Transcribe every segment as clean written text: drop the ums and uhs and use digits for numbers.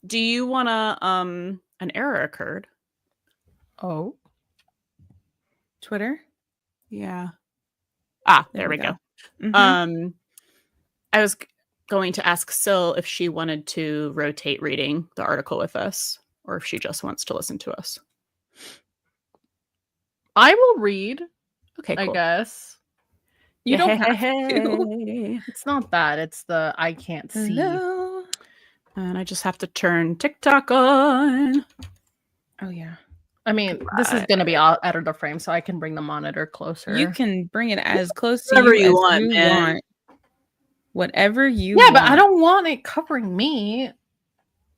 Do you want to, an error occurred. Oh. Twitter? Yeah. There we go. Mm-hmm. I was going to ask Syl if she wanted to rotate reading the article with us, or if she just wants to listen to us. I will read. Okay, cool. I guess. You don't have to. It's not that. It's the I can't see. Hello? And I just have to turn TikTok on. Oh, yeah. I mean, this is going to be out of the frame, so I can bring the monitor closer. You can bring it as close to Whatever you you as want, you man. want. Whatever you Yeah, want. but I don't want it covering me.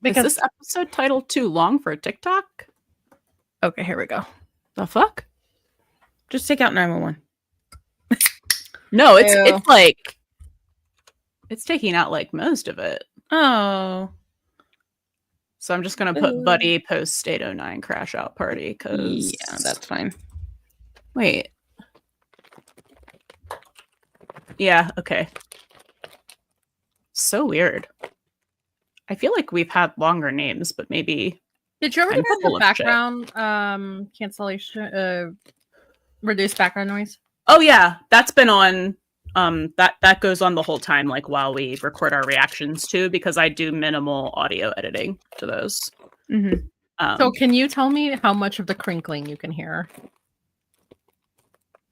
Because is this episode title too long for a TikTok? Okay, here we go. The fuck? Just take out 911. No, it's like it's taking out like most of it. Oh. So I'm just gonna put Buddie post 809 crash out party because yeah, that's fine. Wait. Yeah, okay. So weird. I feel like we've had longer names, but maybe. Did you ever I'm get full the of background cancellation, reduce background noise? Oh yeah, that's been on. That goes on the whole time, like while we record our reactions too, because I do minimal audio editing to those. Mm-hmm. So can you tell me how much of the crinkling you can hear?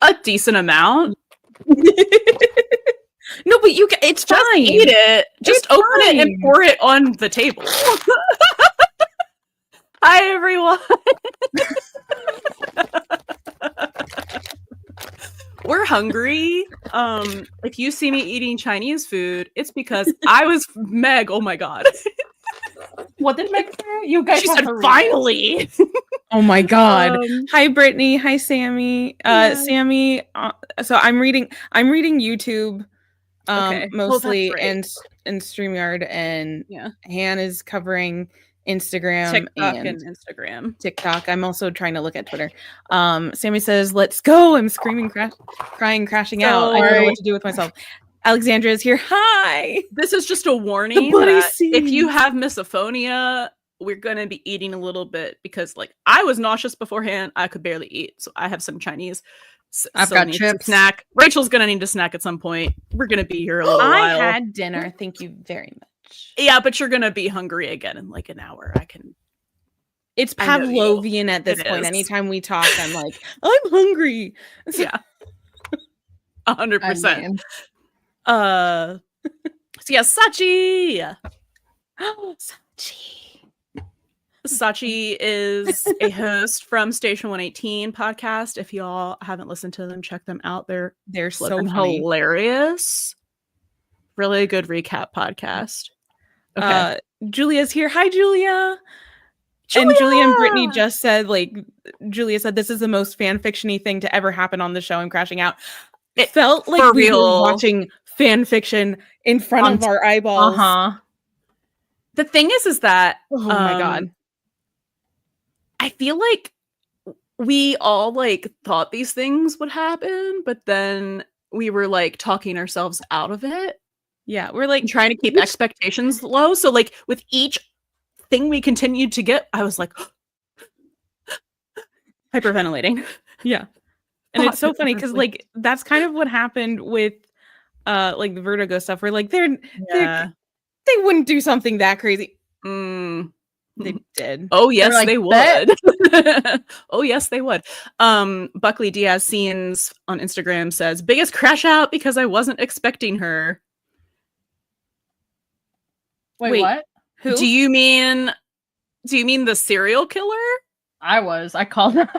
A decent amount. No, but you can. It's just fine. Eat it. Just It's open fine. it and pour it on the table. Hi everyone. We're hungry. If you see me eating Chinese food, it's because I was Meg. Oh my god. What did Meg say? You guys she said finally. Oh my god. Hi Brittany. Hi Sammy. Sammy. So I'm reading YouTube mostly and StreamYard, and Han is covering Instagram and Instagram. TikTok. I'm also trying to look at Twitter. Sammy says, "Let's go." I'm screaming, crying, crashing out. I don't know what to do with myself. Alexandra is here. Hi. This is just a warning that if you have misophonia, we're going to be eating a little bit because like I was nauseous beforehand. I could barely eat. So I have some Chinese. I've got chips. Snack. Rachel's going to need to snack at some point. We're going to be here a little while. I had dinner. Thank you very much. Yeah, but you're gonna be hungry again in like an hour. It's Pavlovian at this point. Anytime we talk, I'm like, I'm hungry. Yeah. 100%. So yeah, Sachi. Sachi is a host from Station 118 podcast. If y'all haven't listened to them, check them out. They're so hilarious. Really good recap podcast. Okay. Julia's here. Hi, Julia. And Julia and Brittany just said, like, Julia said, this is the most fan fiction-y thing to ever happen on the show. I'm crashing out. It felt like we were watching fan fiction in front of our eyeballs. The thing is that oh my god, I feel like we all like thought these things would happen, but then we were like talking ourselves out of it. Yeah, we're like trying to keep expectations low. So like with each thing we continued to get, I was like hyperventilating. Yeah. And it's so funny because like that's kind of what happened with like the Vertigo stuff where like they wouldn't do something that crazy. They did. Oh yes, like, they would. Oh yes, they would. Buckley Diaz Scenes on Instagram says biggest crash out because I wasn't expecting her. Wait, what? Who? Do you mean the serial killer? I called that.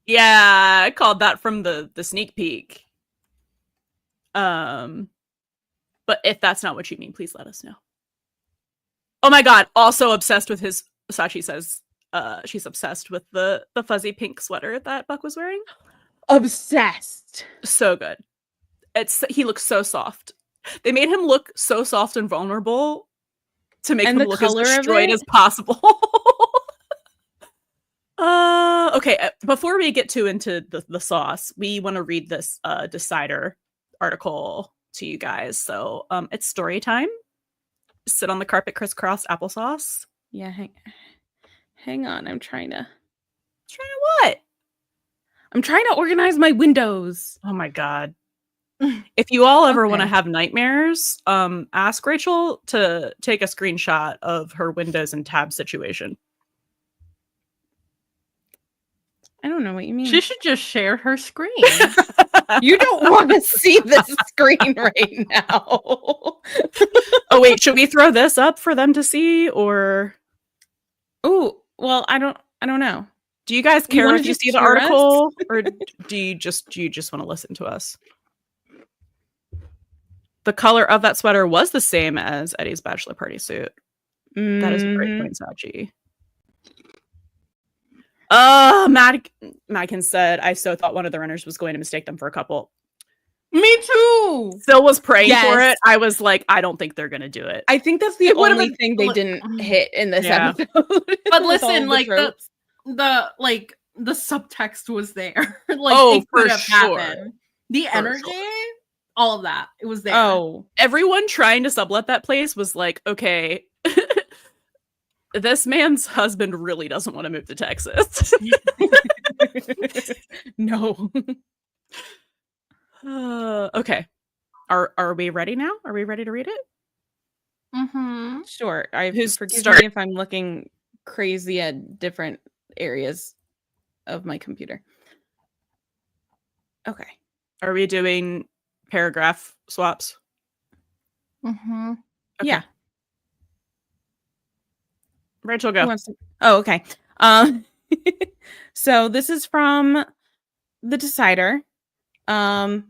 Yeah, I called that from the sneak peek. But if that's not what you mean, please let us know. Oh my god, also obsessed with his Sachi says she's obsessed with the fuzzy pink sweater that Buck was wearing. Obsessed. So good. He looks so soft. They made him look so soft and vulnerable to make him look as destroyed as possible. Okay, before we get into the sauce, we want to read this Decider article to you guys. So it's story time. Sit on the carpet, crisscross applesauce. Yeah, hang on. I'm trying to what? I'm trying to organize my windows. Oh my god. If you all ever want to Okay. have nightmares, ask Rachel to take a screenshot of her Windows and tab situation. I don't know what you mean. She should just share her screen. You don't want to see this screen right now. Oh wait, should we throw this up for them to see, or Oh, well, I don't know. do you guys You care wanna if you just see the hear us? article, or do you just want to listen to us? The color of that sweater was the same as Eddie's bachelor party suit. That is a great point, Sachi. Madkin said, I so thought one of the runners was going to mistake them for a couple. Me too. Phil was praying for Yes. it. I was like, I don't think they're going to do it. I think that's the It would've only been- thing they didn't hit in this episode. But With all listen, the like tropes. the subtext was there. Like Oh, it could for have sure. happened. The For energy, sure. all of that. It was there. Oh, Everyone trying to sublet that place was like, okay, this man's husband really doesn't want to move to Texas. no. Okay. Are we ready now? Are we ready to read it? Mm-hmm. Sure. Who's Forgive start? me if I'm looking crazy at different areas of my computer. Okay. Are we doing paragraph swaps? Mm-hmm. Okay. Yeah. Rachel, Who go. wants to- Oh, okay. So this is from The Decider. So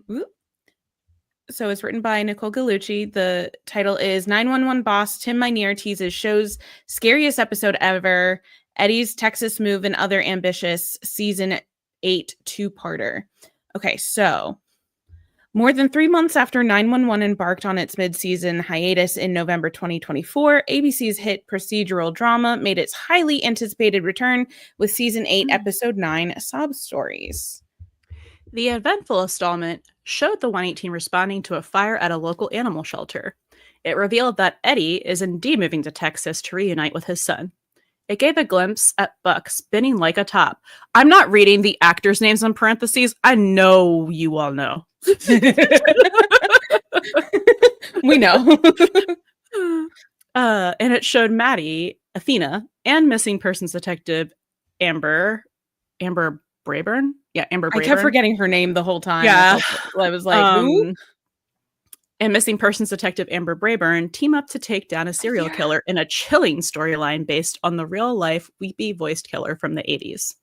it's written by Nicole Gallucci. The title is 911 Boss Tim Minear teases show's scariest episode ever, Eddie's Texas move and other ambitious season 8 two-parter. Okay, so more than 3 months after 911 embarked on its mid-season hiatus in November 2024, ABC's hit procedural drama made its highly anticipated return with season 8, episode 9, Sob Stories. The eventful installment showed the 118 responding to a fire at a local animal shelter. It revealed that Eddie is indeed moving to Texas to reunite with his son. It gave a glimpse at Buck spinning like a top. I'm not reading the actors' names in parentheses. I know you all know. We know. And it showed Maddie, Athena, and missing persons detective Amber Brayburn. Yeah, Amber Brayburn. I kept forgetting her name the whole time. Yeah. I was like, who? And missing persons detective Amber Brayburn team up to take down a serial killer in a chilling storyline based on the real-life weepy voiced killer from the 80s.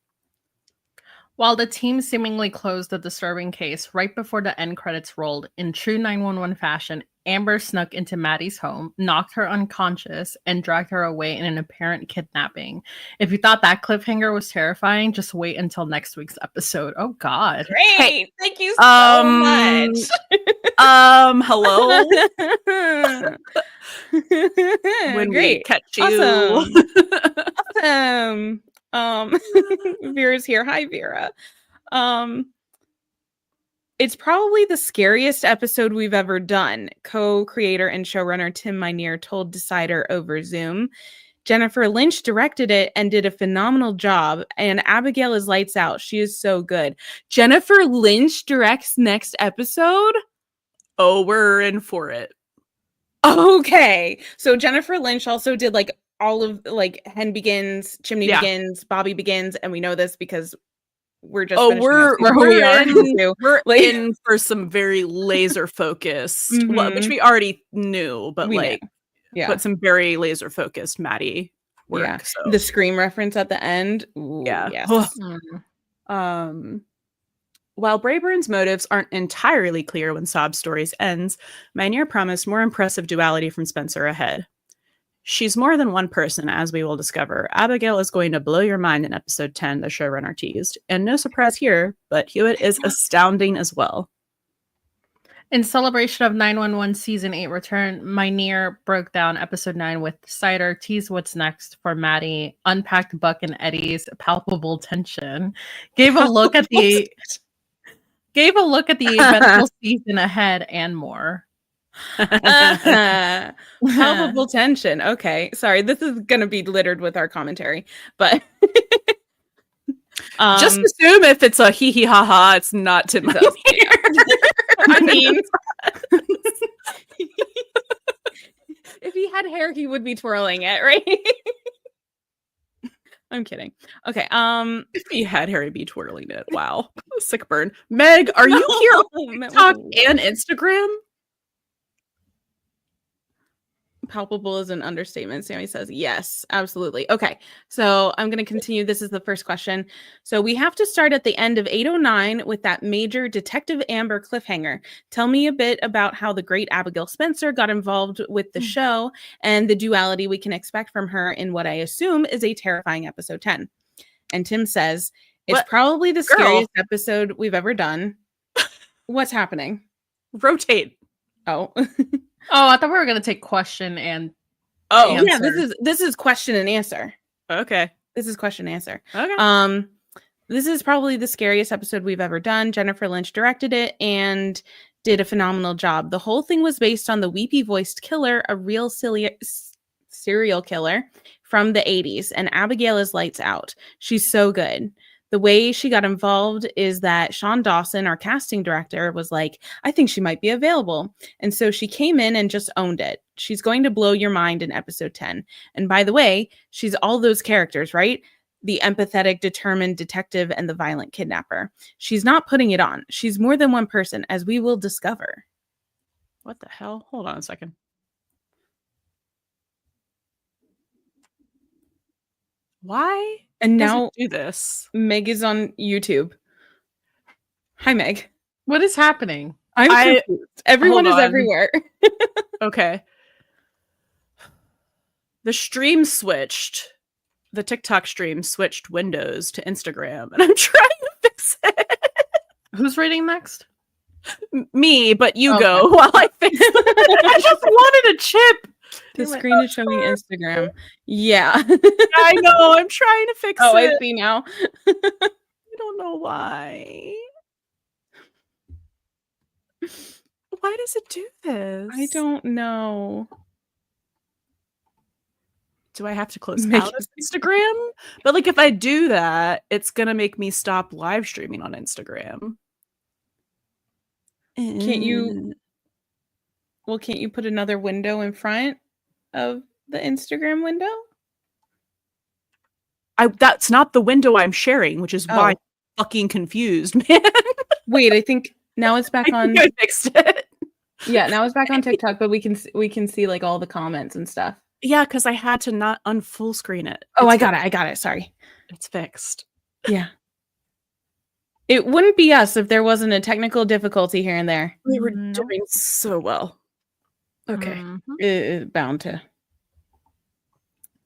While the team seemingly closed the disturbing case right before the end credits rolled, in true 911 fashion, Amber snuck into Maddie's home, knocked her unconscious, and dragged her away in an apparent kidnapping. If you thought that cliffhanger was terrifying, just wait until next week's episode. Oh, God. Great. Hey, thank you so much. Hello? When we Great. catch you. Awesome. Vera's here. Hi, Vera. It's probably the scariest episode we've ever done. Co-creator and showrunner Tim Minear told Decider over Zoom. Jennifer Lynch directed it and did a phenomenal job. And Abigail is lights out. She is so good. Jennifer Lynch directs next episode? Oh, we're in for it. Okay. So Jennifer Lynch also did like all of like Hen Begins, Chimney Begins, Bobby Begins, and we know this because we're just we're Like- in for some very laser focused, which we already knew, but but some very laser focused Maddie work. Yeah. So. The Scream reference at the end. Ooh, Yeah. Yes. While Brayburn's motives aren't entirely clear when Sob Stories ends, Minear promised more impressive duality from Spencer ahead. She's more than one person, as we will discover. Abigail is going to blow your mind in episode 10, the showrunner teased. And no surprise here, but Hewitt is astounding as well. In celebration of 911 season 8 return, Minear broke down episode 9 with Cider, teased what's next for Maddie, unpacked Buck and Eddie's palpable tension, gave a look at the eventful season ahead, and more. Palpable tension. Okay, sorry. This is gonna be littered with our commentary, but Just assume if it's a hee hee ha ha, it's not Tim. I mean, if he had hair, he would be twirling it, right? I'm kidding. Okay. If he had Harry be twirling it, wow, sick burn. Meg, are you here on TikTok and Instagram? Palpable is an understatement. Sammy says, yes, absolutely. Okay, so I'm going to continue. This is the first question. So we have to start at the end of 809 with that major Detective Amber cliffhanger. Tell me a bit about how the great Abigail Spencer got involved with the show and the duality we can expect from her in what I assume is a terrifying episode 10. And Tim says, it's probably the scariest episode we've ever done. What's happening? Rotate. Oh. Oh, I thought we were gonna take question and answer. Yeah, answer. this is question and answer. Okay. This is question and answer. Okay. This is probably the scariest episode we've ever done. Jennifer Lynch directed it and did a phenomenal job. The whole thing was based on the weepy voiced killer, a real serial killer from the 80s, and Abigail is lights out. She's so good. The way she got involved is that Sean Dawson, our casting director, was like, I think she might be available. And so she came in and just owned it. She's going to blow your mind in episode 10. And by the way, she's all those characters, right? The empathetic, determined detective and the violent kidnapper. She's not putting it on. She's more than one person, as we will discover. What the hell? Hold on a second. Why? And now do this. Meg is on YouTube. Hi, Meg. What is happening? I'm confused. Everyone is everywhere. Okay. The stream switched. The TikTok stream switched windows to Instagram, and I'm trying to fix it. Who's reading next? Me, but you go while I fix it. I just wanted a chip. The screen is showing Instagram. Yeah. I know. I'm trying to fix it. Oh, I see now. I don't know why. Why does it do this? I don't know. Do I have to close out of Instagram? But like if I do that, it's going to make me stop live streaming on Instagram. Can't you put another window in front of the Instagram window? That's not the window I'm sharing, which is why I'm fucking confused, man. Wait, I think now it's back on. I fixed it. Yeah, now it's back on TikTok, but we can see like all the comments and stuff. Yeah, because I had to not unfull screen it. Oh, I got it. Sorry. It's fixed. Yeah. It wouldn't be us if there wasn't a technical difficulty here and there. We were doing so well. Okay. Bound to.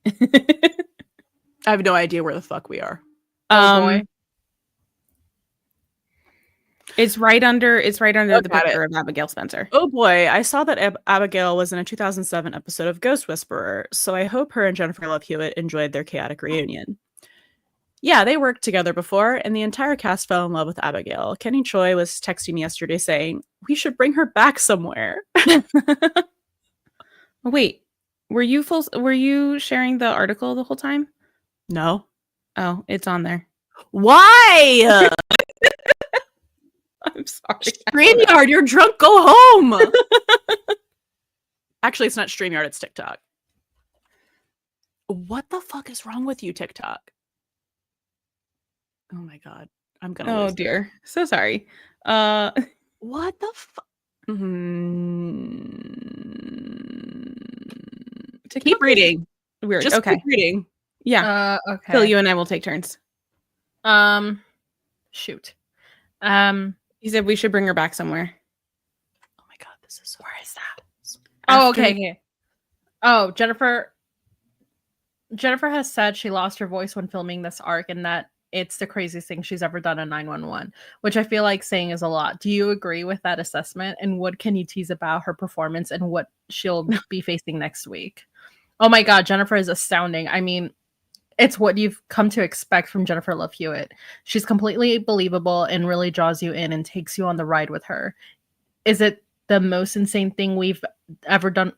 I have no idea where the fuck we are. Oh boy. It's right under the picture of Abigail Spencer. Oh boy, I saw that Abigail was in a 2007 episode of Ghost Whisperer, so I hope her and Jennifer Love Hewitt enjoyed their chaotic reunion. Yeah, they worked together before, and the entire cast fell in love with Abigail. Kenny Choi was texting me yesterday saying, we should bring her back somewhere. Wait, were you sharing the article the whole time? No. Oh, it's on there. Why? I'm sorry. StreamYard, you're drunk, go home. Actually, it's not StreamYard, it's TikTok. What the fuck is wrong with you, TikTok? Oh my god. I'm gonna Oh dear. So sorry. What the fuck? Keep reading. Weird. Just okay. keep reading. Yeah. Okay. Phil, you and I will take turns. Shoot. He said we should bring her back somewhere. Oh my god, this is where is that? Oh, okay. Oh, Jennifer has said she lost her voice when filming this arc and that it's the craziest thing she's ever done in 911, which I feel like saying is a lot. Do you agree with that assessment? And what can you tease about her performance and what she'll be facing next week? Oh my god, Jennifer is astounding. I mean, it's what you've come to expect from Jennifer Love Hewitt. She's completely believable and really draws you in and takes you on the ride with her. Is it the most insane thing we've ever done?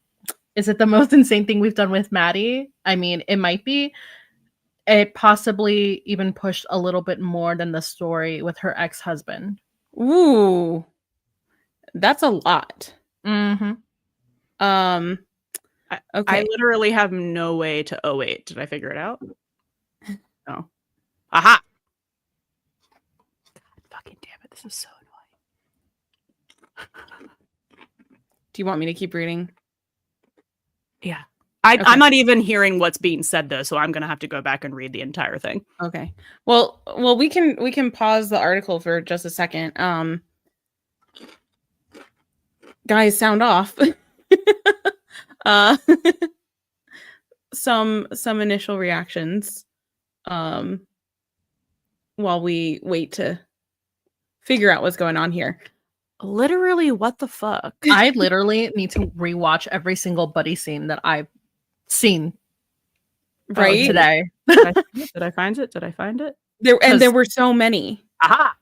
Is it the most insane thing we've done with Maddie? I mean, it might be. It possibly even pushed a little bit more than the story with her ex-husband. Ooh, that's a lot. Mm-hmm. I Okay. literally have no way to. Oh wait, did I figure it out? No. Aha! God fucking damn it! This is so annoying. Do you want me to keep reading? Yeah. Okay. I'm not even hearing what's being said though, so I'm gonna have to go back and read the entire thing. Okay. Well, we can pause the article for just a second. Guys, sound off. Some initial reactions. While we wait to figure out what's going on here. Literally, what the fuck? I literally need to rewatch every single Buddy scene that I've seen Right? today. Did I find it? Did I find it? There were so many. Aha!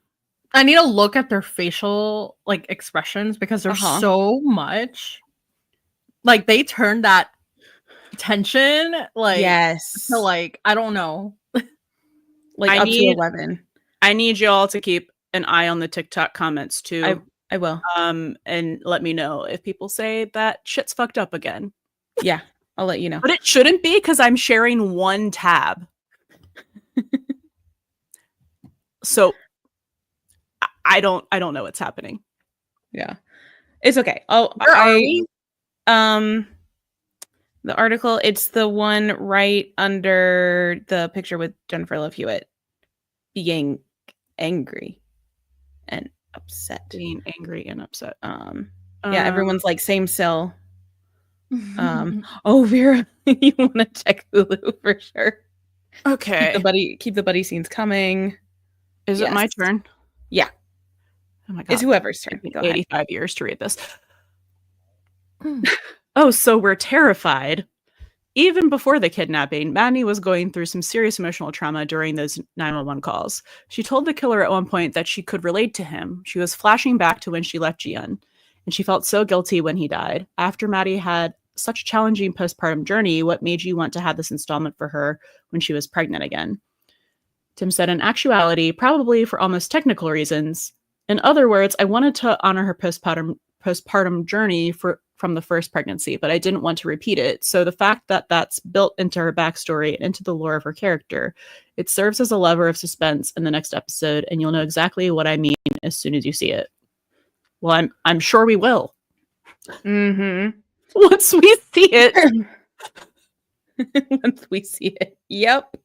I need to look at their facial like expressions because there's so much. Like they turned that tension like Yes. to like I don't know. Like up to 11. I need y'all to keep an eye on the TikTok comments too. I will. And let me know if people say that shit's fucked up again. Yeah, I'll let you know. But it shouldn't be because I'm sharing one tab. So I don't know what's happening. Yeah. It's okay. Oh, Where are we? The article, it's the one right under the picture with Jennifer Love Hewitt being angry and upset. Being angry and upset. Yeah, everyone's like same cell. Oh, Vera, you want to check Hulu for sure. Okay. Keep the buddy scenes coming. Is it my turn? Yeah. Oh my god. It's whoever's turn. Go 85 ahead. years to read this. Oh, so we're terrified. Even before the kidnapping, Maddie was going through some serious emotional trauma during those 911 calls. She told the killer at one point that she could relate to him. She was flashing back to when she left Gian, and she felt so guilty when he died. After Maddie had such a challenging postpartum journey, what made you want to have this installment for her when she was pregnant again? Tim said, in actuality, probably for almost technical reasons. In other words, I wanted to honor her postpartum journey from the first pregnancy, but I didn't want to repeat it. So the fact that that's built into her backstory and into the lore of her character, it serves as a lever of suspense in the next episode, and you'll know exactly what I mean as soon as you see it. Well, I'm sure we will. Mm-hmm. Once we see it. Once we see it. Yep.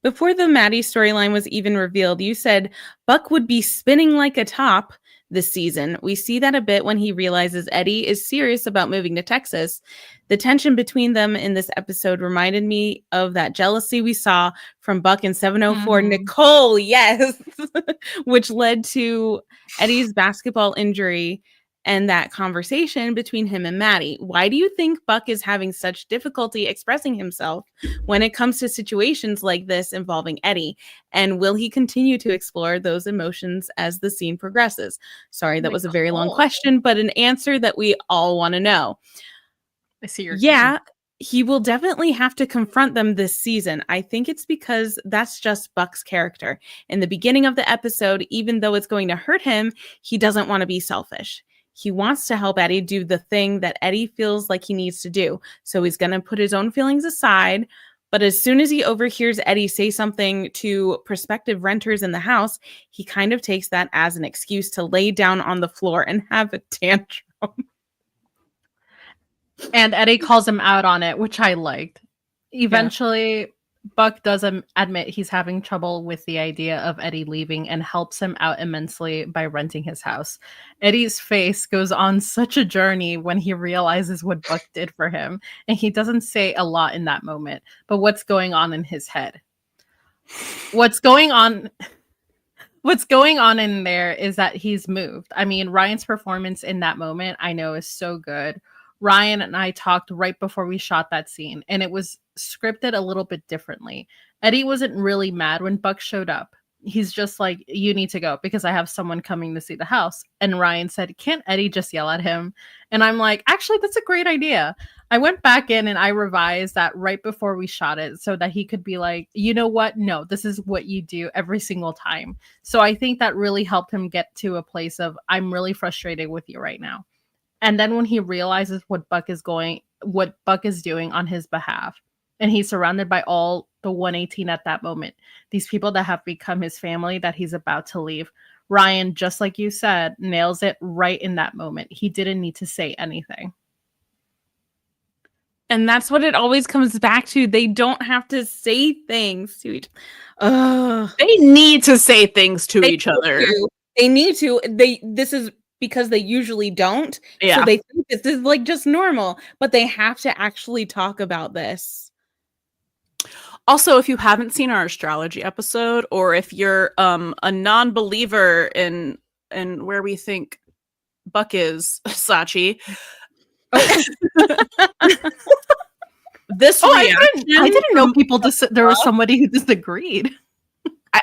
Before the Maddie storyline was even revealed, you said Buck would be spinning like a top this season. We see that a bit when he realizes Eddie is serious about moving to Texas. The tension between them in this episode reminded me of that jealousy we saw from Buck in 704 Nicole, yes, which led to Eddie's basketball injury and that conversation between him and Maddie. Why do you think Buck is having such difficulty expressing himself when it comes to situations like this involving Eddie? And will he continue to explore those emotions as the scene progresses? Sorry, that was a very long question, but an answer that we all want to know. I see your Yeah, he will definitely have to confront them this season. I think it's because that's just Buck's character. In the beginning of the episode, even though it's going to hurt him, he doesn't want to be selfish. He wants to help Eddie do the thing that Eddie feels like he needs to do. So he's going to put his own feelings aside. But as soon as he overhears Eddie say something to prospective renters in the house, he kind of takes that as an excuse to lay down on the floor and have a tantrum. And Eddie calls him out on it, which I liked. Eventually, Buck does admit he's having trouble with the idea of Eddie leaving and helps him out immensely by renting his house. Eddie's face goes on such a journey when he realizes what Buck did for him, and he doesn't say a lot in that moment, but what's going on in his head? What's going on in there is that he's moved. I mean, Ryan's performance in that moment, I know, is so good. Ryan and I talked right before we shot that scene, and it was scripted a little bit differently. Eddie wasn't really mad when Buck showed up. he's just like, you need to go because I have someone coming to see the house. And Ryan said, can't Eddie just yell at him? And I'm like, actually, that's a great idea. I went back in and I revised that right before we shot it so that he could be like, you know what? No, this is what you do every single time. So I think that really helped him get to a place of, I'm really frustrated with you right now. And then when he realizes what Buck is doing on his behalf, and he's surrounded by all the 118 at that moment, these people that have become his family that he's about to leave. Ryan, just like you said, nails it right in that moment. He didn't need to say anything. And that's what it always comes back to. They don't have to say things to each other. They need to say things to each other. They need to. This is because they usually don't. Yeah. So they think this is like just normal, but they have to actually talk about this. Also, if you haven't seen our astrology episode, or if you're a non-believer in where we think Buck is, Sachi. This reaction, I didn't know people there was somebody who disagreed.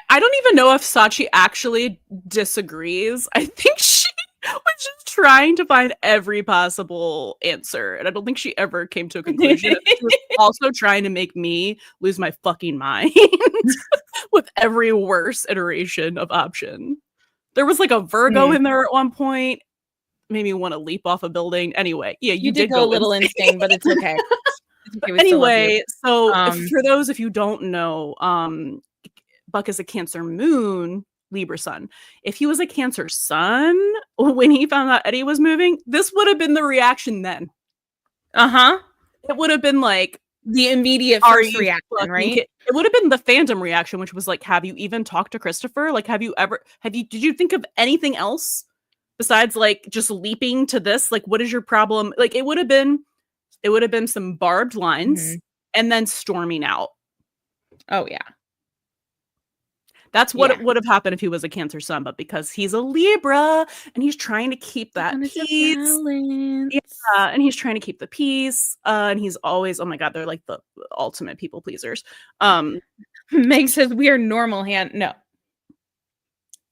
I don't even know if Sachi actually disagrees. I think she was just trying to find every possible answer, and I don't think she ever came to a conclusion. She was also trying to make me lose my fucking mind with every worse iteration of option. There was like a Virgo in there at one point. Made me want to leap off a building. Anyway, yeah, you did go a little insane, but it's okay. Anyway, so for those if you don't know, Buck is a Cancer moon, Libra sun. If he was a Cancer sun, when he found out Eddie was moving, this would have been the reaction then. It would have been like the immediate first reaction, right? It would have been the fandom reaction, which was like, have you even talked to Christopher? Like, did you think of anything else besides like just leaping to this? Like, what is your problem? Like, it would have been some barbed lines and then storming out. Oh yeah. That's what would have happened if he was a Cancer sun, but because he's a Libra and he's trying to keep that peace. Yeah, and he's trying to keep the peace. And he's always, oh my God, they're like the ultimate people pleasers. Meg says we are normal hand. No.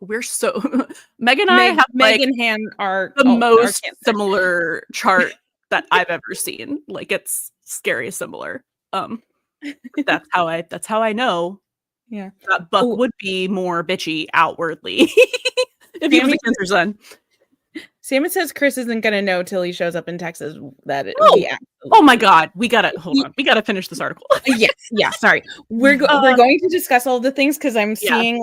We're so Meg and I have Meg like and Han are the most similar chart that I've ever seen. Like, it's scary similar. That's how I know. Yeah, that Buck would be more bitchy outwardly if he was a Cancer sun. Salmon says Chris isn't gonna know till he shows up in Texas that it. Oh my God, we gotta hold on. We gotta finish this article. Yes. Sorry, we're going to discuss all the things because I'm seeing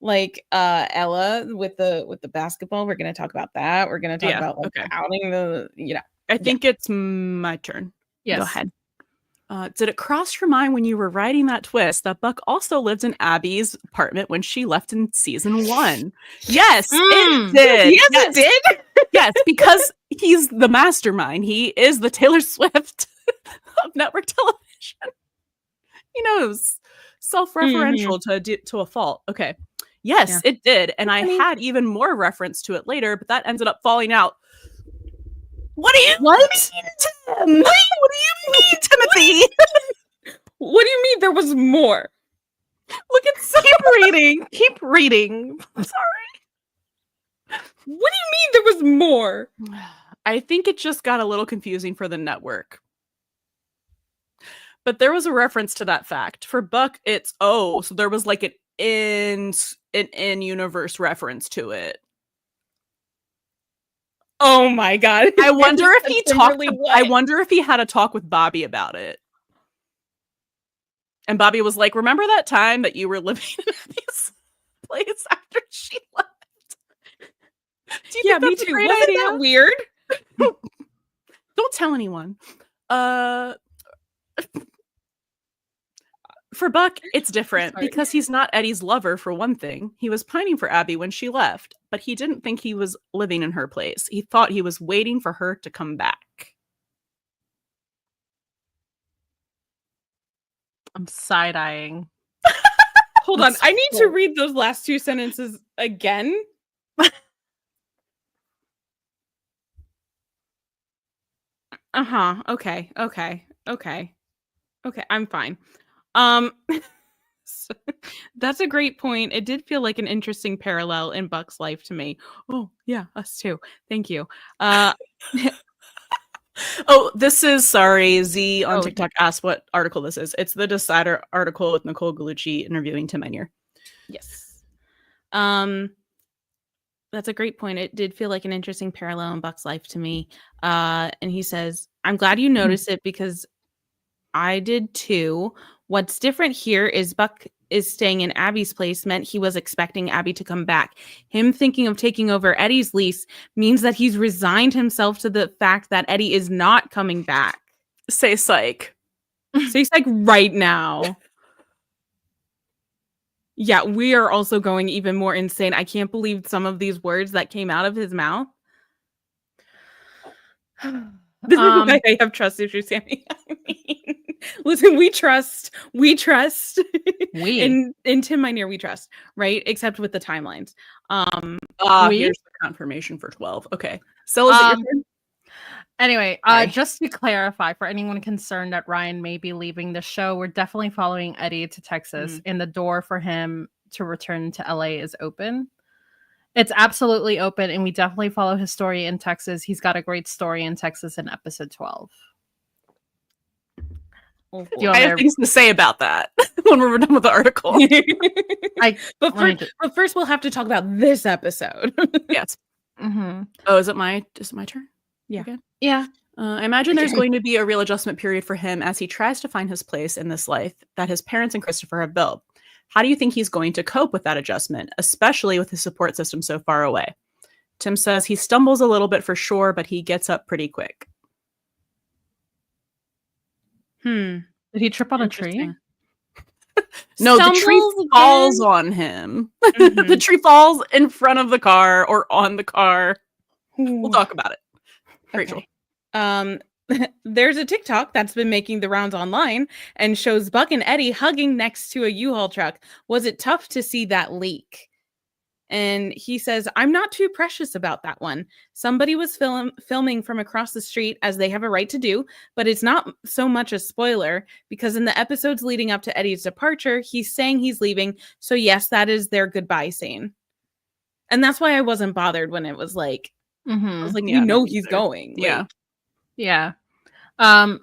like Ella with the basketball. We're gonna talk about that. We're gonna talk about outing the. I think it's my turn. Yes. Go ahead. Did it cross your mind when you were writing that twist that Buck also lived in Abby's apartment when she left in season 1? Yes, it did. Yes, it did. Yes, because he's the mastermind. He is the Taylor Swift of network television. He knows. Self-referential to a fault. Okay. Yes, it did. And I had even more reference to it later, but that ended up falling out. What do you mean, Tim? What do you mean, Timothy? What do you mean there was more? Look at Keep reading. I'm sorry. What do you mean there was more? I think it just got a little confusing for the network. But there was a reference to that fact. For Buck, it's so there was like an in-universe reference to it. Oh my God. I wonder if he talked. I wonder if he had a talk with Bobby about it. And Bobby was like, remember that time that you were living in Abby's place after she left? Do you think me too. Wasn't idea? that weird? Don't tell anyone. For Buck, it's different because he's not Eddie's lover, for one thing. He was pining for Abby when she left, but he didn't think he was living in her place. He thought he was waiting for her to come back. I'm side-eyeing. Hold on. I need to read those last two sentences again. Okay. I'm fine. That's a great point. It did feel like an interesting parallel in Buck's life to me. Oh, yeah, us too. Thank you. Oh, this is, sorry, Z on Oh. TikTok asked what article this is. It's the Decider article with Nicole Gallucci interviewing Tim Enier. Yes. That's a great point. It did feel like an interesting parallel in Buck's life to me. And he says, I'm glad you noticed it because I did too. What's different here is Buck is staying in Abby's place meant he was expecting Abby to come back. Him thinking of taking over Eddie's lease means that he's resigned himself to the fact that Eddie is not coming back. Say psych. Say psych right now. Yeah, we are also going even more insane. I can't believe some of these words that came out of his mouth. This is why I have trust issues, Sammy. I mean, listen, we trust in Tim Minear, we trust, right? Except with the timelines. Here's the confirmation for 12. Okay. So is it your turn? Anyway, just to clarify, for anyone concerned that Ryan may be leaving the show, we're definitely following Eddie to Texas, and the door for him to return to LA is open. It's absolutely open, and we definitely follow his story in Texas. He's got a great story in Texas in episode 12. I have things to say about that when we're done with the article. But first, we'll have to talk about this episode. Yes. Mm-hmm. Oh, is it my turn? Yeah. Again? Yeah. I imagine there's going to be a real adjustment period for him as he tries to find his place in this life that his parents and Christopher have built. How do you think he's going to cope with that adjustment, especially with his support system so far away? Tim says he stumbles a little bit for sure, but he gets up pretty quick. Did he trip on a tree? No, the tree falls on him. Mm-hmm. The tree falls in front of the car or on the car. We'll talk about it. Rachel. There's a TikTok that's been making the rounds online and shows Buck and Eddie hugging next to a U-Haul truck. Was it tough to see that leak? And he says, I'm not too precious about that one. Somebody was filming from across the street, as they have a right to do, but it's not so much a spoiler because in the episodes leading up to Eddie's departure, he's saying he's leaving. So yes, that is their goodbye scene. And that's why I wasn't bothered when it was like, I was like, he's going. Yeah. Yeah.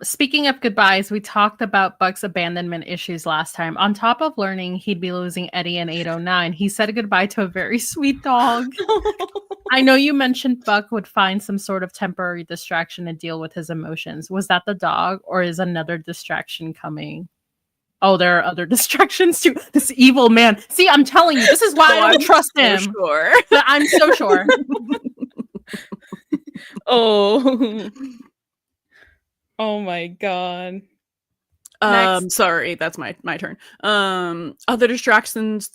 Speaking of goodbyes, we talked about Buck's abandonment issues last time. On top of learning he'd be losing Eddie in 809, he said goodbye to a very sweet dog. I know you mentioned Buck would find some sort of temporary distraction to deal with his emotions. Was that the dog, or is another distraction coming? Oh, there are other distractions too. This evil man. See, I'm telling you, this is why I don't trust him. Sure. I'm so sure. Oh my god. Sorry, that's my turn. Other distractions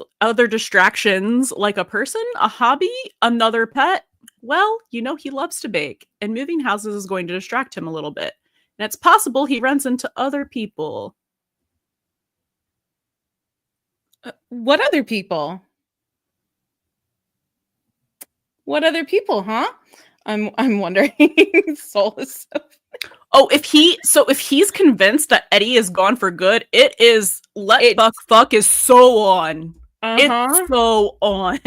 like a person, a hobby, another pet. Well, he loves to bake, and moving houses is going to distract him a little bit. And it's possible he runs into other people. What other people? What other people, huh? I'm wondering. Soul is so... Oh, if he's convinced that Eddie is gone for good, Buck fuck is so on. It's so on.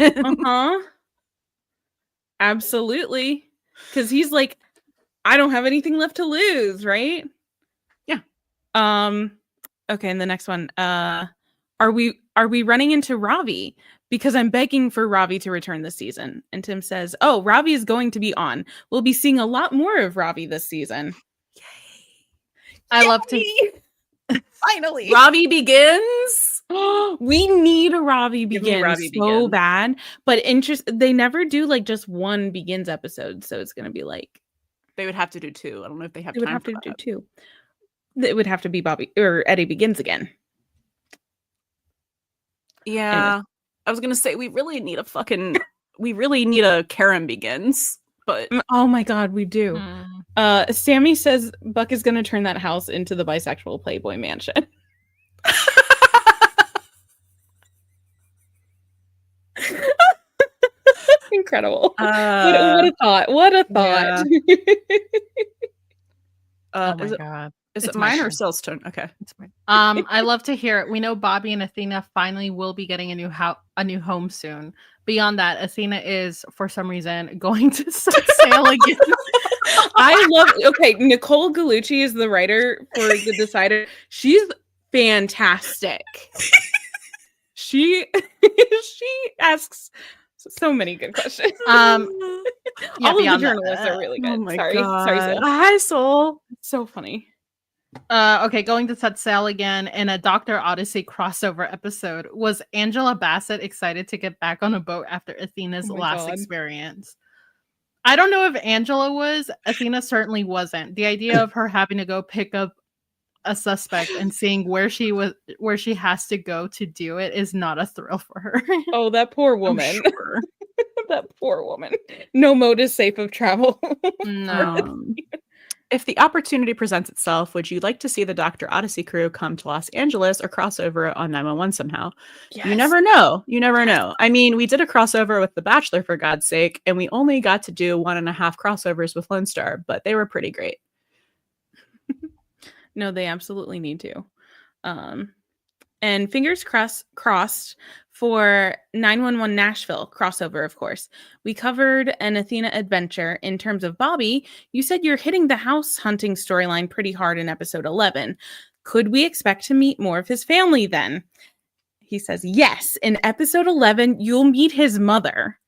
Absolutely. Because he's like, I don't have anything left to lose, right? Yeah. Okay, and the next one. Are we running into Ravi? Because I'm begging for Ravi to return this season. And Tim says, oh, Ravi is going to be on. We'll be seeing a lot more of Ravi this season. Yay. I love to... Finally. Ravi begins. We need a Ravi begins so bad. But they never do like just one begins episode. So it's going to be like... They would have to do two. I don't know if they have time. They would have to do two. It would have to be Bobby or Eddie begins again. Yeah. Anyway. I was gonna say we really need a Karen begins, but oh my god, we do. Sammy says Buck is gonna turn that house into the bisexual Playboy mansion. Incredible. What a thought. What a thought. Oh my god. Is It's it my mine or turn. Sill's turn? Okay. It's fine. I love to hear it. We know Bobby and Athena finally will be getting a new home soon. Beyond that, Athena is for some reason going to set sail again. I love. Okay, Nicole Gallucci is the writer for The Decider. She's fantastic. She asks so many good questions. Yeah, All of the beyond that, journalists are really good. Oh my Sorry, god. Sil. Hi, Soul. So funny. Okay, going to set sail again in a Dr. Odyssey crossover episode. Was Angela Bassett excited to get back on a boat after Athena's Oh my last God. experience? I don't know if Angela was. Athena certainly wasn't. The idea of her having to go pick up a suspect and seeing where she has to go to do it is not a thrill for her. Oh, that poor I'm woman. sure. That poor woman. No mode is safe of travel. No. If the opportunity presents itself, would you like to see the Dr. Odyssey crew come to Los Angeles or cross over on 911 somehow? You never know. You never know. I mean, we did a crossover with The Bachelor, for God's sake, and we only got to do 1.5 crossovers with Lone Star, but they were pretty great. No, they absolutely need to. And fingers crossed for 911 Nashville crossover, of course. We covered an Athena adventure. In terms of Bobby, you said you're hitting the house hunting storyline pretty hard in episode 11. Could we expect to meet more of his family then? He says, yes. In episode 11, you'll meet his mother.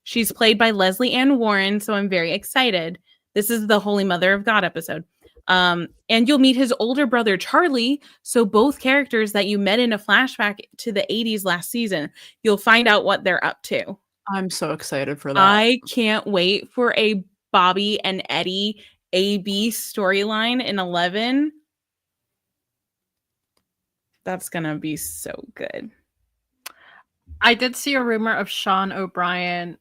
She's played by Leslie Ann Warren, so I'm very excited. This is the Holy Mother of God episode. And you'll meet his older brother, Charlie. So both characters that you met in a flashback to the 80s last season, you'll find out what they're up to. I'm so excited for that. I can't wait for a Bobby and Eddie AB storyline in 11. That's going to be so good. I did see a rumor of Sean O'Brien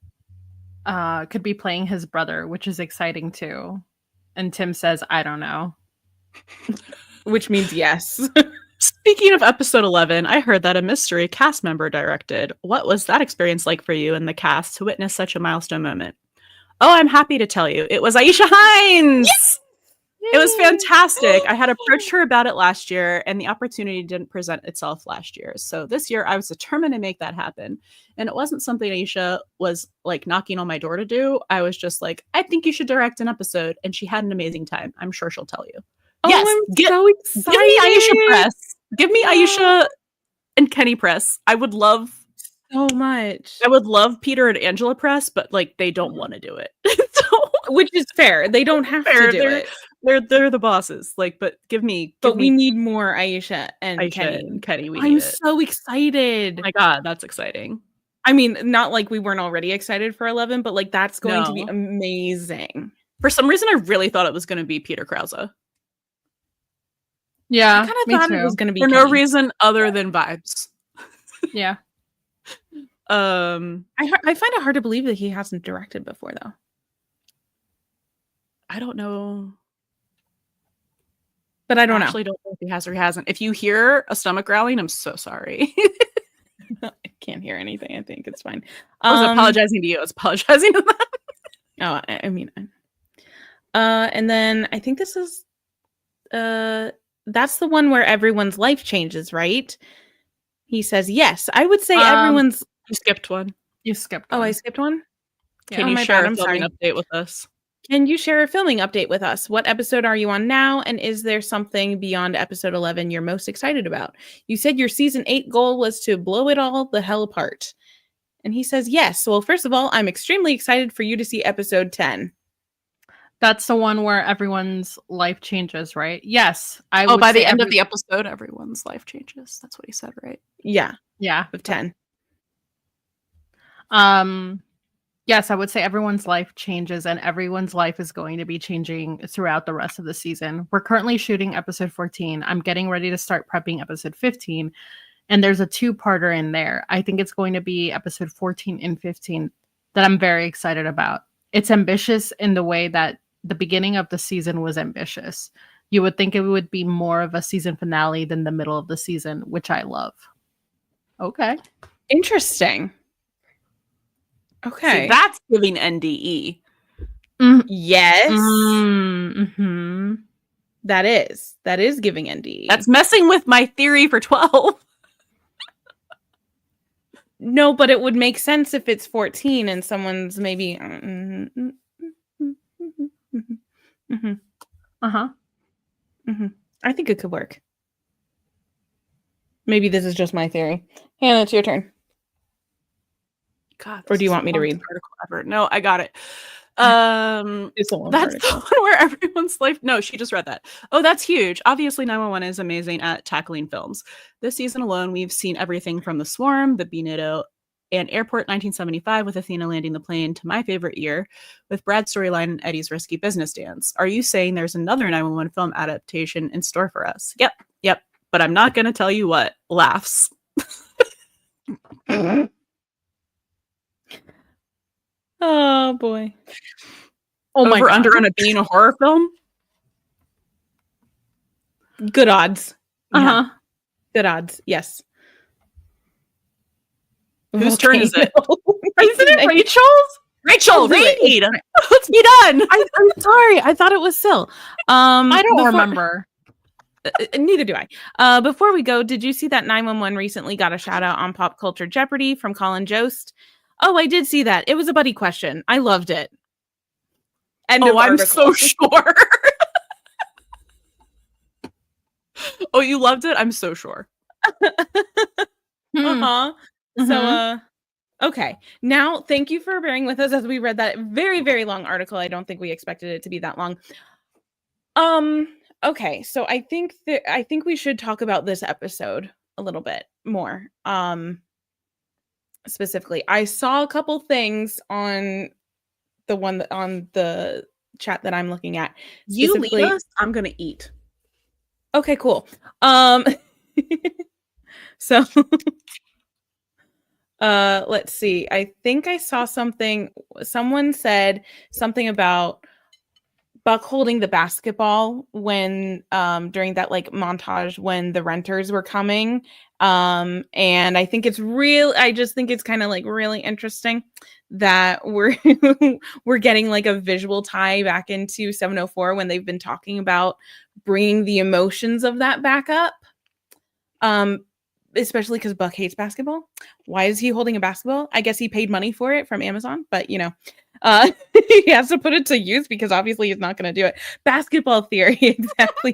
could be playing his brother, which is exciting too. And Tim says, I don't know. Which means yes. Speaking of episode 11, I heard that a mystery cast member directed. What was that experience like for you and the cast to witness such a milestone moment? Oh, I'm happy to tell you. It was Aisha Hines! Yes! It was fantastic. I had approached her about it last year, and the opportunity didn't present itself last year. So this year, I was determined to make that happen. And it wasn't something Aisha was like knocking on my door to do. I was just like, I think you should direct an episode. And she had an amazing time. I'm sure she'll tell you. Oh, yes, I'm so excited. Give me Aisha press. Give me Aisha and Kenny press. I would love so much. I would love Peter and Angela press, but like they don't want to do it. So, which is fair. They don't have to do it. They're the bosses. Like, but we need more Aisha and Kenny. And Kenny. I'm so excited. Oh my God, that's exciting. I mean, not like we weren't already excited for 11, but like that's going to be amazing. For some reason, I really thought it was going to be Peter Krause. Yeah, I kind of thought it was going to be for Kenny. no reason other than vibes. Yeah. I find it hard to believe that he hasn't directed before, though. I don't know. But I don't actually don't know if he has or he hasn't. If you hear a stomach growling, I'm so sorry. I can't hear anything. I think it's fine. I was apologizing to you. I was apologizing to them. Oh, I mean, and then I think this is, that's the one where everyone's life changes, right? He says, yes, I would say everyone's. You skipped one. You skipped one. Oh, I skipped one? Yeah. Can you share a filming update with us? Can you share a filming update with us? What episode are you on now? And is there something beyond episode 11 you're most excited about? You said your season 8 goal was to blow it all the hell apart. And he says, yes. Well, first of all, I'm extremely excited for you to see episode 10. That's the one where everyone's life changes, right? Yes. By the end of the episode, everyone's life changes. That's what he said, right? Yeah. Yeah. Of 10. Yes, I would say everyone's life changes and everyone's life is going to be changing throughout the rest of the season. We're currently shooting episode 14. I'm getting ready to start prepping episode 15. And there's a 2-parter in there. I think it's going to be episode 14 and 15 that I'm very excited about. It's ambitious in the way that the beginning of the season was ambitious. You would think it would be more of a season finale than the middle of the season, which I love. Okay. Interesting. Okay. See, that's giving NDE. Yes. Mm-hmm. That is giving NDE. That's messing with my theory for 12. No, but it would make sense if it's 14 and someone's maybe. Uh-huh. I think it could work.Maybe this is just my theory. Hannah, it's your turn. God, or do you want me to read? Article ever? No, I got it. It's a long that's article. the one where everyone's life. No, she just read that. Oh, that's huge. Obviously, 911 is amazing at tackling films. This season alone, we've seen everything from The Swarm, The Beanado, and Airport 1975 with Athena landing the plane to my favorite year with Brad's storyline and Eddie's risky business dance. Are you saying there's another 911 film adaptation in store for us? Yep. But I'm not going to tell you what. Laughs. Oh boy. Oh my Over God. under on it being a horror film? Good odds. Uh-huh. Good odds. Yes. Whose turn is it? Isn't it Rachel's? Rachel, do it. read. Let's be done. I'm sorry. I thought it was Syl. I don't remember. Neither do I. Before we go, did you see that 911 recently got a shout out on Pop Culture Jeopardy from Colin Jost? Oh, I did see that. It was a buddy question. I loved it. End of I'm article. so sure. Oh, you loved it? I'm so sure. Uh-huh. So, okay. Now, thank you for bearing with us as we read that very, very long article. I don't think we expected it to be that long. Okay. So I think we should talk about this episode a little bit more. Specifically, I saw a couple things on the chat that I'm looking at. You lead us, I'm gonna eat. Okay, cool. So let's see. I think I saw something. Someone said something about Buck holding the basketball when during that like montage when the renters were coming. And I think it's I just think it's kind of like really interesting that we're we're getting like a visual tie back into 704 when they've been talking about bringing the emotions of that back up. Especially because Buck hates basketball. Why is he holding a basketball? I guess he paid money for it from Amazon, but you know, he has to put it to use because obviously he's not going to do it. Basketball theory, exactly.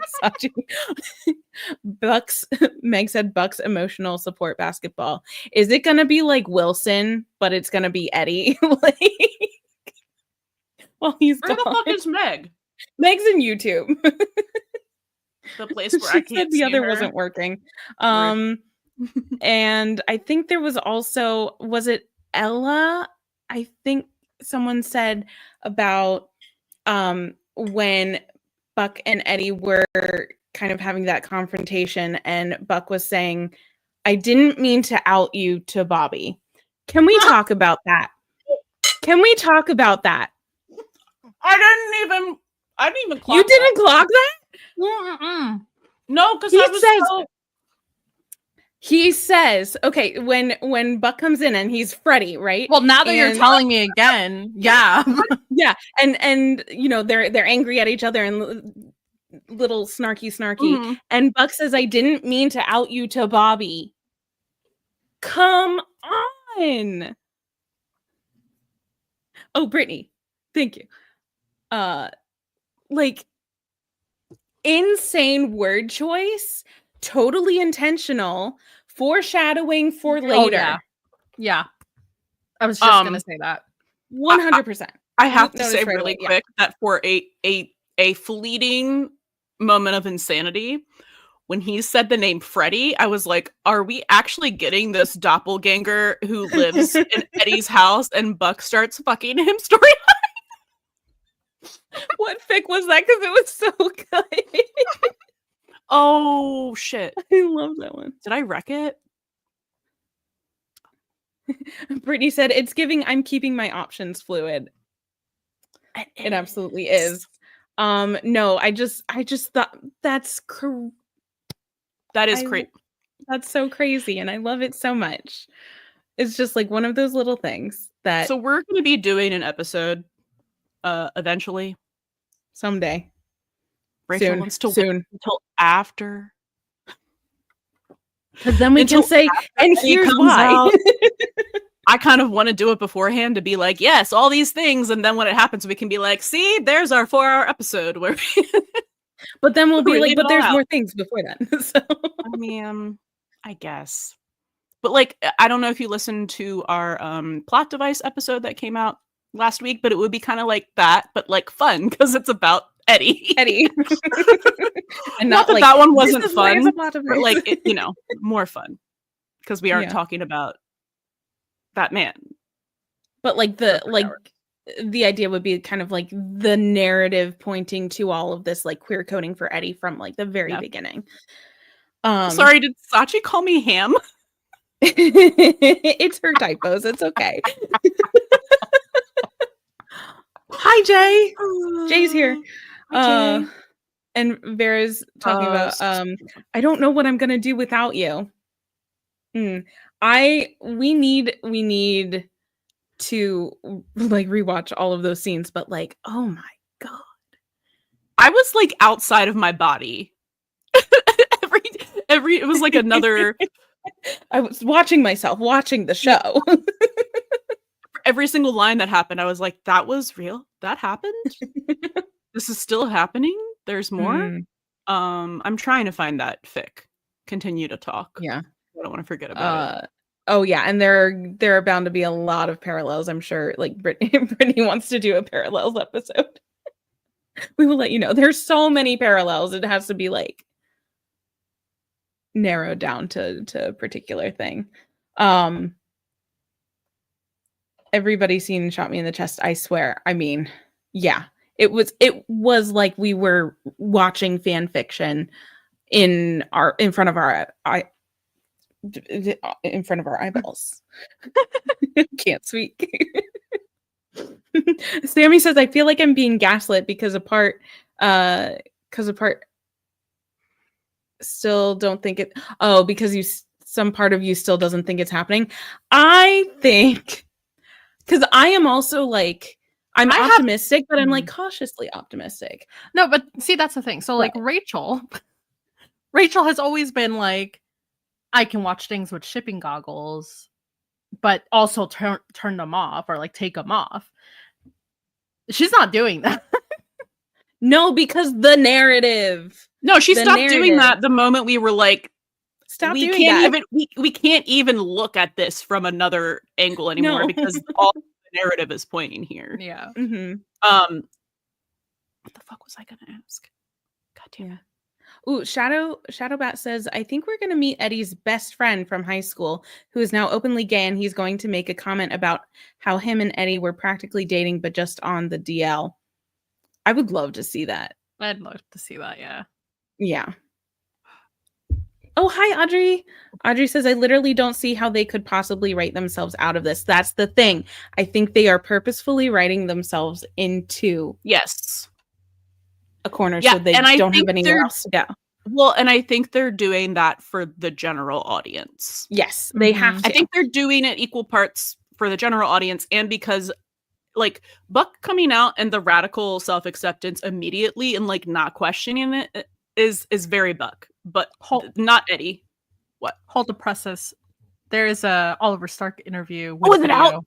Meg said Buck's emotional support basketball. Is it going to be like Wilson, but it's going to be Eddie? Like, well, he's Where the gone. fuck is Meg? Meg's in YouTube. The place where She I can't said the see other her. wasn't working. And I think there was also, was it Ella? I think someone said about when Buck and Eddie were kind of having that confrontation and Buck was saying, I didn't mean to out you to Bobby. Can we talk about that? Can we talk about that? I didn't even clock You didn't clock that? Mm-mm. No, because He says, okay, when Buck comes in and he's Freddy, right? Well, now that you're telling me again, yeah. Yeah, and you know, they're angry at each other and little snarky. Mhm. And Buck says, I didn't mean to out you to Bobby. Come on. Oh, Brittany, thank you. Like, insane word choice, totally intentional, foreshadowing for later. Oh, yeah. I was just gonna say that. 100%. I have to Notice say right really away, yeah. quick that for a fleeting moment of insanity, when he said the name Freddy, I was like, are we actually getting this doppelganger who lives in Eddie's house and Buck starts fucking him story? What fic was that? Because it was so good. Oh shit. I love that one. Did I wreck it? Brittany said, it's giving I'm keeping my options fluid. It absolutely is. No, I just thought that's That is crazy. That's so crazy, and I love it so much. It's just like one of those little things that So we're going to be doing an episode eventually. someday. Rachel wants to wait until after. Because then we can say, and here's why. I kind of want to do it beforehand to be like, yes, all these things. And then when it happens, we can be like, see, there's our 4-hour episode. Where but then we'll be like, but there's more things before that. So. I mean, I guess. But like, I don't know if you listened to our plot device episode that came out last week, but it would be kind of like that, but like fun because it's about Eddie. And not that like, that one wasn't fun, but like, more fun because we aren't talking about that man. But like the idea would be kind of like the narrative pointing to all of this like queer coding for Eddie from like the very beginning. Sorry, did Sachi call me ham? It's her typos. It's okay. Hi, Jay. Jay's here. Hi, Jay. And Vera's talking about I don't know what I'm gonna do without you. We need to like rewatch all of those scenes, but like, oh my god. I was like outside of my body. every it was like another I was watching myself watching the show. Every single line that happened, I was like, that was real? That happened? This is still happening? There's more? I'm trying to find that fic. Continue to talk. Yeah. I don't want to forget about it. Oh yeah, and there are bound to be a lot of parallels. I'm sure like Brittany wants to do a parallels episode. We will let you know. There's so many parallels. It has to be like narrowed down to a particular thing. Everybody seen Shot Me in the Chest, I swear. I mean, yeah. It was like we were watching fan fiction in front of our eyeballs. Can't speak. Sammy says, I feel like I'm being gaslit because a part still don't think it. Oh, because some part of you still doesn't think it's happening. I think because I am also like I'm optimistic, but I'm like cautiously optimistic. No, but see, that's the thing. So like Rachel has always been like, I can watch things with shipping goggles, but also turn them off or like take them off. She's not doing that. No, because the narrative. No, she stopped doing that the moment we were like, stop doing that. We can't even look at this from another angle anymore because all the narrative is pointing here. Yeah. Mm-hmm. What the fuck was I gonna ask? God damn it. Ooh, Shadowbat says, I think we're going to meet Eddie's best friend from high school, who is now openly gay, and he's going to make a comment about how him and Eddie were practically dating, but just on the DL. I would love to see that. I'd love to see that, yeah. Yeah. Oh, hi, Audrey. Audrey says, I literally don't see how they could possibly write themselves out of this. That's the thing. I think they are purposefully writing themselves into a corner so they don't have anywhere else to go. Well, and I think they're doing that for the general audience. Yes, they have to. I think they're doing it equal parts for the general audience and because like Buck coming out and the radical self-acceptance immediately and like not questioning it is very Buck, but not Eddie. What? Hold the presses. There is a Oliver Stark interview. Is it out?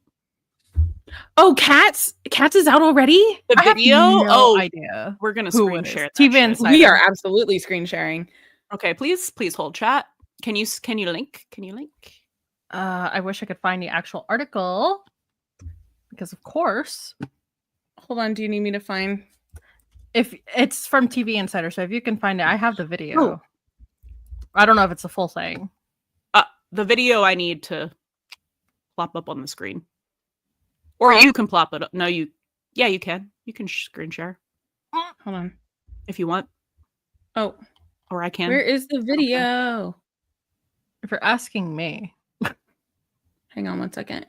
Oh, Cats is out already? The video? I have no idea. We're gonna screen share TV Insider. We are absolutely screen sharing. Okay, please hold chat. Can you link? I wish I could find the actual article because of course. Hold on, do you need me to find? If it's from TV Insider, so if you can find it, I have the video. Oh. I don't know if it's a full thing. The video I need to plop up on the screen. Or you can plop it up. No, you can. You can screen share. Hold on. If you want. Oh. Or I can. Where is the video? Okay. If you're asking me. Hang on one second.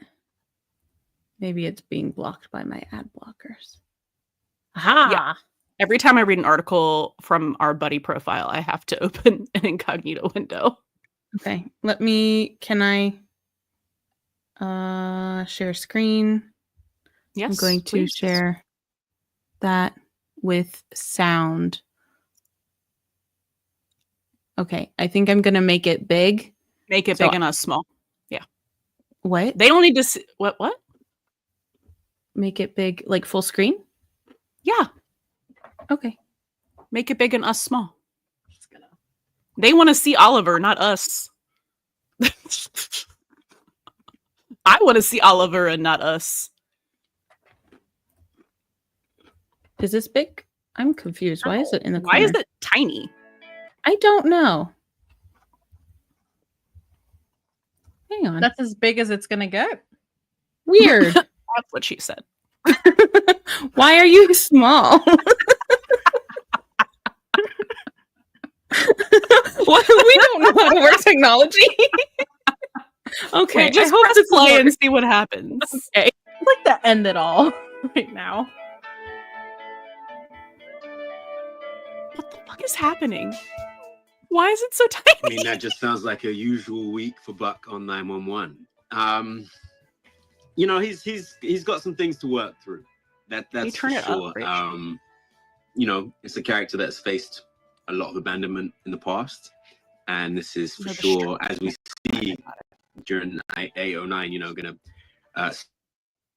Maybe it's being blocked by my ad blockers. Aha! Yeah. Every time I read an article from our Buddie profile, I have to open an incognito window. Okay. Can I share screen? Yes, I'm going to share that with sound Okay, I think I'm gonna make it big. Make it big and us small. Yeah. What? They don't need to see what? Make it big, like full screen? Yeah. Okay. Make it big and us small. They want to see Oliver, not us. I want to see Oliver and not us. Is this big? I'm confused. Why is it in the corner? Why is it tiny? I don't know. Hang on. That's as big as it's gonna get. Weird. That's what she said. Why are you small? Well, we don't know how to work technology. Okay, Wait, just I hope press this play and works. see what happens. Okay. I'd like to end it all right now. What the fuck is happening? Why is it so tiny? I mean, that just sounds like a usual week for Buck on 911. You know, he's got some things to work through. That's turn for it up, sure. Rach. You know, it's a character that's faced a lot of abandonment in the past, and this is for sure, as we see during 809, you know, gonna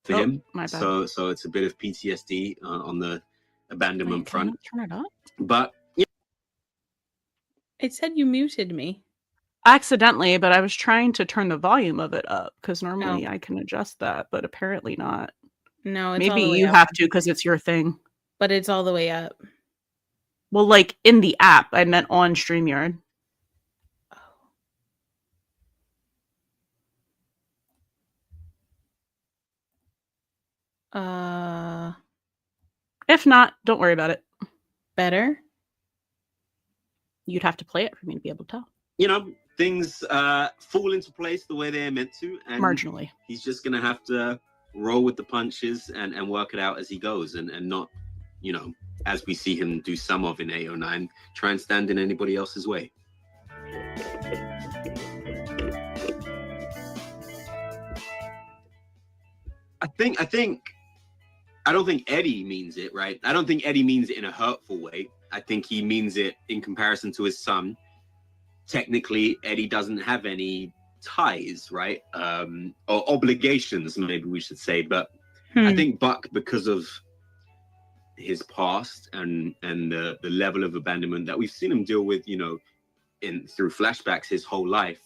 for him. My bad. So it's a bit of PTSD on the abandonment front. Turn it up. But It said you muted me. Accidentally, but I was trying to turn the volume of it up because normally I can adjust that, but apparently not. No, it's Maybe all the way you up. have to because it's your thing. But it's all the way up. Well, like in the app, I meant on StreamYard. If not, don't worry about it. Better? You'd have to play it for me to be able to tell. you know, things fall into place the way they're meant to, and Marginally. he's just gonna have to roll with the punches and work it out as he goes, and not, you know, as we see him do some of in 809, try and stand in anybody else's way. I don't think Eddie means it, right? I don't think Eddie means it in a hurtful way. I think he means it in comparison to his son. Technically, Eddie doesn't have any ties, right? Or obligations, maybe we should say. But I think Buck, because of his past and the level of abandonment that we've seen him deal with, you know, through flashbacks his whole life,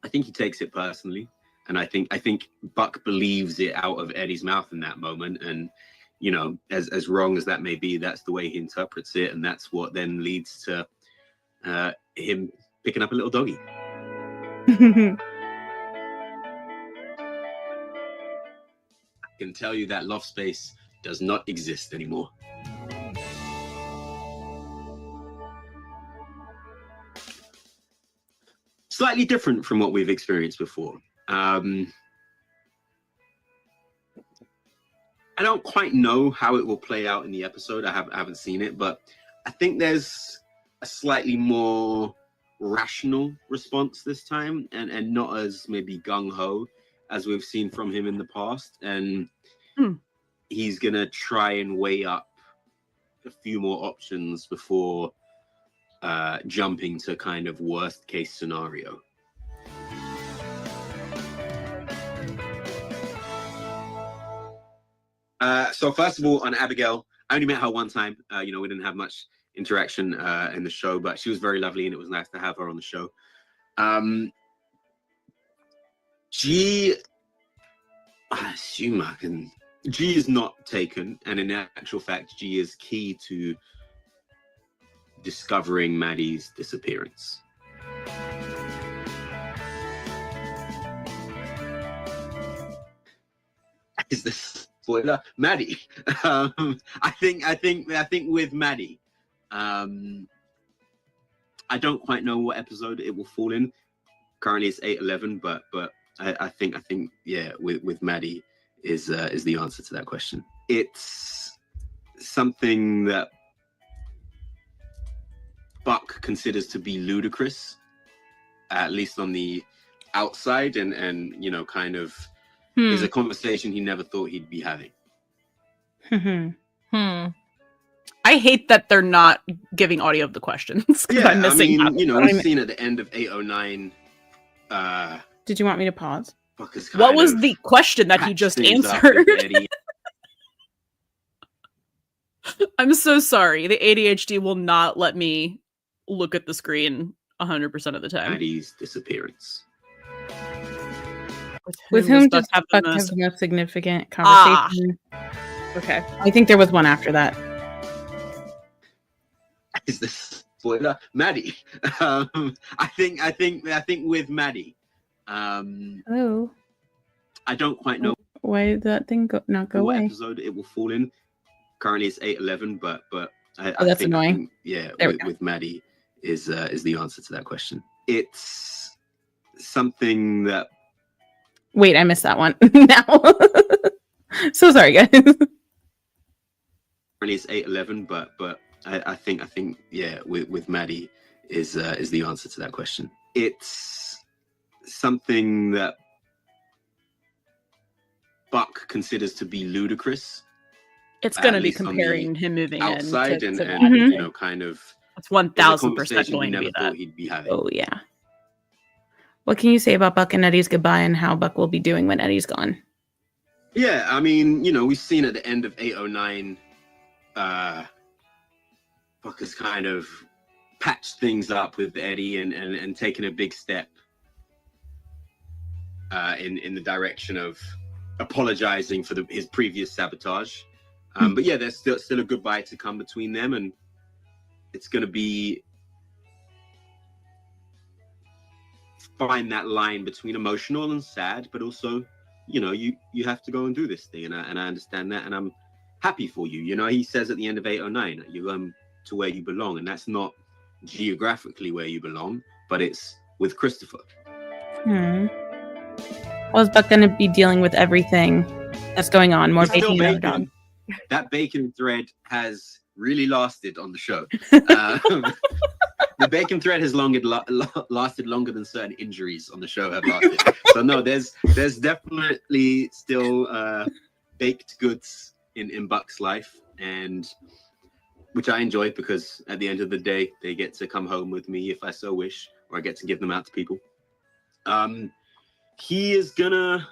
I think he takes it personally. And I think Buck believes it out of Eddie's mouth in that moment. And, you know, as wrong as that may be, that's the way he interprets it. And that's what then leads to him picking up a little doggy. I can tell you that loft space does not exist anymore. Slightly different from what we've experienced before. I don't quite know how it will play out in the episode. I haven't seen it, but I think there's a slightly more rational response this time, and not as maybe gung-ho as we've seen from him in the past. And he's gonna try and weigh up a few more options before jumping to kind of worst case scenario. So first of all, on Abigail, I only met her one time. You know, we didn't have much interaction in the show, but she was very lovely, and it was nice to have her on the show. G is not taken, and in actual fact, G is key to discovering Maddie's disappearance. Is this spoiler? Maddie. I think with Maddie, I don't quite know what episode it will fall in. Currently it's 811, but I think yeah, with Maddie is the answer to that question. It's something that Buck considers to be ludicrous, at least on the outside, and you know, kind of is a conversation he never thought he'd be having. I hate that they're not giving audio of the questions because Yeah, I'm missing. I mean, you know, we've seen at the end of 809. Did you want me to pause? What was the question that he just answered? I'm so sorry. The ADHD will not let me look at the screen 100% of the time. Maddie's disappearance. With whom does Buck have the most significant conversation? Okay, I think there was one after that. Is this spoiler? Maddie. I think with Maddie. Oh. I don't quite know why did that thing not go what away. Episode it will fall in. Currently it's 811, but I that's think, annoying. With Maddie is the answer to that question. It's something that. Wait, I missed that one. Now, so sorry, guys. Currently it's 811, but I think with Maddie is the answer to that question. It's something that Buck considers to be ludicrous. It's going to be comparing him moving outside in and you know, kind of. It's 1,000% going to be that. He'd be having. Oh yeah. What can you say about Buck and Eddie's goodbye and how Buck will be doing when Eddie's gone? Yeah, I mean, you know, we've seen at the end of 809, Buck has kind of patched things up with Eddie and taken a big step in the direction of apologizing for his previous sabotage. But yeah, there's still a goodbye to come between them, and it's going to be find that line between emotional and sad, but also, you know, you have to go and do this thing, and I understand that, and I'm happy for you. You know, he says at the end of 809, you to where you belong, and that's not geographically where you belong, but it's with Christopher. Well, is Buck going to be dealing with everything that's going on? More baking in the dog. That bacon thread has really lasted on the show. The bacon thread has lasted longer than certain injuries on the show have lasted. So no, there's definitely still baked goods in Buck's life, and which I enjoy because at the end of the day, they get to come home with me if I so wish, or I get to give them out to people. He is gonna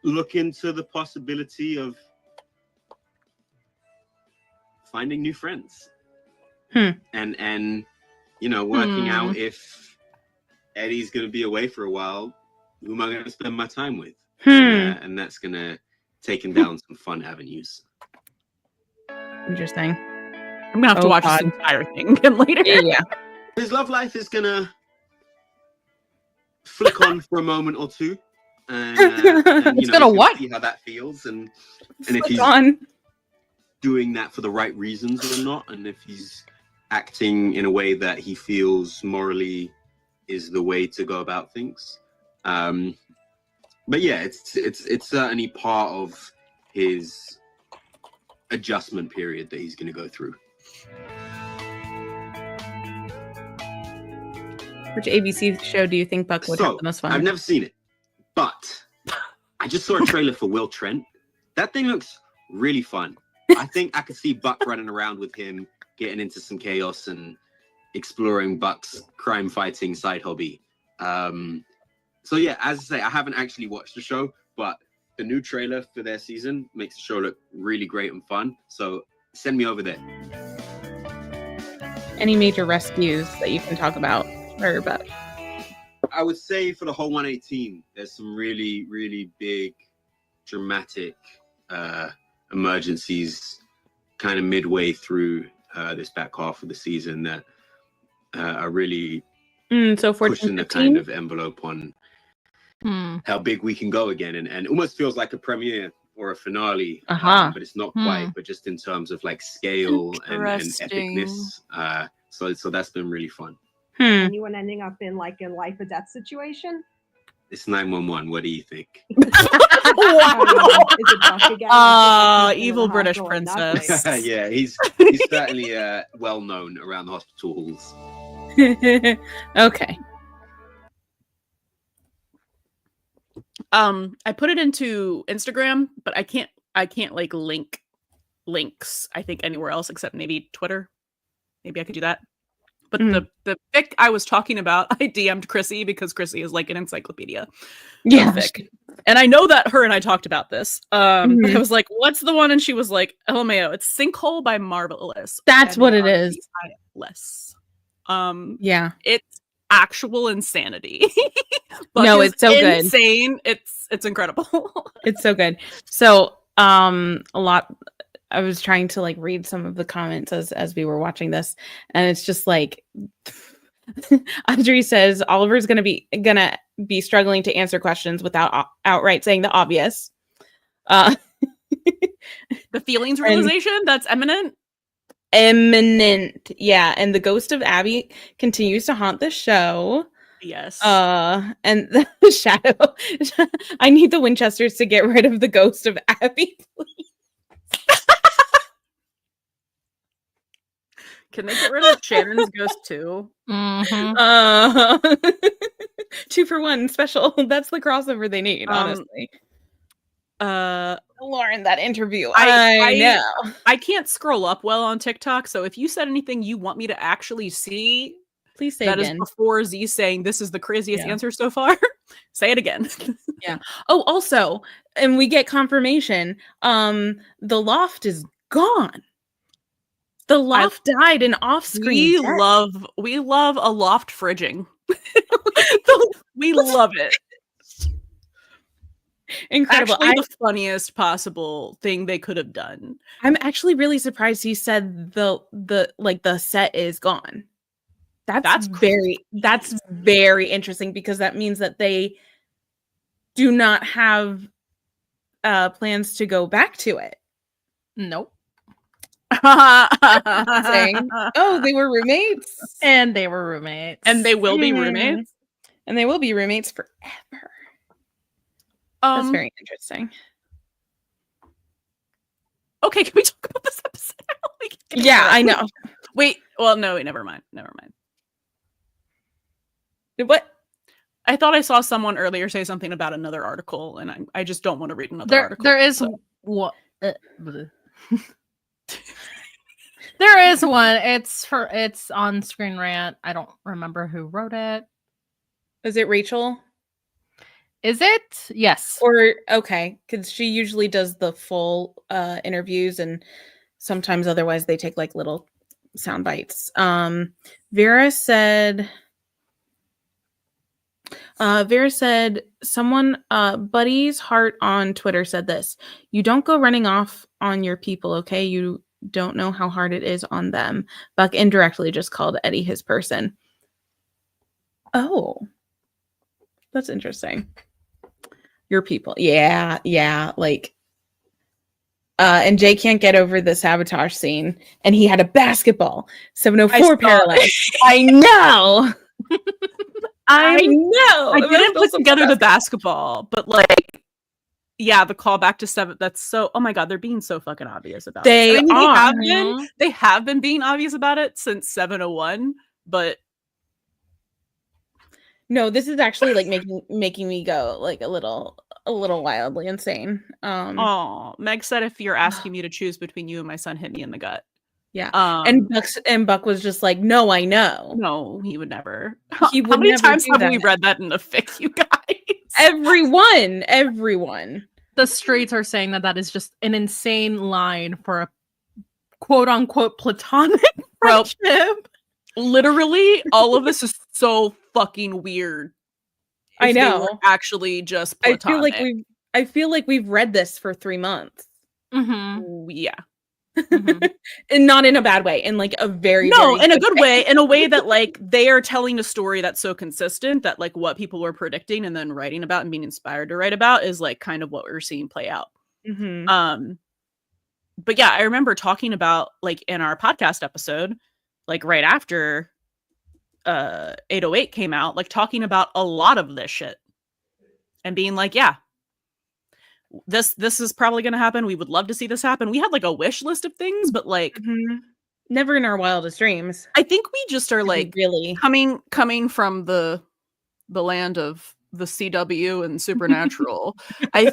look into the possibility of finding new friends. And you know, working out if Eddie's gonna be away for a while, who am I gonna spend my time with? And that's gonna take him down some fun avenues. Interesting. I'm gonna have to watch this entire thing again later. Yeah. His love life is gonna flick on for a moment or two, and you know, see how that feels, and if he's doing that for the right reasons or not, and if he's acting in a way that he feels morally is the way to go about things. But yeah, it's certainly part of his adjustment period that he's going to go through. Which ABC show do you think Buck would have the most fun? I've never seen it, but I just saw a trailer for Will Trent. That thing looks really fun. I think I could see Buck running around with him, getting into some chaos and exploring Buck's crime fighting side hobby. So yeah, as I say, I haven't actually watched the show, but the new trailer for their season makes the show look really great and fun. So send me over there. Any major rescues that you can talk about or about? I would say for the whole 118, there's some really, really big, dramatic emergencies kind of midway through this back half of the season that are really pushing the kind of envelope on how big we can go again, and almost feels like a premiere or a finale, but it's not quite, but just in terms of like scale and epicness. So that's been really fun. Anyone ending up in like a life or death situation? It's 911. What do you think? Evil British princess. Yeah, he's certainly well known around the hospital halls. Okay. I put it into Instagram, but I can't like link links, I think, anywhere else except maybe Twitter. Maybe I could do that. But Mhm. the fic I was talking about, I DM'd Chrissy because Chrissy is like an encyclopedia. Yeah. Fic. And I know that her and I talked about this. But Mhm. I was like, what's the one? And she was like, LMAO, it's Sinkhole by Marvelous. That's what it is. Less. Yeah. It's actual insanity. No, is it's so good. insane. It's incredible. It's so good. So, a lot. I was trying to like read some of the comments as we were watching this, and it's just like Audrey says Oliver's gonna be struggling to answer questions without outright saying the obvious. The feelings realization that's imminent. Yeah, and the ghost of Abby continues to haunt the show. Yes. And the shadow. I need the Winchesters to get rid of the ghost of Abby, please. Can they get rid of Shannon's ghost too? Mm-hmm. 2 for 1 special. That's the crossover they need, honestly. Lauren, that interview. I know. I can't scroll up well on TikTok, so if you said anything you want me to actually see, please say that again. is before Z saying this is the craziest answer so far. Say it again. Yeah. Oh, also, and we get confirmation. The loft is gone. The loft died in off-screen. We love a loft fridging. We love it. Incredible. Actually, the funniest possible thing they could have done. I'm actually really surprised he said the set is gone. That's very interesting, because that means that they do not have plans to go back to it. Nope. Saying, oh, they were roommates. And they were roommates. And they will be roommates. And they will be roommates forever. That's very interesting. Okay, can we talk about this episode? Yeah, I know. Wait, well, no, never mind. What? I thought I saw someone earlier say something about another article, and I just don't want to read another article. There is what. There is one. It's on Screen Rant. I don't remember who wrote it. Is it Rachel? Is it? Yes. Or okay, because she usually does the full interviews, and sometimes otherwise they take like little sound bites. Vera said someone Buddy's heart on Twitter said this: you don't go running off on your people, okay? You don't know how hard it is on them. Buck indirectly just called Eddie his person. Oh, that's interesting. Your people. Yeah, like and Jay can't get over the sabotage scene, and he had a basketball. 704 parallel. I know. I know. I didn't put together the basketball, but like, yeah, the callback to 7. That's so. Oh my god, they're being so fucking obvious about it. They have been being obvious about it since 701, but no, this is actually like making me go like a little wildly insane. Meg said, if you're asking me to choose between you and my son, hit me in the gut. Yeah. And Buck was just like, no, I know. No, he would never. How many times have we read that in the fic, you guys? Everyone. The streets are saying that is just an insane line for a quote unquote platonic friendship. Literally, all of this is so fucking weird. I know. Actually, just platonic. I feel like we've read this for 3 months. Mm-hmm. Yeah. Mm-hmm. And not in a bad way, in like a very in a good way, in a way that like they are telling a story that's so consistent that like what people were predicting and then writing about and being inspired to write about is like kind of what we're seeing play out. Mm-hmm. But yeah, I remember talking about like in our podcast episode, like right after 808 came out, like talking about a lot of this shit and being like, yeah, this is probably going to happen. We would love to see this happen. We had like a wish list of things, but like never in our wildest dreams. I think we just are like really coming from the land of the CW and Supernatural. I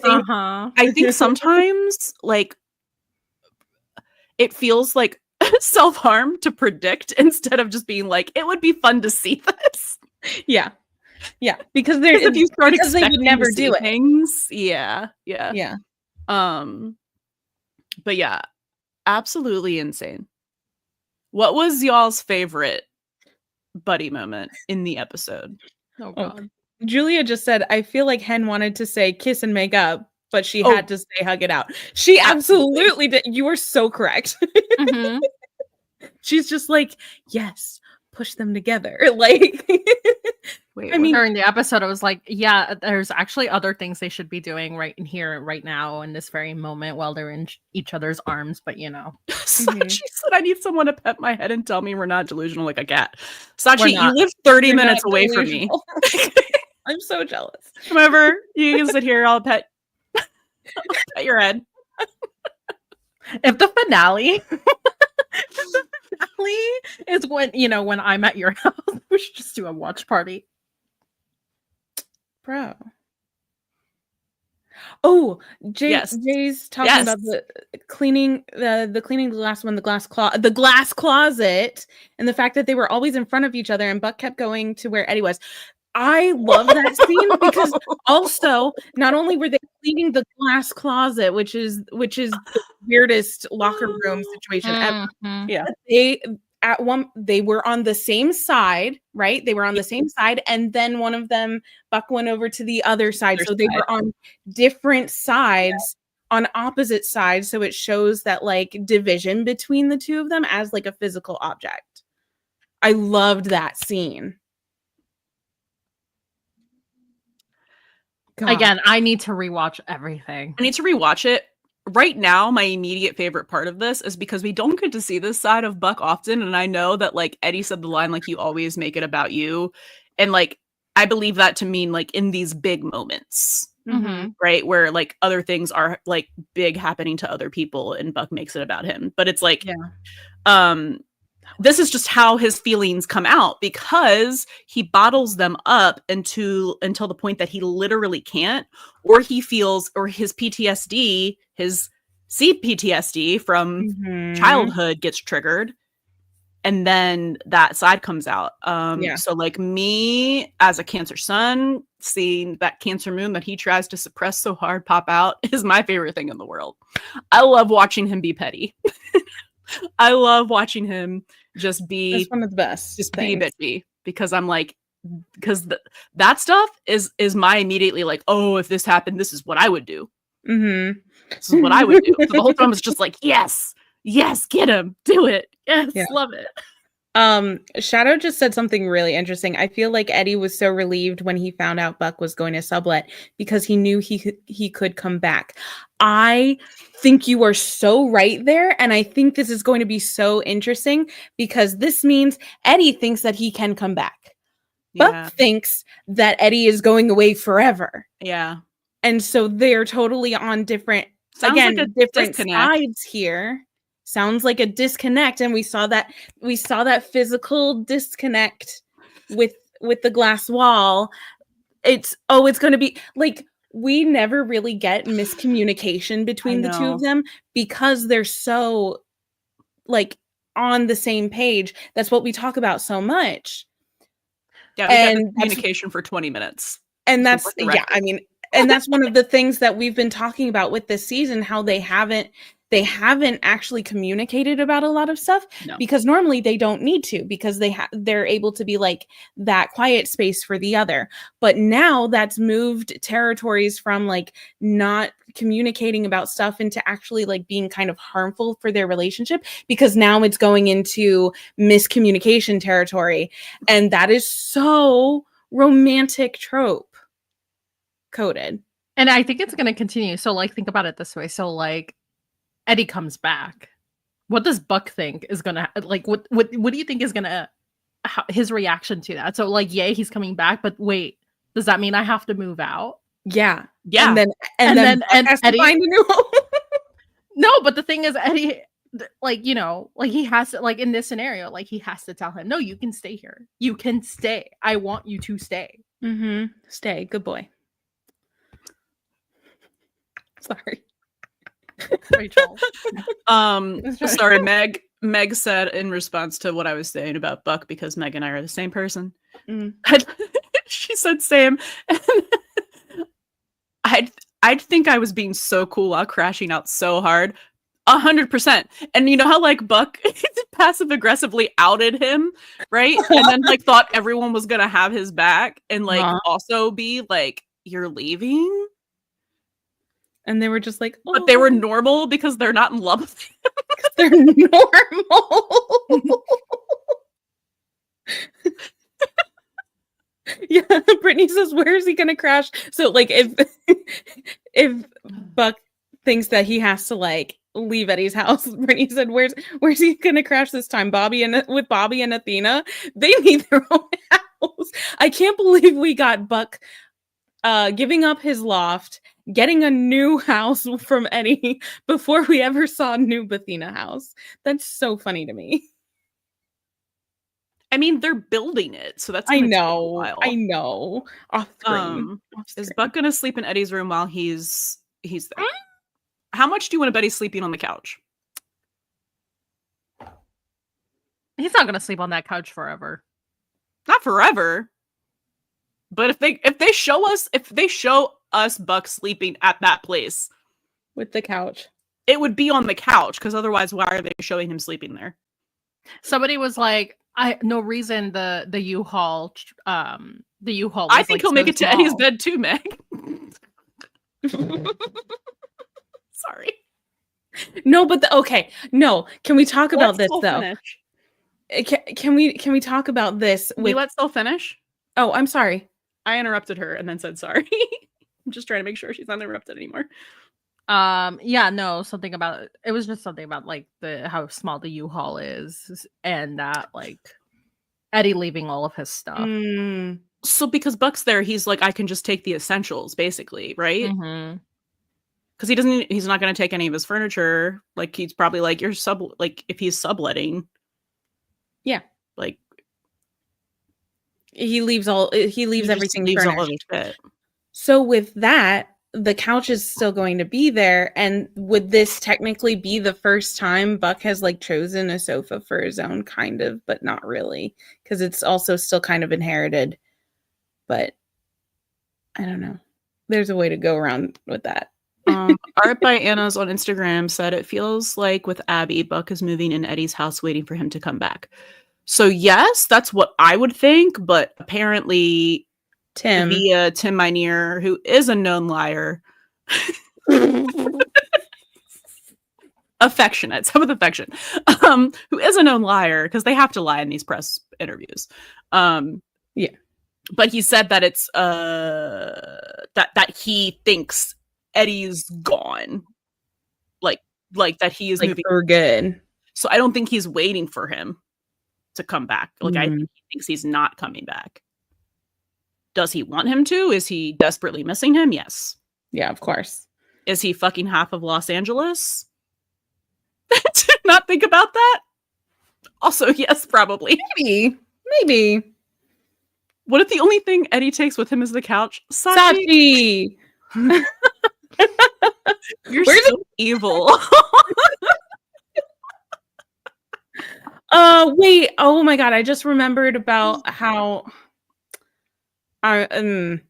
think sometimes like it feels like self-harm to predict instead of just being like, it would be fun to see this. Yeah. Because If you start because they would expecting never to see do it. things, yeah. Yeah. But yeah, absolutely insane. What was y'all's favorite buddy moment in the episode? Oh god. Julia just said, I feel like Hen wanted to say kiss and make up, but she had to say hug it out. She absolutely did. You are so correct. Mhm. She's just like, yes, push them together. Like, Wait, I mean, During the episode, I was like, yeah, there's actually other things they should be doing right in here, right now, in this very moment while they're in each other's arms. But you know, Sachi said, I need someone to pet my head and tell me we're not delusional like a cat. Sachi, you not. live 30 You're minutes not away from me. delusional. I'm so jealous. Come over. You can sit here. I'll pet your head. if the finale is when I'm at your house, we should just do a watch party. Bro. Oh, Yes. Jay's talking about the cleaning the glass when the glass closet, and the fact that they were always in front of each other and Buck kept going to where Eddie was. I love that scene because also not only were they cleaning the glass closet, which is the weirdest locker room situation ever. Mhm. Yeah. They were on the same side, right? They were on the same side, and then one of them, Buck, went over to the other side. So they were on different sides, on opposite sides. So it shows that like division between the two of them as like a physical object. I loved that scene. God. Again, I need to rewatch everything. I need to rewatch it. Right now, my immediate favorite part of this is because we don't get to see this side of Buck often. And I know that like Eddie said the line, like, you always make it about you. And like, I believe that to mean like in these big moments, right? Where like other things are like big happening to other people and Buck makes it about him. But it's like, this is just how his feelings come out because he bottles them up until the point that he literally can't, or he feels, or his PTSD, his CPTSD from childhood gets triggered, and then that side comes out. So like me as a Cancer sun, seeing that Cancer moon that he tries to suppress so hard pop out is my favorite thing in the world. I love watching him be petty. I love watching him just be That's one of the best. Just be bitchy because I'm like, because that stuff is my immediately like, oh, if this happened, this is what I would do. This is what I would do. So the whole time was just like, yes, get him, do it. Yes, love it. Shadow just said something really interesting. I feel like Eddie was so relieved when he found out Buck was going to sublet because he knew he could come back. I think you are so right there, and I think this is going to be so interesting because this means Eddie thinks that he can come back. Buck thinks that Eddie is going away forever. Yeah. And so they're totally on different different disconnect. sides here. Sounds like a disconnect, and we saw that physical disconnect with the glass wall. It's going to be like we never really get miscommunication between the two of them because they're so like on the same page. That's what we talk about so much. Yeah, we got communication for 20 minutes. And that's I mean, and that's one of the things that we've been talking about with this season, how they haven't actually communicated about a lot of stuff because normally they don't need to because they're able to be like that quiet space for the other. But now that's moved territories from like not communicating about stuff into actually like being kind of harmful for their relationship because now it's going into miscommunication territory. And that is so romantic trope coded. And I think it's going to continue. So like, think about it this way. So like, Eddie comes back. What does Buck think is gonna like? What do you think is gonna his reaction to that? So like, yay, he's coming back, but wait, does that mean I have to move out? Yeah. And then Buck has Eddie, to find a new home. No, but the thing is, Eddie, like like he has to like in this scenario, like he has to tell him, no, you can stay here. You can stay. I want you to stay. Stay, good boy. Sorry. Rachel. Sorry, Meg said in response to what I was saying about Buck, because Meg and I are the same person. Mm. She said same. I'd think I was being so cool while crashing out so hard. 100%. And you know how like Buck passive aggressively outed him, right? And then like thought everyone was gonna have his back and like also be like, you're leaving? And they were just like, oh. But they were normal because they're not in love with him. They're normal. Yeah, Brittany says, where is he gonna crash? So like if Buck thinks that he has to like leave Eddie's house, Brittany said, where's he gonna crash this time? With Bobby and Athena? They need their own house. I can't believe we got Buck giving up his loft, getting a new house from Eddie before we ever saw a new Athena house. That's so funny to me. I mean, they're building it, so that's I gonna take a know. while. I know. Off screen. Is Buck gonna sleep in Eddie's room while he's there? How much do you want to bet he's sleeping on the couch? He's not gonna sleep on that couch forever. Not forever. But if they show us Buck sleeping at that place with the couch, it would be on the couch, because otherwise why are they showing him sleeping there? Somebody was like, no reason the U-Haul the U-Haul I think he'll make it to Eddie's bed too, Meg. Sorry. No, but okay. No, can we talk about this though? Finish. Can we talk about this? Let's still finish. Oh, I'm sorry. I interrupted her and then said sorry. I'm just trying to make sure she's not interrupted anymore. Yeah, no, something about it was just something about like how small the U-Haul is, and that like Eddie leaving all of his stuff. So because Buck's there, he's like, I can just take the essentials, basically, right? Because he's not going to take any of his furniture. Like he's probably like, if he's subletting. Yeah. Like he leaves everything leaves furnished. All of his shit. So with that, the couch is still going to be there. And would this technically be the first time Buck has like chosen a sofa for his own, kind of, but not really, because it's also still kind of inherited. But I don't know. There's a way to go around with that. Art by Anna's on Instagram said it feels like with Abby, Buck is moving in Eddie's house waiting for him to come back. So yes, that's what I would think, but apparently Tim Minear, who is a known liar, affectionate, some with affection, who is a known liar, because they have to lie in these press interviews. Yeah. But he said that it's that he thinks Eddie's gone, like that he is like moving for good. So I don't think he's waiting for him to come back. Like I think he thinks he's not coming back. Does he want him to? Is he desperately missing him? Yes. Yeah, of course. Is he fucking half of Los Angeles? Did not think about that. Also, yes, probably. Maybe. What if the only thing Eddie takes with him is the couch? Sachi! You're so evil. Wait. Oh my god, I just remembered about how I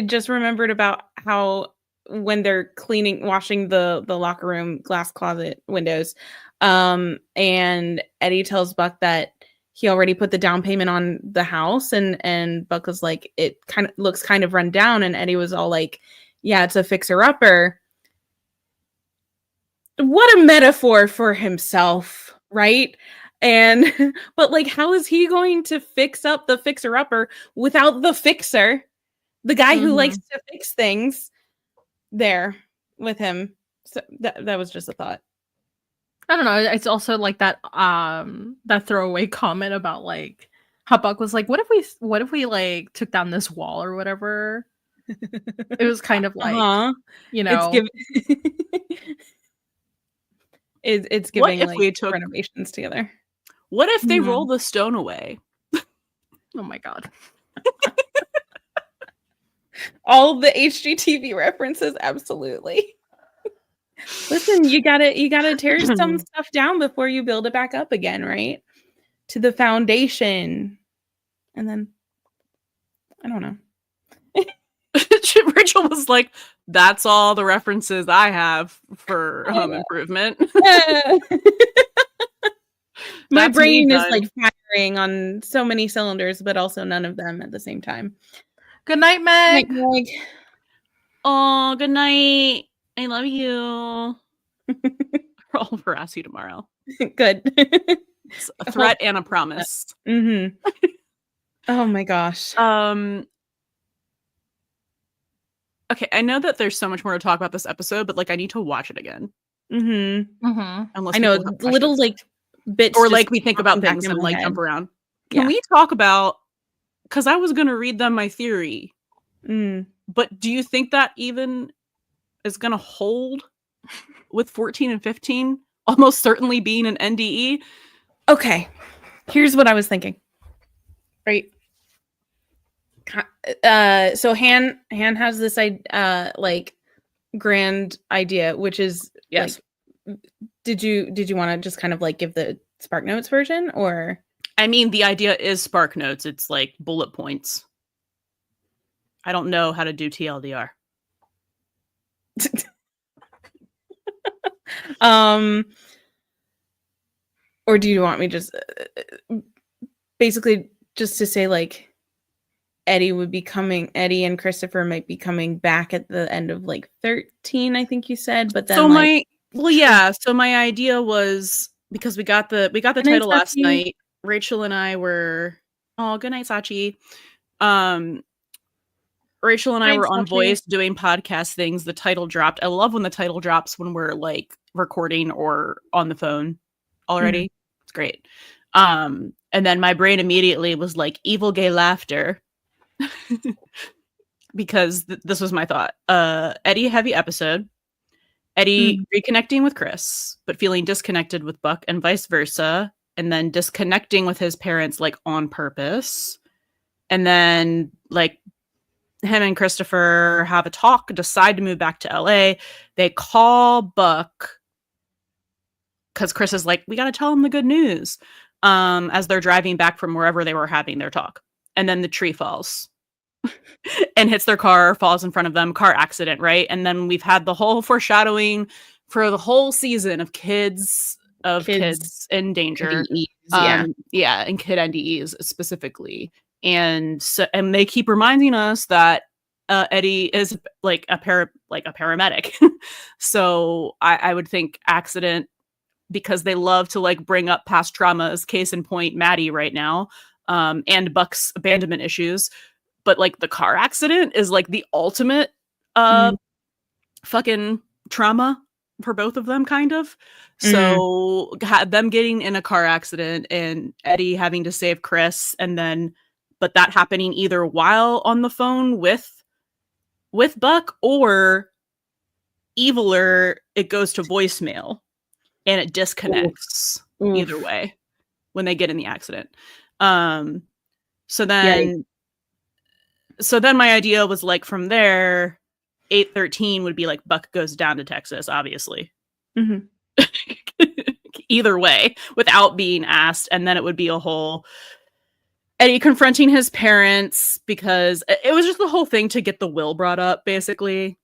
just remembered about how when they're washing the locker room glass closet windows, and Eddie tells Buck that he already put the down payment on the house, and Buck was like, it kind of looks kind of run down, and Eddie was all like, yeah, it's a fixer-upper. What a metaphor for himself, right? And but like, how is he going to fix up the fixer-upper without the fixer, the guy who likes to fix things, there with him? So that was just a thought. I don't know. It's also like that that throwaway comment about like how Buck was like, what if we like took down this wall or whatever? It was kind of like, you know, it's giving what if like we took renovations together. What if they roll the stone away? Oh my god. All the HGTV references, absolutely. Listen, you gotta tear some stuff down before you build it back up again, right? To the foundation. And then I don't know. Rachel was like, that's all the references I have for Home Improvement. My That's me brain is done. like firing on so many cylinders, but also none of them at the same time. Good night, Meg. Night, Meg. Oh, good night. I love you. I'll harass you tomorrow. Good. It's a threat and a promise. Mm-hmm. Oh my gosh. Okay, I know that there's so much more to talk about this episode, but like I need to watch it again. Mm-hmm. Mm-hmm. Unless I know people have little questions. like bits, or just like we think about popping back things in and my like head. jump around. Can Yeah. we talk about, because I was gonna read them my theory, Mm. but do you think that even is gonna hold with 14 and 15 almost certainly being an NDE? Okay, here's what I was thinking. Right. So Han has this like grand idea, which is Yes. like, did you want to just kind of like give the Spark Notes version, or? I mean, the idea is Spark Notes. It's like bullet points. I don't know how to do TLDR. Or do you want me just basically just to say like Eddie and Christopher might be coming back at the end of like 13, I think you said, but then So like so my idea was, because we got the title last night. Rachel and I were good night, Sachi. Rachel and I were on Voice doing podcast things. The title dropped. I love when the title drops when we're like recording or on the phone already. Mm-hmm. It's great. And then my brain immediately was like evil gay laughter. Because this was my thought. Eddie heavy episode. Eddie reconnecting with Chris, but feeling disconnected with Buck and vice versa. And then disconnecting with his parents like on purpose. And then like him and Christopher have a talk, decide to move back to LA. They call Buck because Chris is like, we got to tell him the good news as they're driving back from wherever they were having their talk. And then the tree falls and hits their car, falls in front of them, car accident, right? And then we've had the whole foreshadowing for the whole season of kids in danger. NDEs, and kid NDEs specifically. And so, and they keep reminding us that Eddie is like a paramedic. So I would think accident, because they love to like bring up past traumas, case in point, Maddie right now, and Buck's abandonment issues. But like the car accident is like the ultimate fucking trauma for both of them, kind of. So them getting in a car accident and Eddie having to save Chris, and then but that happening either while on the phone with Buck, or eviler, it goes to voicemail and it disconnects. Either way when they get in the accident. So then my idea was like from there 8/13 would be like Buck goes down to Texas, obviously. Either way, without being asked. And then it would be a whole Eddie confronting his parents, because it was just the whole thing to get the will brought up, basically.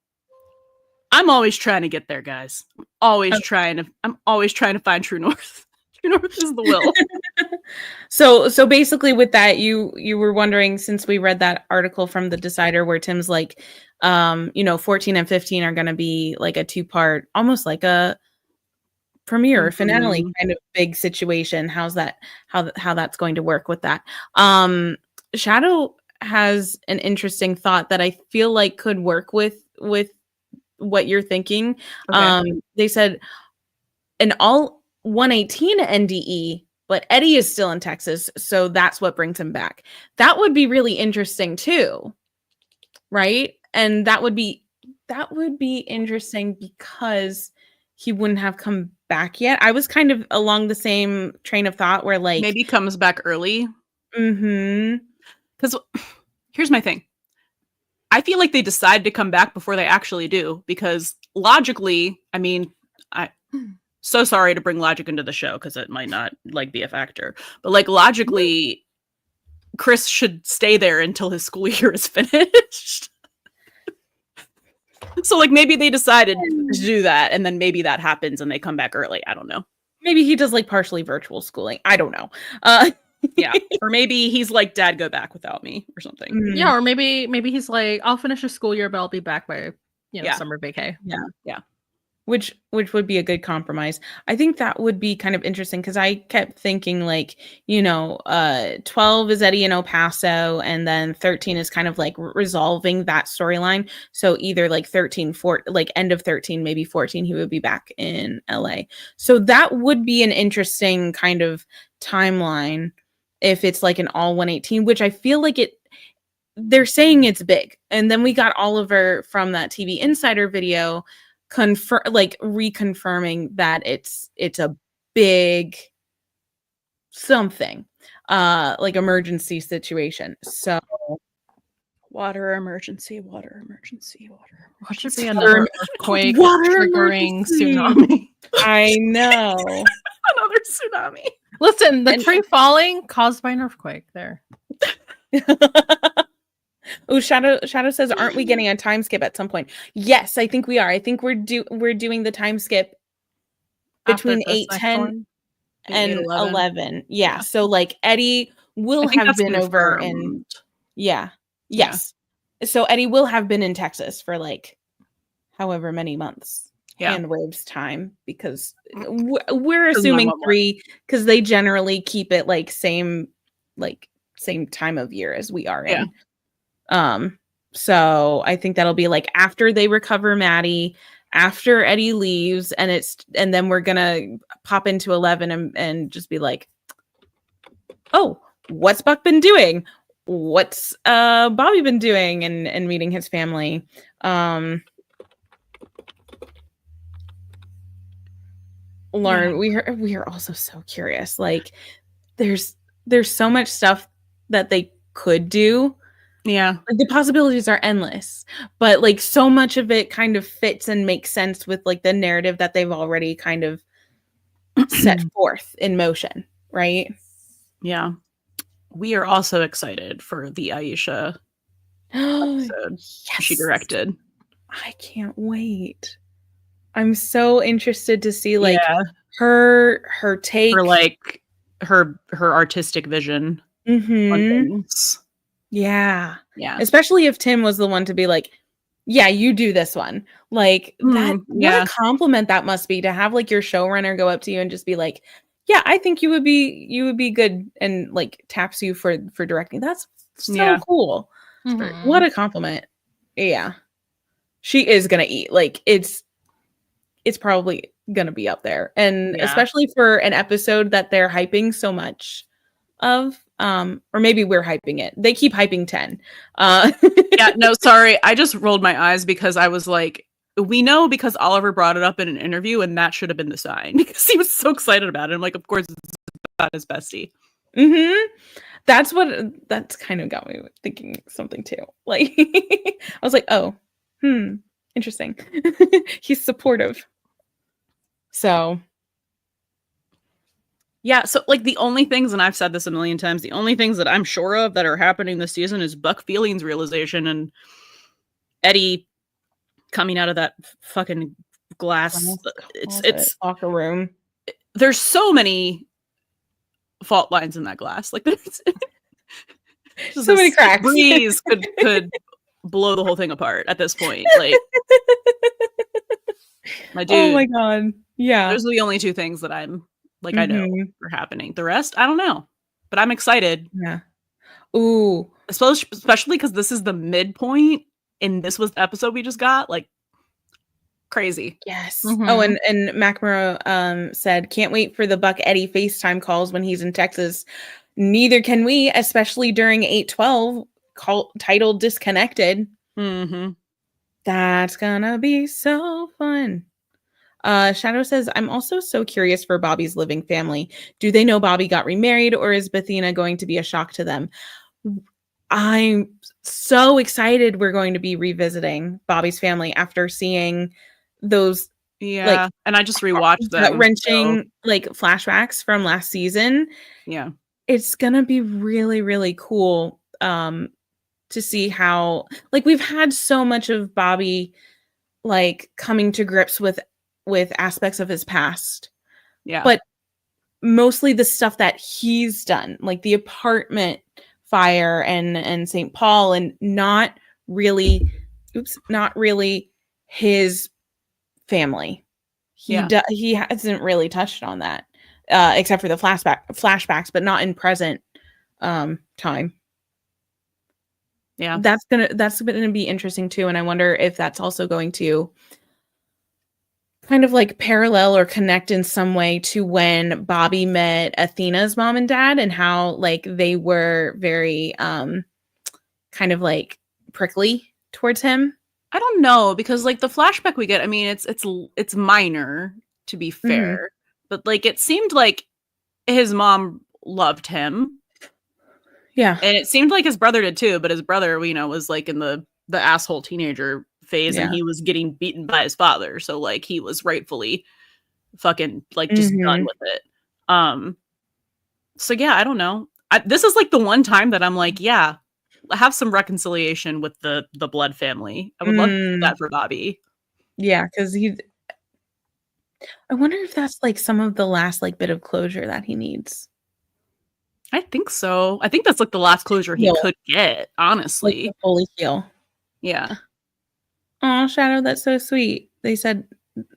I'm always trying to get there, guys. I'm always trying to find true north. True north is the will. So basically with that, you were wondering, since we read that article from the Decider where Tim's like, 14 and 15 are going to be like a 2-part, almost like a premiere finale kind of big situation. How that's going to work with that. Shadow has an interesting thought that I feel like could work with what you're thinking. Okay. They said an all 118 NDE, but Eddie is still in Texas, so that's what brings him back. That would be really interesting too, right? And that would be interesting because he wouldn't have come back yet. I was kind of along the same train of thought where like maybe comes back early. Because here's my thing. I feel like they decide to come back before they actually do, because logically, I mean, I so sorry to bring logic into the show because it might not like be a factor, but like logically, Chris should stay there until his school year is finished. So like maybe they decided to do that, and then maybe that happens and they come back early. I don't know. Maybe he does like partially virtual schooling. I don't know. Yeah, or maybe he's like, "Dad, go back without me" or something. Yeah, or maybe he's like, I'll finish the school year, but I'll be back by summer vacay. Yeah. Which would be a good compromise. I think that would be kind of interesting because I kept thinking like, 12 is Eddie in El Paso, and then 13 is kind of like resolving that storyline. So either like 13, like end of 13, maybe 14, he would be back in LA. So that would be an interesting kind of timeline if it's like an all 118, which I feel like they're saying it's big. And then we got Oliver from that TV Insider video reconfirming that it's a big something like emergency situation. So Water emergency. What should be another earthquake triggering tsunami? I know. Another tsunami. Listen, the tree falling caused by an earthquake there. Oh, Shadow says, aren't we getting a time skip at some point? Yes, I think we are. I think we're doing the time skip between 8:10 and 11. Yeah. So like Eddie will have been over in yes. So Eddie will have been in Texas for like however many months. And Wave's time, because we're assuming 3 because they generally keep it like same time of year as we are in. So I think that'll be like after they recover Maddie, after Eddie leaves, and then we're gonna pop into 11 and just be like, oh, what's Buck been doing? What's Bobby been doing? And meeting his family. Lauren, we are also so curious. Like there's so much stuff that they could do. Yeah. Like the possibilities are endless, but like so much of it kind of fits and makes sense with like the narrative that they've already kind of set forth in motion, right? Yeah. We are also excited for the Aisha episode she directed. I can't wait. I'm so interested to see like her take, for like her artistic vision on things. Yeah. Especially if Tim was the one to be like, yeah, you do this one. Like that. What a compliment that must be to have like your showrunner go up to you and just be like, yeah, I think you would be good, and like taps you for directing. That's so cool. Mm-hmm. What a compliment. Yeah. She is gonna eat. Like it's probably gonna be up there. And especially for an episode that they're hyping so much of. Or maybe we're hyping it. They keep hyping 10. Yeah, no, sorry. I just rolled my eyes because I was like, we know because Oliver brought it up in an interview, and that should have been the sign because he was so excited about it. I'm like, of course it's about his bestie. That's kind of got me thinking something too. Like I was like, oh, interesting. He's supportive. So yeah, so like the only things, and I've said this a million times, the only things that I'm sure of that are happening this season is Buck Feeling's realization and Eddie coming out of that fucking glass. It's locker room. There's so many fault lines in that glass. Like there's so many cracks. Breeze could blow the whole thing apart at this point. Like my dude. Oh my god. Yeah. Those are the only two things that I'm like, I know are happening. The rest, I don't know. But I'm excited. Yeah. Ooh. Especially because this is the midpoint, and this was the episode we just got. Like, crazy. Yes. Oh, and McMurrow said, can't wait for the Buck Eddie FaceTime calls when he's in Texas. Neither can we, especially during 8/12, titled Disconnected. That's gonna be so fun. Shadow says, I'm also so curious for Bobby's living family. Do they know Bobby got remarried, or is Bethina going to be a shock to them? I'm so excited we're going to be revisiting Bobby's family after seeing those Yeah, and I just rewatched them. gut-wrenching like flashbacks from last season. Yeah. It's gonna be really, really cool to see how, like, we've had so much of Bobby like coming to grips with aspects of his past. Yeah. But mostly the stuff that he's done, like the apartment fire and St. Paul, and not really his family. He hasn't really touched on that, except for the flashbacks, but not in present time. Yeah, that's gonna be interesting too, and I wonder if that's also going to kind of like parallel or connect in some way to when Bobby met Athena's mom and dad, and how like they were very kind of like prickly towards him. I don't know, because like the flashback we get, I mean, it's minor, to be fair, but like it seemed like his mom loved him. Yeah. And it seemed like his brother did too, but his brother, you know, was like in the asshole teenager phase, and he was getting beaten by his father, so like he was rightfully fucking like just done with it. So yeah, I don't know. This is like the one time that I'm like, yeah, have some reconciliation with the Blood family. I would love to see that for Bobby. Yeah, because I wonder if that's like some of the last like bit of closure that he needs. I think so. I think that's like the last closure he could get, honestly. Like fully heal. Yeah. Oh, Shadow, that's so sweet. They said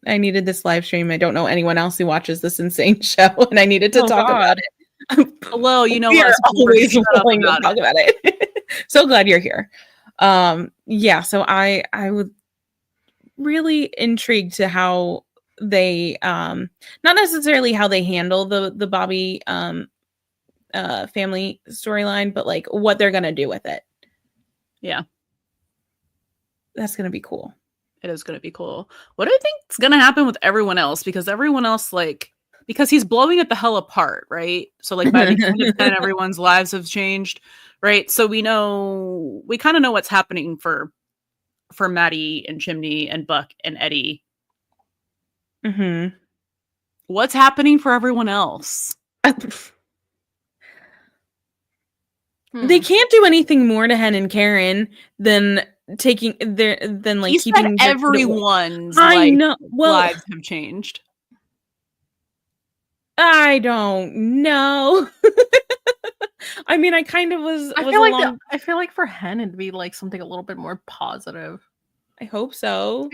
I needed this live stream. I don't know anyone else who watches this insane show, and I needed to talk about it. Hello, you know, we are always willing to talk about it. So glad you're here. Yeah, so I was really intrigued to how they not necessarily how they handle the Bobby family storyline, but like what they're gonna do with it. Yeah, that's gonna be cool. It is gonna be cool. What do you think is gonna happen with everyone else? Because everyone else, like, because he's blowing it the hell apart, right? So like by the end of 10, everyone's lives have changed, right? So we kind of know what's happening for Maddie and Chimney and Buck and Eddie. What's happening for everyone else? They can't do anything more to Hen and Karen than taking their like he keeping said everyone's lives have changed. I don't know. I mean, I kind of was. I feel like for Hen it'd be like something a little bit more positive. I hope so.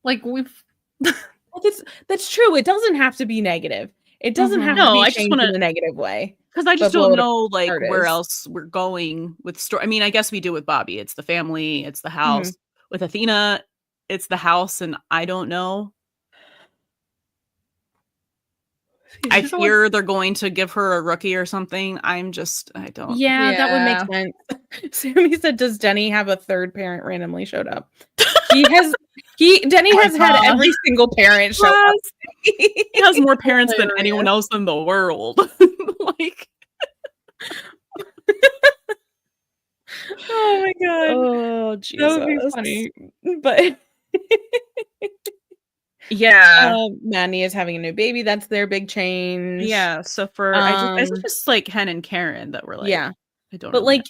Like we've. That's true. It doesn't have to be negative. It doesn't have to be changed in a negative way. Because I just don't know, like, where else we're going with story. I mean, I guess we do with Bobby. It's the family. It's the house. With Athena, it's the house, and I don't know. I fear they're going to give her a rookie or something. I don't. Yeah, that would make sense. Sammy said, "Does Denny have a third parent randomly showed up?" Denny has had every single parent show up. He has more parents than anyone else in the world. Like, oh my god! Oh Jesus! That would be funny, but yeah, Manny is having a new baby. That's their big change. Yeah. So for I just like Hen and Karen that were like, I don't. But like,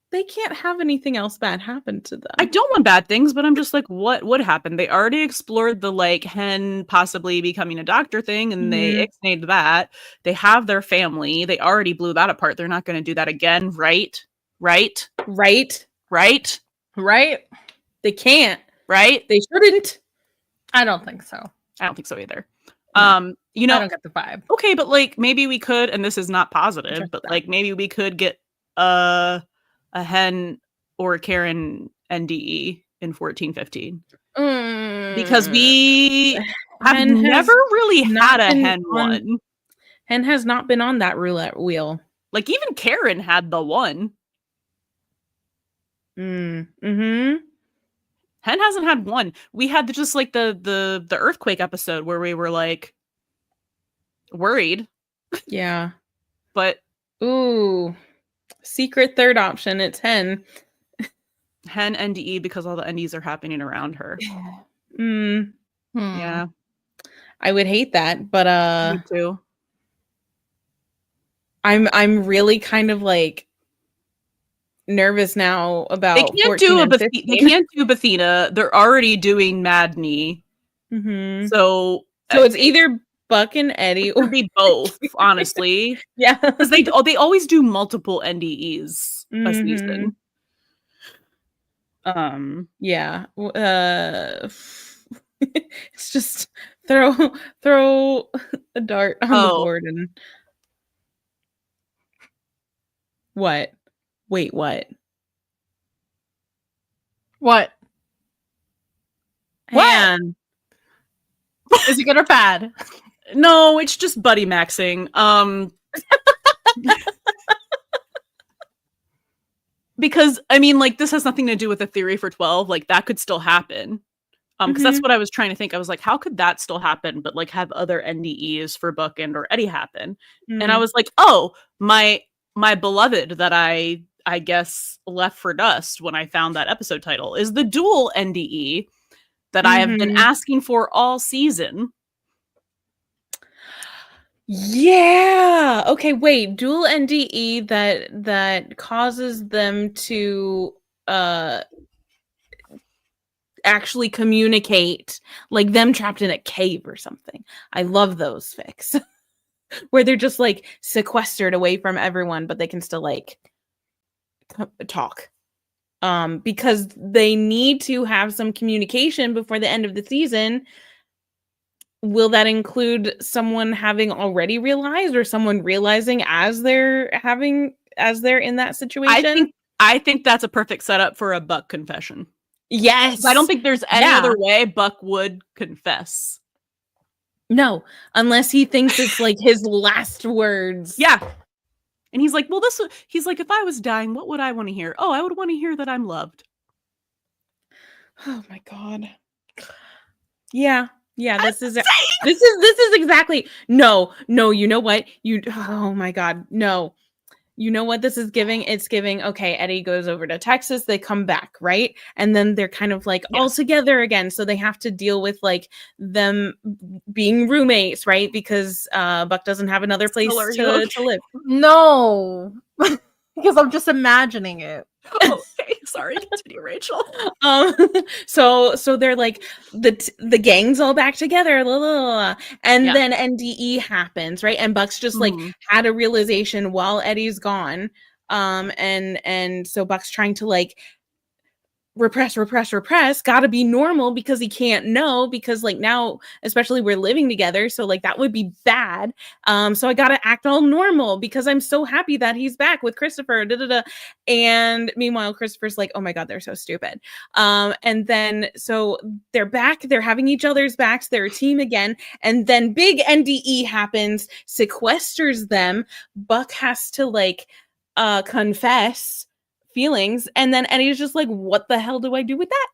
they can't have anything else bad happen to them. I don't want bad things, but I'm just like, what would happen? They already explored the like Hen possibly becoming a doctor thing, and they ixnayed that. They have their family. They already blew that apart. They're not going to do that again, right? Right? They can't. Right? They shouldn't. I don't think so. I don't think so either. No, you know, I don't get the vibe. Okay, but like maybe we could, and this is not positive, but like maybe we could get a Hen or Karen NDE in 14-15. Because we have never really had a Hen one. Hen has not been on that roulette wheel. Like even Karen had the one. Hen hasn't had one. We had just like the earthquake episode where we were like worried. Yeah. But secret third option, it's Hen. Hen NDE because all the NDEs are happening around her. Mm, Yeah, I would hate that, but me too. I'm really kind of like nervous now They about can't 14 do and They 15. can't do Bethina. They're already doing Madney. Mm-hmm. So So it's either Buck and Eddie it could or be both, honestly. yeah. Because they always do multiple NDEs a season. Yeah. It's just throw a dart on the board and what? Wait, what? What? And Is it good or bad? no, it's just buddy maxing. Because I mean, like, this has nothing to do with the theory for 12. Like, that could still happen. Because that's what I was trying to think. I was like, how could that still happen, but like have other NDEs for Buck and or Eddie happen? And I was like, oh, my beloved that I guess left for dust when I found that episode title is the dual NDE that I have been asking for all season. Yeah. Okay, wait. Dual NDE that causes them to actually communicate, like them trapped in a cave or something. I love those fics. Where they're just like sequestered away from everyone, but they can still like talk. Because they need to have some communication before the end of the season. Will that include someone having already realized or someone realizing as they're in that situation? I think that's a perfect setup for a Buck confession. Yes. I don't think there's any other way Buck would confess. No, unless he thinks it's like his last words. Yeah. And he's like, well, he's like, if I was dying, what would I want to hear? Oh, I would want to hear that I'm loved. Oh my God. Yeah. Yeah, this is exactly no, you know what? Oh my God, no. You know what this is giving? It's giving, okay, Eddie goes over to Texas, they come back, right? And then they're kind of like all together again. So they have to deal with like them being roommates, right? Because Buck doesn't have another place to live. No, because I'm just imagining it. Okay, sorry, continue, Rachel. So they're like the gang's all back together, blah, blah, blah. And then NDE happens, right? And Buck's just like had a realization while Eddie's gone, and so Buck's trying to like repress, gotta be normal because he can't know, because like now especially we're living together, so like that would be bad. So I gotta act all normal because I'm so happy that he's back with Christopher, and meanwhile Christopher's like, oh my God, they're so stupid. And then so they're back, they're having each other's backs, they're a team again, and then big NDE happens, sequesters them. Buck has to like confess feelings, and then Eddie's just like, what the hell do I do with that?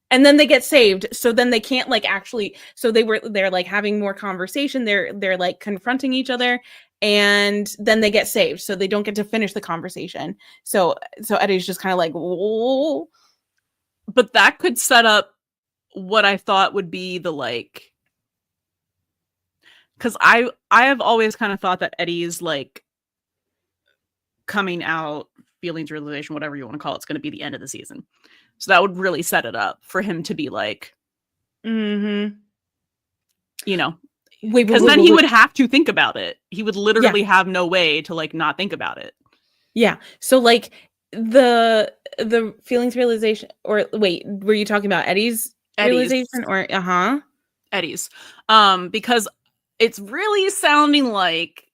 And then they get saved, so then they can't like actually, so they're like having more conversation, they're like confronting each other, and then they get saved, so they don't get to finish the conversation. So Eddie's just kind of like, whoa. But that could set up what I thought would be the like, because I have always kind of thought that Eddie's like coming out, feelings, realization, whatever you want to call it's going to be the end of the season. So that would really set it up for him to be like, you know, because then he would have to think about it. He would literally have no way to like not think about it. Yeah. So like the feelings, realization, or wait, were you talking about Eddie's realization or Eddie's? Because it's really sounding like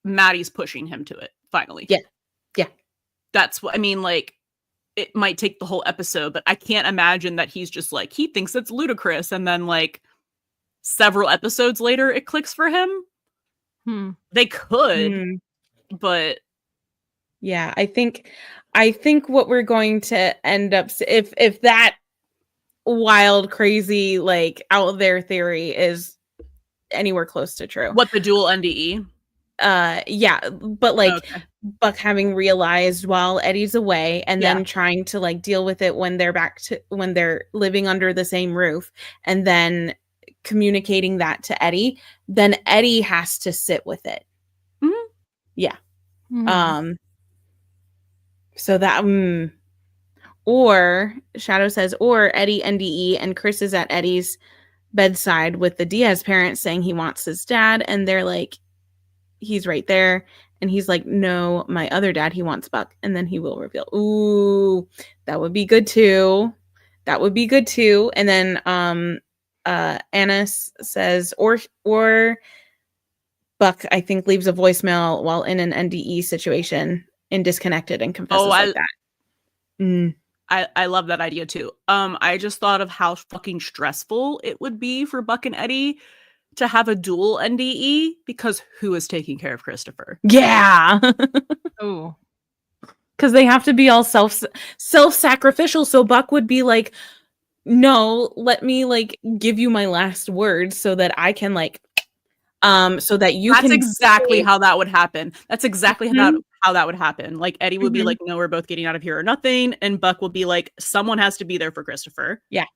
Maddie's pushing him to it finally. Yeah. That's what I mean. Like, it might take the whole episode, but I can't imagine that he's just like, he thinks it's ludicrous, and then like several episodes later it clicks for him. They could, but yeah, I think what we're going to end up, if that wild, crazy, like out there theory is anywhere close to true, what, the dual NDE? Yeah, but like Okay. Buck having realized while Eddie's away and Yeah. then trying to like deal with it when they're living under the same roof and then communicating that to Eddie, then Eddie has to sit with it. Mhm. Yeah. Mhm. So that or Shadow says, or Eddie NDE and Chris is at Eddie's bedside with the Diaz parents saying he wants his dad, and they're like, he's right there, and he's like, no, my other dad, he wants Buck, and then he will reveal. Ooh, that would be good too. That would be good too. And then Annis says, or Buck, I think, leaves a voicemail while in an NDE situation and disconnected and confesses like that. I love that idea too. I just thought of how fucking stressful it would be for Buck and Eddie to have a dual NDE, because who is taking care of Christopher? Yeah. Oh. Because they have to be all self-sacrificial. So Buck would be like, no, let me like give you my last words so that I can like so that you That's can exactly how that would happen. That's exactly Mhm. how that would happen. Like Eddie would be Mhm. like, no, we're both getting out of here or nothing. And Buck will be like, someone has to be there for Christopher. Yeah.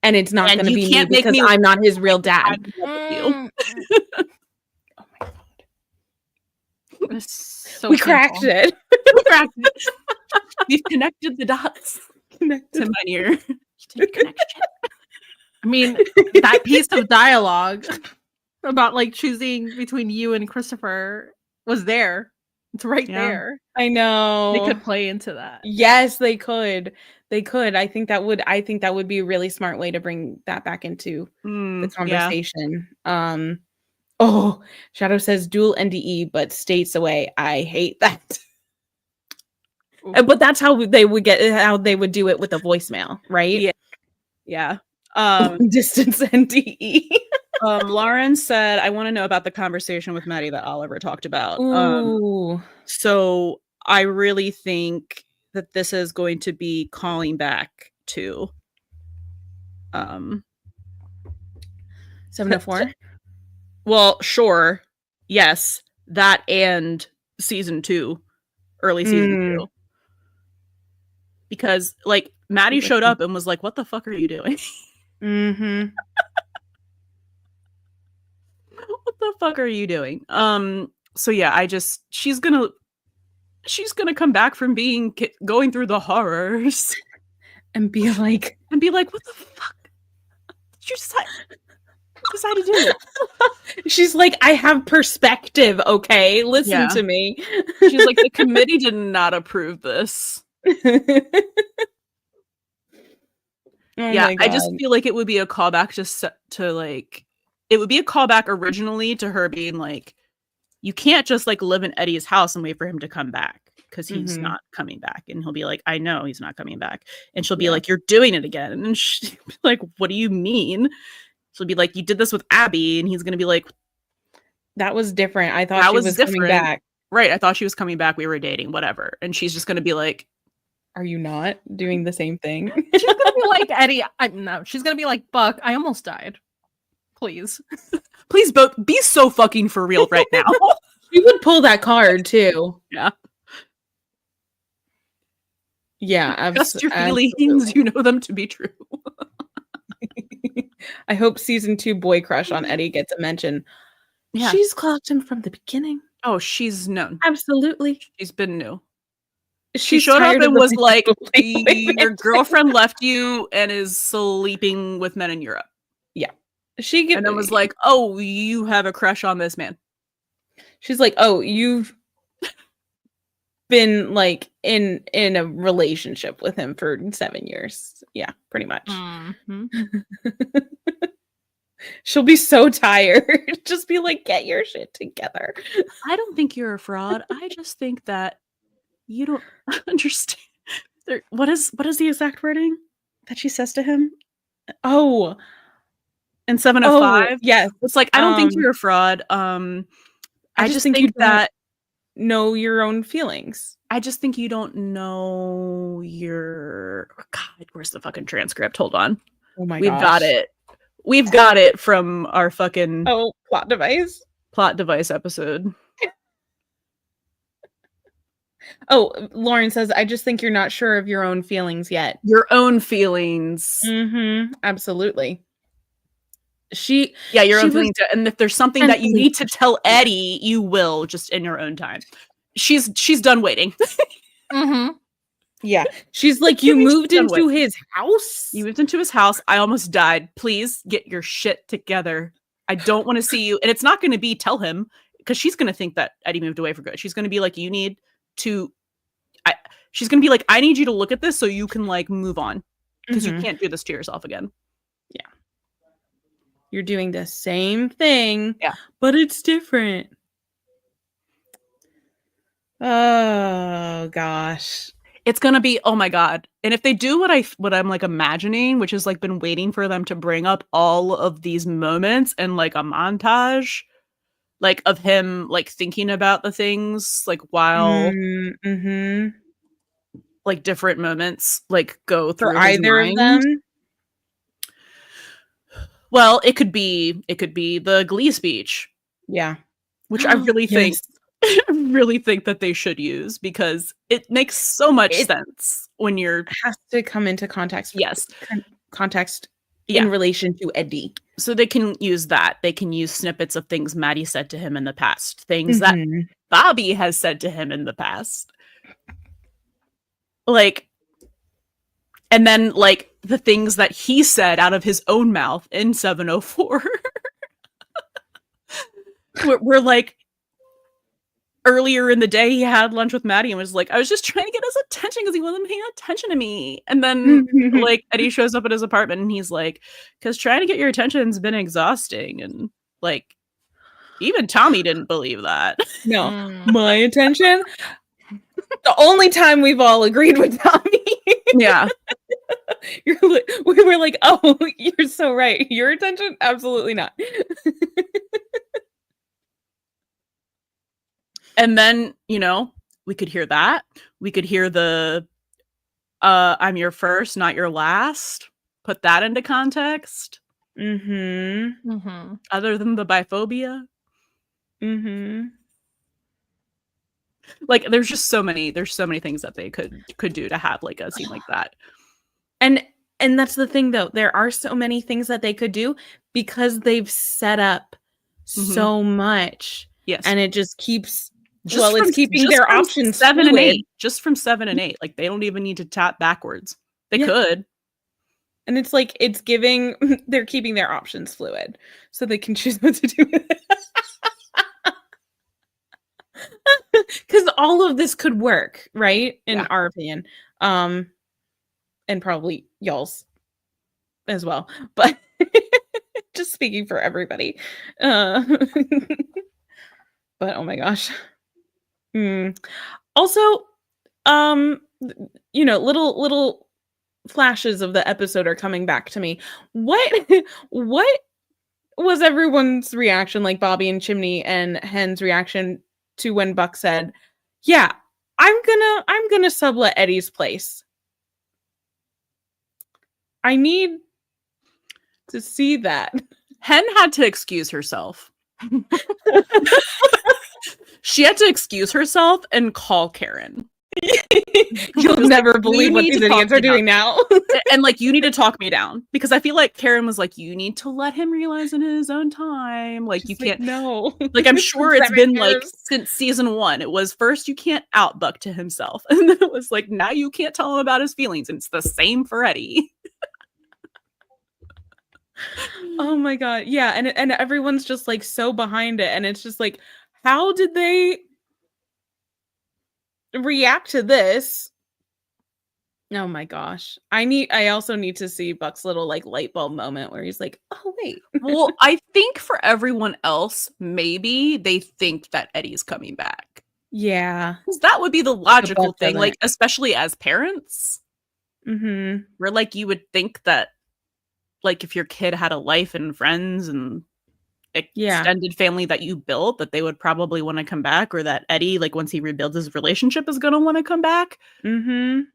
And it's not And going to you be me can't make because me I'm not his real dad. Oh my god. It's so We cracked painful. it. We cracked it. We've connected the dots to my ear. You didn't connect shit. I mean, that piece of dialogue about like choosing between you and Christopher was there. It's right Yeah. there. I know. They could play into that. Yes, they could. They could. I think that would be a really smart way to bring that back into the Yeah. conversation. Oh, Shadow says dual NDE, but states away. I hate that. Ooh. But that's how they would do it with a voicemail, right? Yeah. Distance NDE. Lauren said, I want to know about the conversation with Maddie that Oliver talked about. Ooh. So I really think that this is going to be calling back to 704. Well, sure. Yes, that and season 2, early season 2. Because like Maddie showed up and was like, what the fuck are you doing? Mm-hmm. What the fuck are you doing? So yeah, she's gonna come back from going through the horrors And be like, what the fuck did you decide to do? she's like, I have perspective, okay? Listen to me. She's like, the committee did not approve this. I just feel like it would be a callback to like, it would be a callback originally to her being like, you can't just like live in Eddie's house and wait for him to come back because he's not coming back. And he'll be like, I know he's not coming back. And she'll be like, you're doing it again. And she'll be like, what do you mean? She'll be like, you did this with Abby. And he's going to be like, that was different. I thought she was coming back. Right. I thought she was coming back. We were dating, whatever. And she's just going to be like, are you not doing the same thing? She's going to be like, Eddie, no, she's going to be like, Buck, I almost died. Please. Please both be so fucking for real right now. She would pull that card too. Yeah. Yeah. Just your feelings, you know them to be true. I hope season 2 boy crush on Eddie gets a mention. Yeah. She's clocked him from the beginning. Oh, she's known. Absolutely. She's been new. She showed up and was like, your girlfriend left you and is sleeping with men in Europe. Yeah. And then was like, oh, you have a crush on this man. She's like, oh, you've been like in a relationship with him for 7 years. Yeah, pretty much. Mm-hmm. She'll be so tired. Just be like, get your shit together. I don't think you're a fraud. I just think that you don't understand. What is the exact wording that she says to him? Oh, in 705. Yes, it's like, I don't think you're a fraud. I just think you that know your own feelings. I just think you don't know your God. Where's the fucking transcript? Hold on. Oh my god, We've got it. We've got it from our fucking plot device. Plot device episode. Oh, Lauren says, I just think you're not sure of your own feelings yet. Your own feelings. Absolutely. Your she own feelings. And if there's something that you mentally- need to tell Eddie, you will, just in your own time. She's done waiting. Yeah. She's like, you moved into his house? You moved into his house. I almost died. Please get your shit together. I don't want to see you. And it's not going to be tell him, because she's going to think that Eddie moved away for good. She's going to be like, you need to, she's going to be like, I need you to look at this so you can like move on, because you can't do this to yourself again. Yeah. You're doing the same thing, yeah, but it's different. Oh gosh. It's gonna be, oh my god. And if they do what I'm like imagining, which is like been waiting for them to bring up all of these moments and like a montage, like of him like thinking about the things like while like different moments like go through for either his of mind. them. Well, it could be the Glee speech. Yeah. Which I really think that they should use, because it makes so much sense when you're has to come into context. Yes. Context in relation to Eddie. So they can use that. They can use snippets of things Maddie said to him in the past, things that Bobby has said to him in the past. Like, and then like the things that he said out of his own mouth in 704. we're like, earlier in the day, he had lunch with Maddie and was like, I was just trying to get his attention because he wasn't paying attention to me. And then like Eddie shows up at his apartment and he's like, because trying to get your attention has been exhausting. And like, even Tommy didn't believe that. No, my attention. The only time we've all agreed with Tommy. Yeah. We were like, oh, you're so right. Your attention? Absolutely not. And then, you know, we could hear that. We could hear the I'm your first, not your last. Put that into context. Other than the biphobia. Like there's so many things that they could do to have like a scene like that. And that's the thing though. There are so many things that they could do because they've set up so much. Yes. And it just keeps it's keeping their options 7 fluid. and 8. Just from 7 and 8. Like they don't even need to tap backwards. They could. And it's like they're keeping their options fluid so they can choose what to do with it. Because all of this could work, right? In our opinion. And probably y'all's as well. But just speaking for everybody. But oh my gosh. Also, you know, little flashes of the episode are coming back to me. What was everyone's reaction, like Bobby and Chimney and Hen's reaction to when Buck said, yeah, I'm gonna sublet Eddie's place? I need to see that. Hen had to excuse herself. She had to excuse herself and call Karen. You'll never believe what these idiots are doing now. And like, you need to talk me down, because I feel like Karen was like, you need to let him realize in his own time. Like, you can't. No. Like, I'm sure it's been like since season 1. It was first you can't out Buck to himself, and then it was like now you can't tell him about his feelings. And it's the same for Eddie. Oh my god, yeah, and everyone's just like so behind it, and it's just like, how did they react to this? Oh my gosh. I also need to see Buck's little like light bulb moment where he's like, oh wait. Well, I think for everyone else, maybe they think that Eddie's coming back. Yeah. That would be the logical thing, like, especially as parents. Where like you would think that like if your kid had a life and friends and extended family that you built, that they would probably want to come back, or that Eddie, like once he rebuilds his relationship, is going to want to come back. And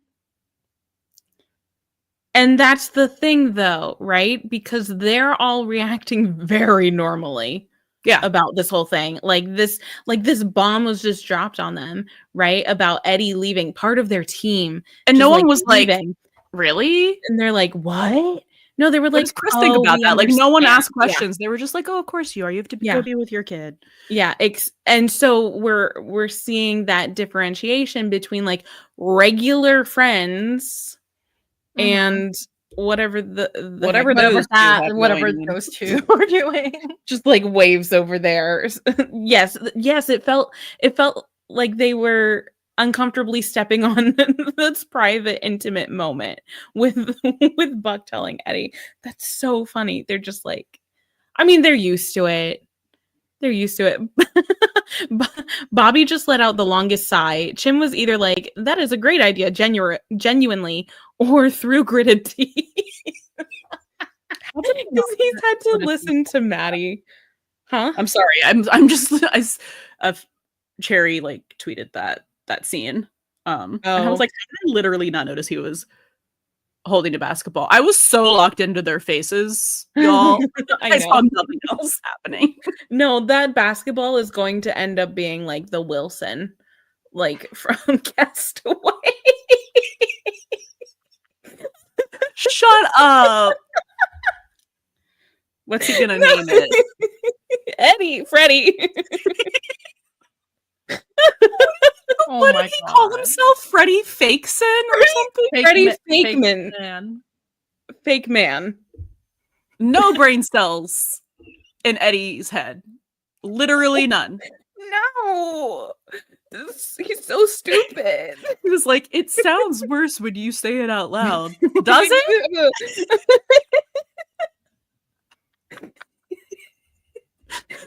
that's the thing though, right? Because they're all reacting very normally. about this whole thing. Like this bomb was just dropped on them, right? About Eddie leaving part of their team. And no one was leaving. like, really? And they're like, what? No, they were What like, does Chris think about that? Like, no one asked questions. They were just like, oh, of course you are. You have to go be with your kid. Yeah. And so we're seeing that differentiation between like regular friends and whatever whatever those two are doing. Just like waves over there. Yes, it felt like they were uncomfortably stepping on this private, intimate moment with Buck telling Eddie. That's so funny. They're just like, I mean, they're used to it. Bobby just let out the longest sigh. Chim was either like, that is a great idea, genuinely, or through gritted teeth. Because he's had to listen to Maddie. Huh? I'm sorry. I'm just Cherry like tweeted that scene. And I was like, I did literally not notice he was holding a basketball. I was so locked into their faces, y'all. I saw nothing else happening. No, that basketball is going to end up being like the Wilson, like from Castaway. Shut up. What's he gonna name it? Eddie, Freddie. What did he call himself? Freddie Fakeson or something? Freddie Fakeman. Fake man. No brain cells in Eddie's head. Literally none. No. He's so stupid. He was like, it sounds worse when you say it out loud. Does it?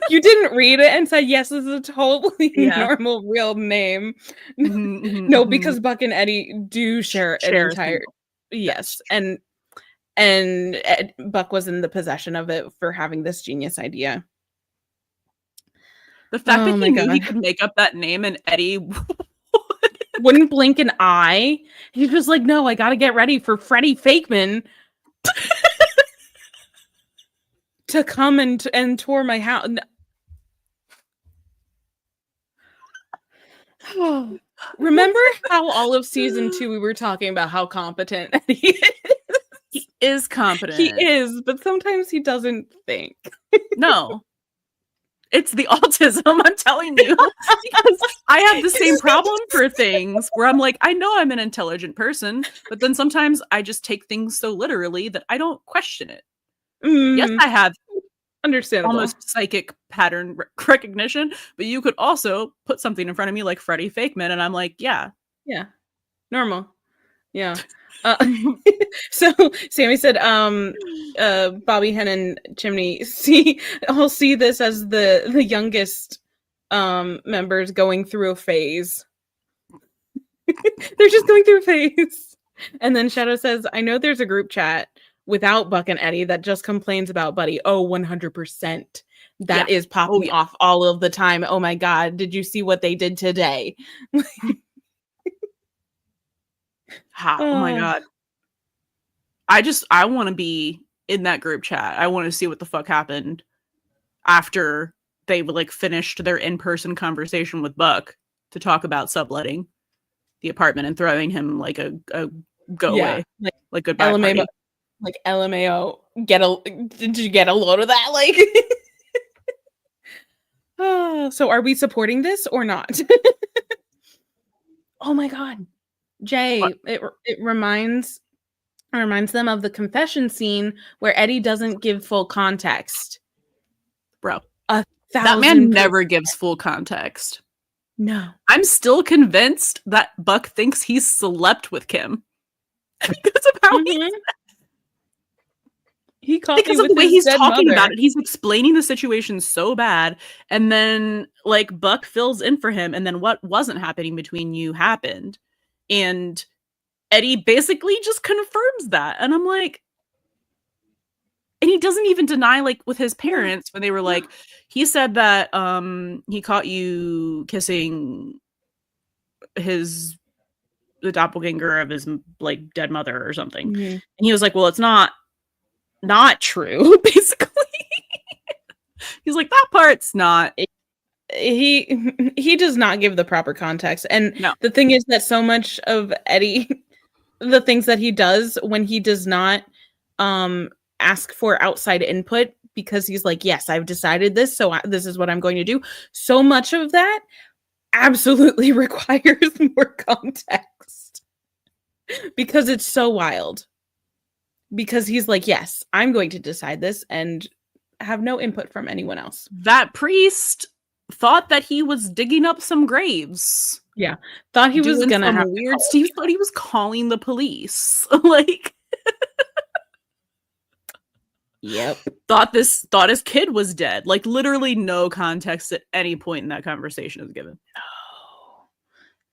You didn't read it and said, yes, this is a totally normal real name. No, because Buck and Eddie do share an entire... Yes, and Buck was in the possession of it for having this genius idea. The fact that he knew he could make up that name and Eddie wouldn't blink an eye. He was like, no, I gotta get ready for Freddie Fakeman to come and tour my house. Remember how all of season 2 we were talking about how competent Eddie is? He is competent. He is, but sometimes he doesn't think. No. It's the autism, I'm telling you. Because I have the same problem for things where I'm like, I know I'm an intelligent person, but then sometimes I just take things so literally that I don't question it. Yes, I have understandable almost psychic pattern recognition, but you could also put something in front of me like Freddie Fakeman, and I'm like, yeah, normal, yeah. So Sammy said, Bobby, Hen, and Chimney I'll see this as the youngest members going through a phase. They're just going through a phase. And then Shadow says, I know there's a group chat without Buck and Eddie that just complains about Buddy. Oh, 100%. That is popping off all of the time. Oh my God, did you see what they did today? Oh my God. I want to be in that group chat. I want to see what the fuck happened after they like finished their in-person conversation with Buck to talk about subletting the apartment and throwing him like a go away, like goodbye LMAO, party. like LMAO. Did you get a load of that? Like, so are we supporting this or not? Oh my God, Jay! What? It reminds them of the confession scene where Eddie doesn't give full context. Bro, 1,000%. That man never gives full context. No. I'm still convinced that Buck thinks he slept with Kim. Because of how he caught because me of the with way his he's dead talking mother. about it. He's explaining the situation so bad, and then like Buck fills in for him, and then what wasn't happening between you happened. And Eddie basically just confirms that. And I'm like, and he doesn't even deny, like with his parents when they were like, he said that he caught you kissing the doppelganger of his like dead mother or something. Mm-hmm. And he was like, well, it's not true, basically. He's like, that part's not. He does not give the proper context. And No. the thing is that so much of Eddie, the things that he does when he does not ask for outside input, because he's like, yes, I've decided this, so this is what I'm going to do. So much of that absolutely requires more context because it's so wild. Because he's like, yes, I'm going to decide this and have no input from anyone else. That priest thought that he was digging up some graves. Yeah. Thought he was going to have weird Steve thought he was calling the police. Like, yep. Thought his kid was dead. Like, literally no context at any point in that conversation is given. No.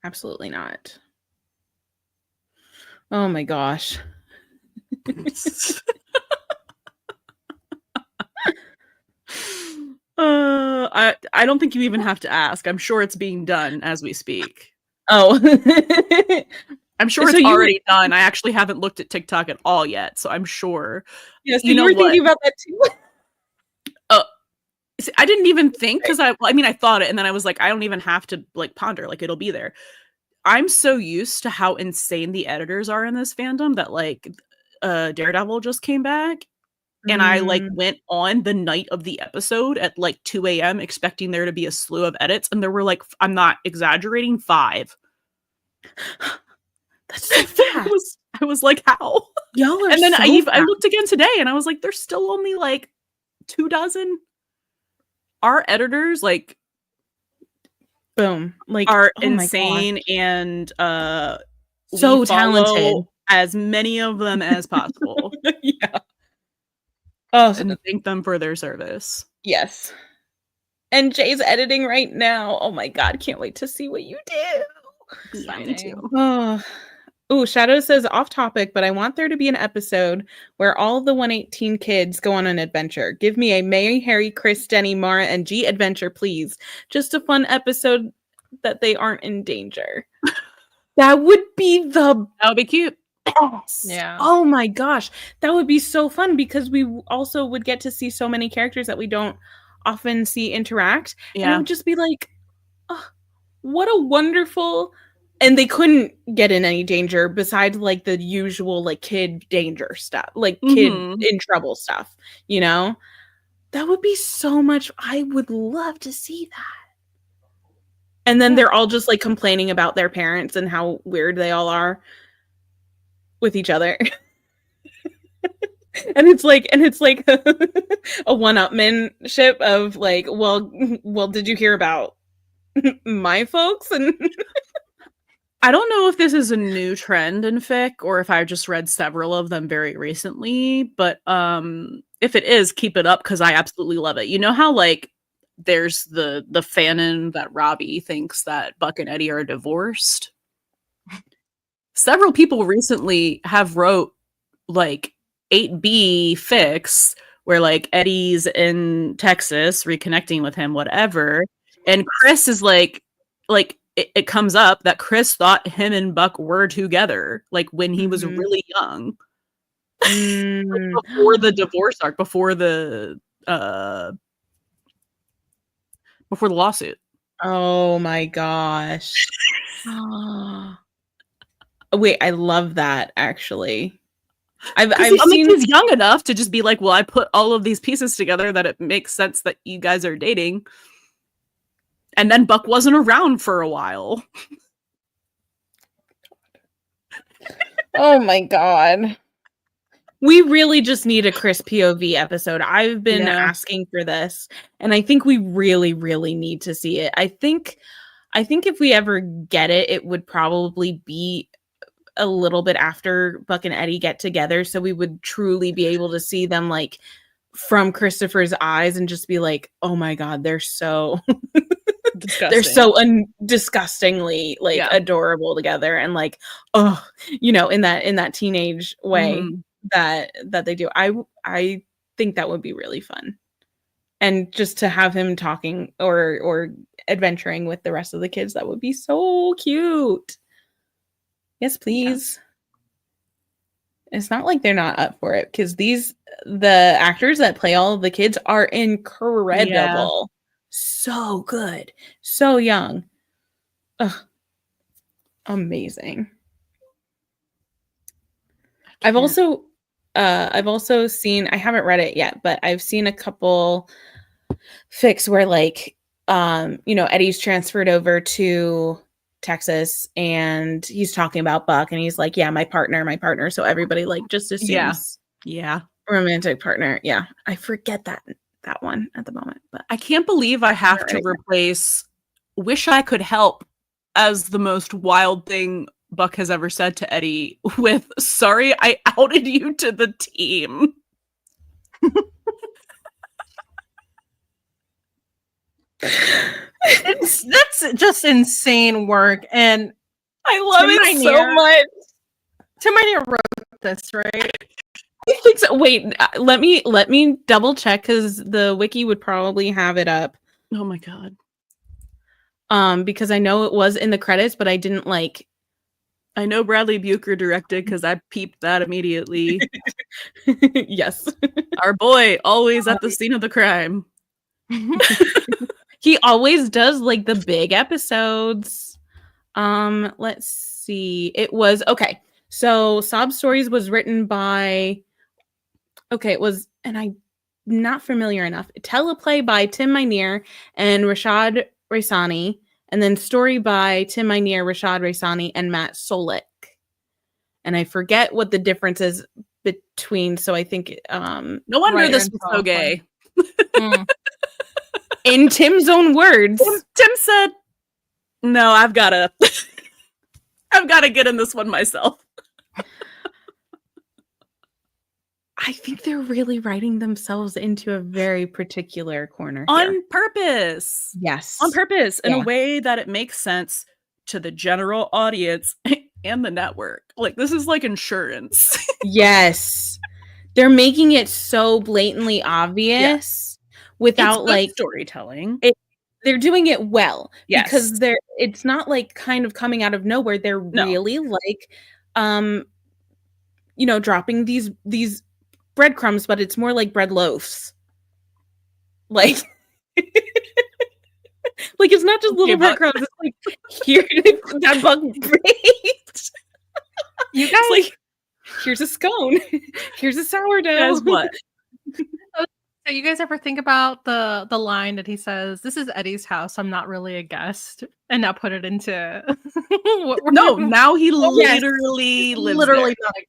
Absolutely not. Oh my gosh. I don't think you even have to ask. I'm sure it's being done as we speak. Oh. I'm sure it's already done. I actually haven't looked at TikTok at all yet, so I'm sure. Yes, you were thinking about that too. I didn't even think, because I thought it, and then I was like, I don't even have to like ponder, like it'll be there. I'm so used to how insane the editors are in this fandom that like Daredevil just came back, and I like went on the night of the episode at like 2 a.m. expecting there to be a slew of edits, and there were like, I'm not exaggerating, 5. That's so fast. I was like, how? Y'all are and then so I looked again today, and I was like, there's still only like 2 dozen. Our editors like boom, like are insane and so talented. As many of them as possible. Yeah. Oh, and thank them for their service. Yes. And Jay's editing right now. Oh my god, can't wait to see what you do. Yeah, me too. Oh, Shadow says off topic, but I want there to be an episode where all the 118 kids go on an adventure. Give me a May, Harry, Chris, Denny, Mara, and G adventure, please. Just a fun episode that they aren't in danger. That would be cute. Best. Yeah. Oh my gosh. That would be so fun because we also would get to see so many characters that we don't often see interact. Yeah. And it would just be like, oh, what a wonderful... And they couldn't get in any danger besides like the usual like kid danger stuff, like kid in trouble stuff, you know? That would be so much. I would love to see that. And then they're all just like complaining about their parents and how weird they all are with each other. and it's like a one-upmanship of like, well, did you hear about my folks? And I don't know if this is a new trend in fic or if I just read several of them very recently, but if it is, keep it up because I absolutely love it. You know how like there's the fanon that Robbie thinks that Buck and Eddie are divorced? Several people recently have wrote like 8B fics where like Eddie's in Texas reconnecting with him, whatever, and Chris is like it comes up that Chris thought him and Buck were together, like when he was really young, like, before the divorce arc, before the lawsuit. Oh my gosh! Wait, I love that actually. I've seen he's young enough to just be like, well, I put all of these pieces together that it makes sense that you guys are dating. And then Buck wasn't around for a while. Oh my god. We really just need a Chris POV episode. I've been asking for this, and I think we really, really need to see it. I think if we ever get it, it would probably be a little bit after Buck and Eddie get together, so we would truly be able to see them like from Christopher's eyes and just be like, oh my god, they're so disgusting. They're so disgustingly like adorable together, and like, oh, you know, in that teenage way that they do. I think that would be really fun, and just to have him talking or adventuring with the rest of the kids, that would be so cute. Yes, please. It's not like they're not up for it, because the actors that play all of the kids are incredible. So good. So young. Ugh. Amazing. I've also seen, I haven't read it yet, but I've seen a couple fics where like Eddie's transferred over to Texas and he's talking about Buck and he's like, yeah, my partner. So everybody like just assumes romantic partner. Yeah. I forget that one at the moment, but I can't believe I have to replace "Wish I Could Help" as the most wild thing Buck has ever said to Eddie with "Sorry, I outed you to the team." That's just insane work, and I love it so much. Tim Minear wrote this, right? I think so. Wait, let me double check, because the wiki would probably have it up. Oh my god. Because I know it was in the credits, but I didn't like. I know Bradley Bucher directed because I peeped that immediately. Yes, our boy always at the scene of the crime. He always does like the big episodes. Let's see. It was okay. So Sob Stories was written by. Okay, it was, and I'm not familiar enough. Teleplay by Tim Minear and Rashad Raisani, and then story by Tim Minear, Rashad Raisani, and Matt Solik. And I forget what the difference is between. So I think no wonder this was so gay. In Tim's own words, Tim said, "No, I've gotta get in this one myself." I think they're really writing themselves into a very particular corner on purpose. Yes. On purpose, in a way that it makes sense to the general audience and the network. Like, this is like insurance. Yes. They're making it so blatantly obvious without like storytelling. They're doing it well. Yes. Because it's not like kind of coming out of nowhere. They're really like dropping these breadcrumbs, but it's more like bread loaves. Like like it's not just little breadcrumbs. It's like, here that Buck baked. You guys like, here's a scone. Here's a sourdough. Guys, what? So you guys ever think about the line that he says, "This is Eddie's house. I'm not really a guest," and now put it into now he literally lives literally there.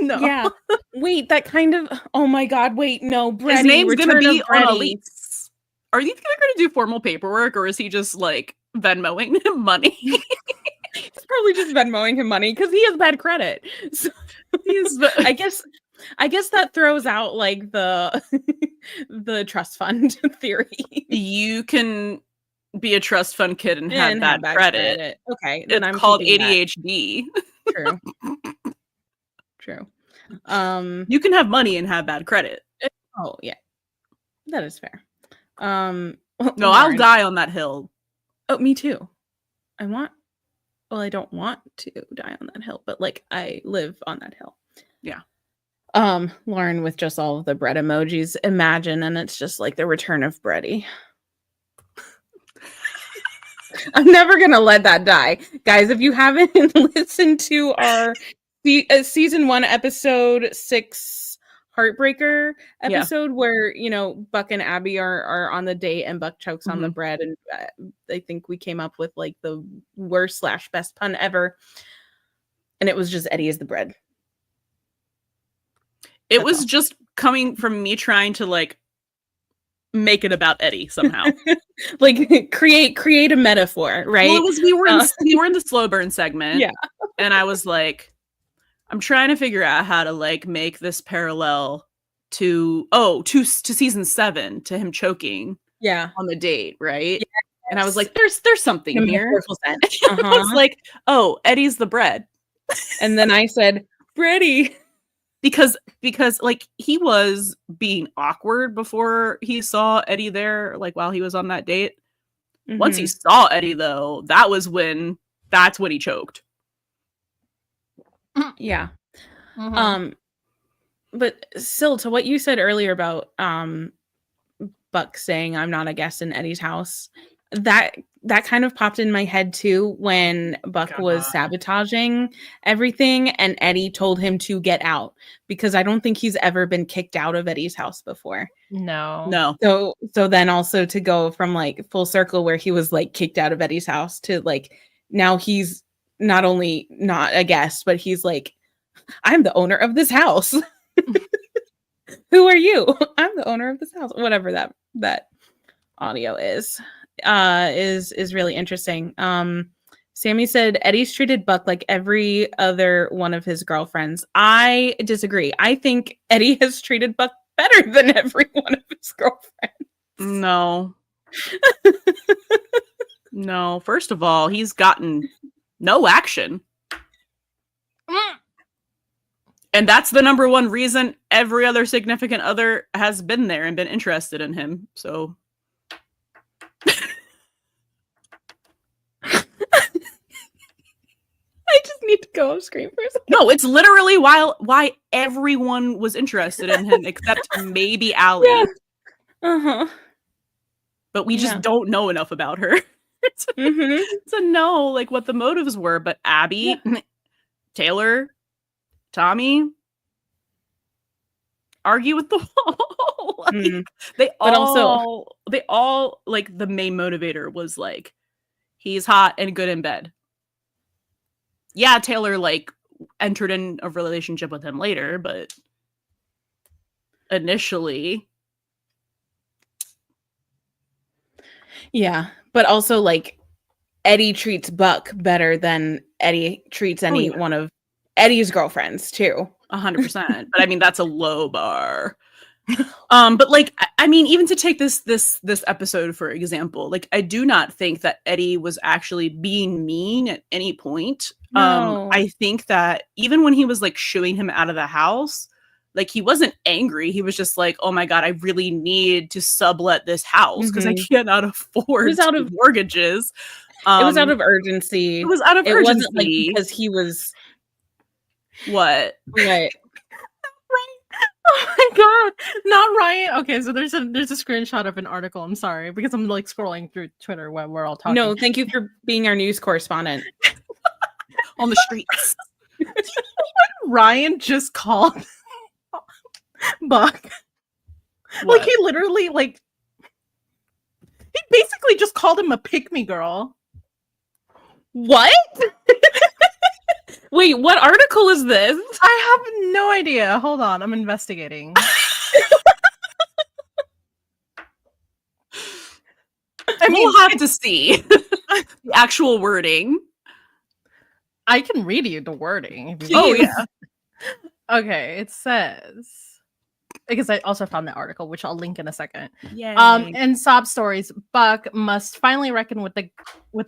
No. Yeah. Wait, that kind of. Oh my God. Wait, no. Brady, his name's gonna be on a lease. Are you gonna do formal paperwork, or is he just like Venmoing him money? He's probably just Venmoing him money because he has bad credit. So I guess that throws out like the trust fund theory. You can be a trust fund kid and have bad credit. Okay, then it's called ADHD. True. You can have money and have bad credit. Oh yeah, that is fair. No, I'll die on that hill. Oh, me too. I don't want to die on that hill, but like I live on that hill. Yeah. Lauren with just all of the bread emojis. Imagine, and it's just like the return of Brady. I'm never gonna let that die, guys. If you haven't listened to our season 1 episode 6 heartbreaker episode where Buck and Abby are on the date and Buck chokes on the bread, and I think we came up with like the worst / best pun ever, and it was just Eddie is the bread. It was just coming from me trying to like make it about Eddie somehow. Like create a metaphor, right? Well, it was we were in the slow burn segment. Yeah. And I was like, I'm trying to figure out how to like make this parallel to season 7, to him choking on the date, right? Yes. And I was like, there's something here. I was like, oh, Eddie's the bread. And then I said, Brady. Because like he was being awkward before he saw Eddie there, like while he was on that date. Mm-hmm. Once he saw Eddie though, that's when he choked. Yeah. Mm-hmm. But still, to what you said earlier about Buck saying I'm not a guest in Eddie's house, that kind of popped in my head too when Buck was sabotaging everything and Eddie told him to get out, because I don't think he's ever been kicked out of Eddie's house before. No. So then also to go from like full circle where he was like kicked out of Eddie's house to like now he's not only not a guest, but he's like, I'm the owner of this house. Who are you? I'm the owner of this house. Whatever that audio is really interesting. Sammy said Eddie's treated Buck like every other one of his girlfriends. I disagree. I think Eddie has treated Buck better than every one of his girlfriends. No. No. First of all, he's gotten no action. And that's the number one reason every other significant other has been there and been interested in him. So I just need to go off screen for a second. no, it's literally why everyone was interested in him except maybe Allie. Yeah. Uh-huh. But we just don't know enough about her to know like what the motives were. But Abby, Taylor, Tommy, argue with the wall. Like, they all like the main motivator was like he's hot and good in bed. Yeah, Taylor like entered in a relationship with him later, but initially, yeah, but also like Eddie treats Buck better than Eddie treats any one of Eddie's girlfriends too. 100%. But I mean, that's a low bar. But like, I mean, even to take this episode for example, like I do not think that Eddie was actually being mean at any point. No. I think that even when he was like shooing him out of the house, like he wasn't angry. He was just like, oh my God, I really need to sublet this house because I cannot afford mortgages. It was out of urgency. It was out of urgency. It wasn't like because he was what? Right. Oh my God, not Ryan. Okay, so there's a screenshot of an article. I'm sorry because I'm like scrolling through Twitter when we're all talking. No, thank you for being our news correspondent on the streets. Ryan just called Buck. What? Like he literally he basically just called him a pick-me girl. What? Wait, what article is this? I have no idea. Hold on, I'm investigating. I mean, we'll have to see the actual wording. I can read you the wording. Oh yeah. Okay, it says because I also found the article, which I'll link in a second. Yay. In sob stories, Buck must finally reckon with the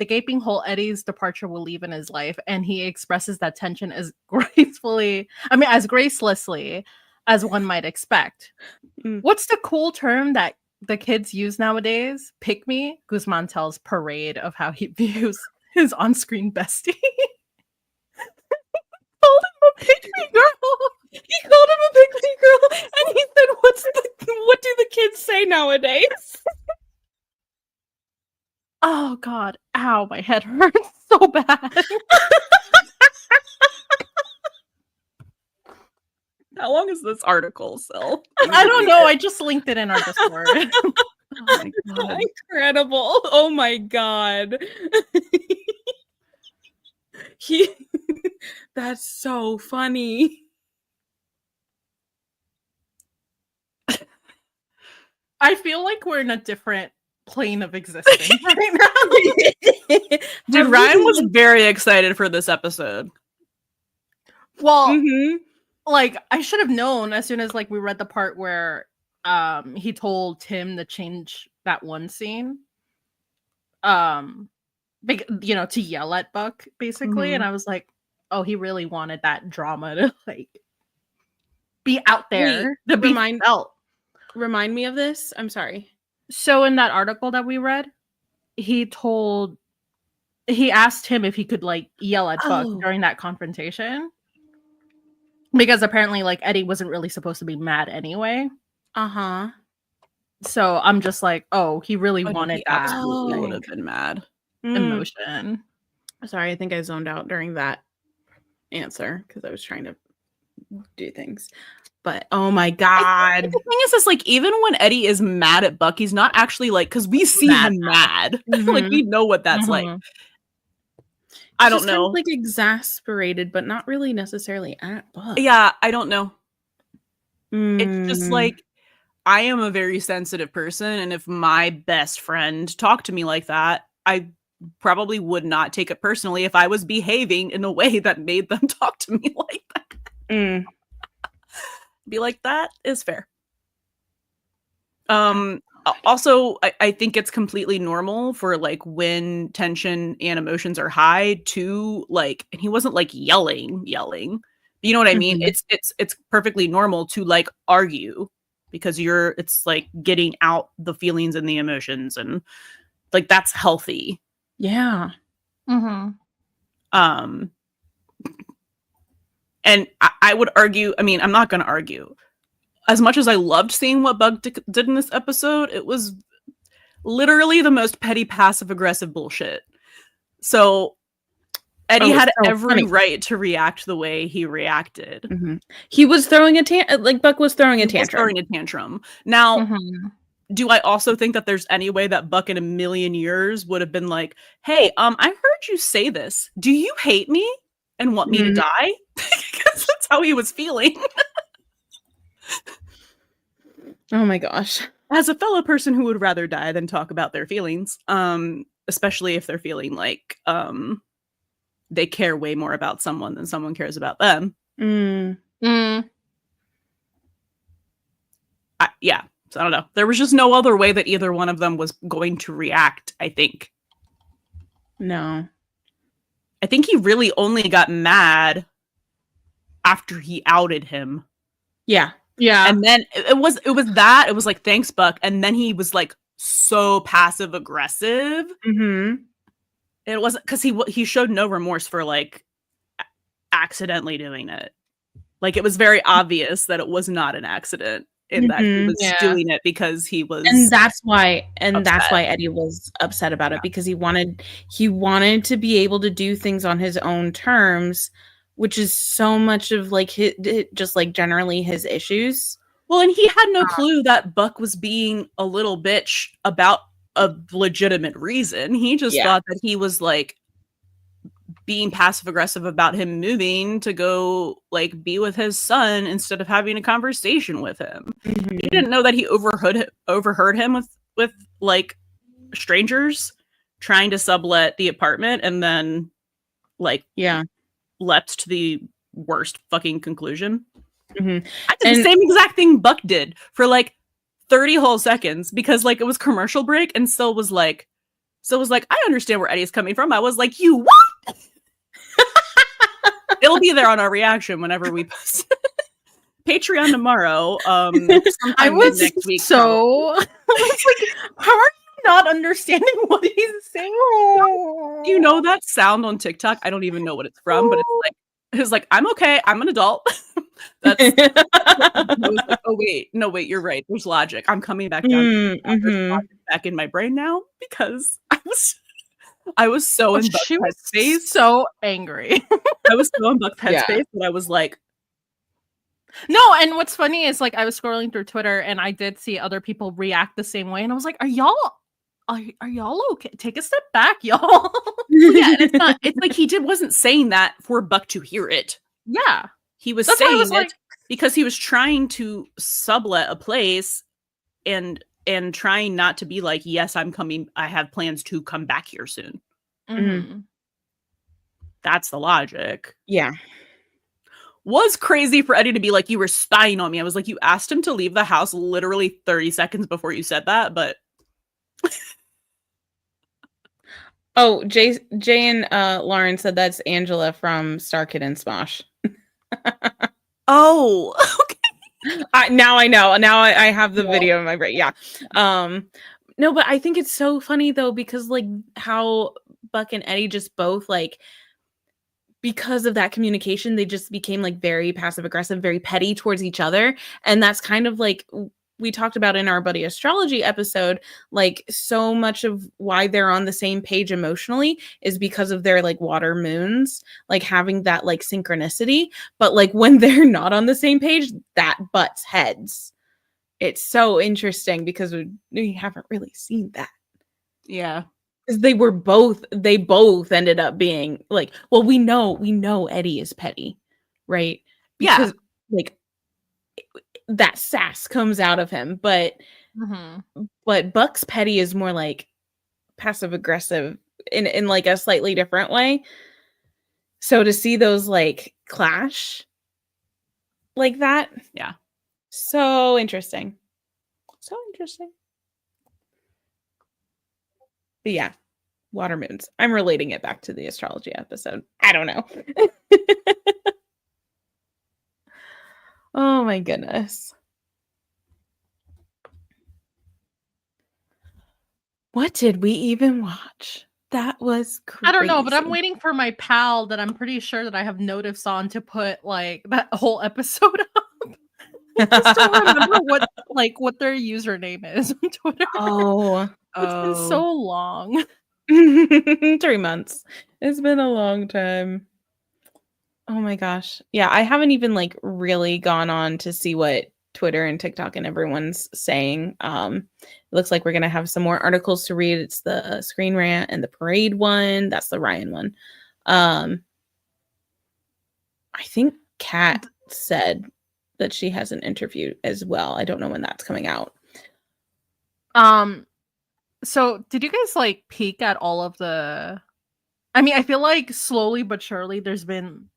gaping hole Eddie's departure will leave in his life, and he expresses that tension as gracelessly as one might expect. What's the cool term that the kids use nowadays? Pick me. Guzman tells Parade of how he views his on-screen bestie. Called him a pick me girl. He called him a pick me girl, and he said, "What do the kids say nowadays?" Oh God! Ow, my head hurts so bad. How long is this article, Sil? I don't know. I just linked it in our Discord. Oh my God. Incredible! Oh my God! That's so funny. I feel like we're in a different plane of existence right now. Dude, Ryan was very excited for this episode. Well, like I should have known as soon as like we read the part where he told Tim to change that one scene. To yell at Buck basically, and I was like, oh, he really wanted that drama to like be out there to be felt. Remind me of this. I'm sorry. So in that article that we read, he asked him if he could like yell at Buck during that confrontation. Because apparently, like, Eddie wasn't really supposed to be mad anyway. Uh-huh. So I'm just like, oh, he really Oh, no, wanted he that absolutely would Oh. have been mad. emotion. Sorry, I think I zoned out during that answer because I was trying to do things. But oh my god. The thing is, like, even when Eddie is mad at Buck, he's not actually like, because we see him mad. Like, we know what that's like. I don't Just kind know. of, like, exasperated, but not really necessarily at Buck. Yeah, I don't know. It's just Mm. like, I am a very sensitive person, and if my best friend talked to me like that, I probably would not take it personally if I was behaving in a way that made them talk to me like that. Be like, that is fair. Also, I think it's completely normal for, like, when tension and emotions are high to, like, and he wasn't like yelling. You know what I mean? It's perfectly normal to, like, argue because it's like getting out the feelings and the emotions, and, like, that's healthy. Yeah. And I would argue, I mean, I'm not going to argue. As much as I loved seeing what Bug did in this episode, it was literally the most petty passive-aggressive bullshit. So Eddie had every right to react the way he reacted. He was throwing like Buck was throwing a tantrum. Now, do I also think that there's any way that Buck in a million years would have been like, hey, I heard you say this. Do you hate me and want me to die? Because that's how he was feeling. Oh my gosh. As a fellow person who would rather die than talk about their feelings, especially if they're feeling like they care way more about someone than someone cares about them. Yeah, so I don't know. There was just no other way that either one of them was going to react, I think. No. I think he really only got mad after he outed him. Yeah. And then it was like, thanks, Buck. And then he was like so passive aggressive. It wasn't because he showed no remorse for like accidentally doing it. Like, it was very obvious that it was not an accident and that he was doing it because he was. And that's why Eddie was upset about it, because he wanted to be able to do things on his own terms, which is so much of like his, just like generally his issues. Well, and he had no clue that Buck was being a little bitch about a legitimate reason. He just thought that he was like being passive aggressive about him moving to go like be with his son instead of having a conversation with him. He didn't know that he overheard him with like strangers trying to sublet the apartment, and then like leapt to the worst fucking conclusion. I did the same exact thing Buck did for like 30 whole seconds, because like it was commercial break and still was like, I understand where Eddie's coming from. I was like, you what? It'll be there on our reaction whenever we post Patreon tomorrow. I was next week. So I was like, how are you not understanding what he's saying? You know that sound on TikTok? I don't even know what it's from, but it's like, I'm okay. I'm an adult. That's I was like, oh wait, no wait, you're right. There's logic. I'm coming back down. There's logic back in my brain now, because I was so in Buck's headspace. So angry. I was so in Buck's headspace that I was like, no. And what's funny is like I was scrolling through Twitter and I did see other people react the same way, and I was like, are y'all okay? Take a step back, y'all. Yeah, and it's like he wasn't saying that for Buck to hear it. Yeah. He was saying it because he was trying to sublet a place and trying not to be like, yes, I'm coming. I have plans to come back here soon. That's the logic. Yeah. Was crazy for Eddie to be like, you were spying on me. I was like, you asked him to leave the house literally 30 seconds before you said that, but. Oh, Jay and Lauren said that's Angela from Star Kid and Smosh. Oh, okay. Now I know. Now I have the video in my brain. Yeah. No, but I think it's so funny though, because like how Buck and Eddie just both like because of that communication, they just became like very passive aggressive, very petty towards each other. And that's kind of like we talked about in our Buddy astrology episode, like so much of why they're on the same page emotionally is because of their like water moons, like having that like synchronicity. But like when they're not on the same page, that butts heads. It's so interesting because we haven't really seen that. Yeah. Because they both ended up being like, well, we know Eddie is petty, right? Because like that sass comes out of him, but Buck's petty is more like passive aggressive in like a slightly different way. So to see those like clash like that, yeah, so interesting. So interesting. But yeah, water moons. I'm relating it back to the astrology episode. I don't know. Oh my goodness. What did we even watch? That was crazy. I don't know, but I'm waiting for my pal that I'm pretty sure that I have notifs on to put like that whole episode up. I just don't remember what their username is on Twitter. It's been so long. 3 months. It's been a long time. Oh my gosh. Yeah, I haven't even like really gone on to see what Twitter and TikTok and everyone's saying. It looks like we're gonna have some more articles to read. It's the Screen Rant and the Parade one. That's the Ryan one. I think Kat said that she has an interview as well. I don't know when that's coming out. So did you guys like peek at all of the I mean, I feel like slowly but surely there's been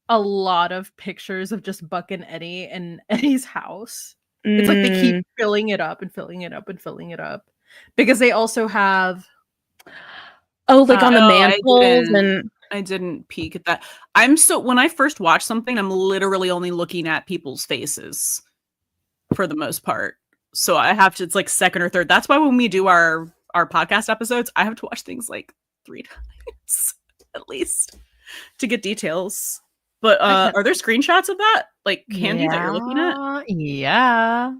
a lot of pictures of just Buck and Eddie in Eddie's house. It's like they keep filling it up and filling it up and filling it up. Because they also have like on the mantles and I didn't peek at that. When I first watch something, I'm literally only looking at people's faces for the most part. So I have to, it's like second or third. That's why when we do our podcast episodes, I have to watch things like 3 times at least to get details. But are there screenshots of that? Like handy that you're looking at? Yeah.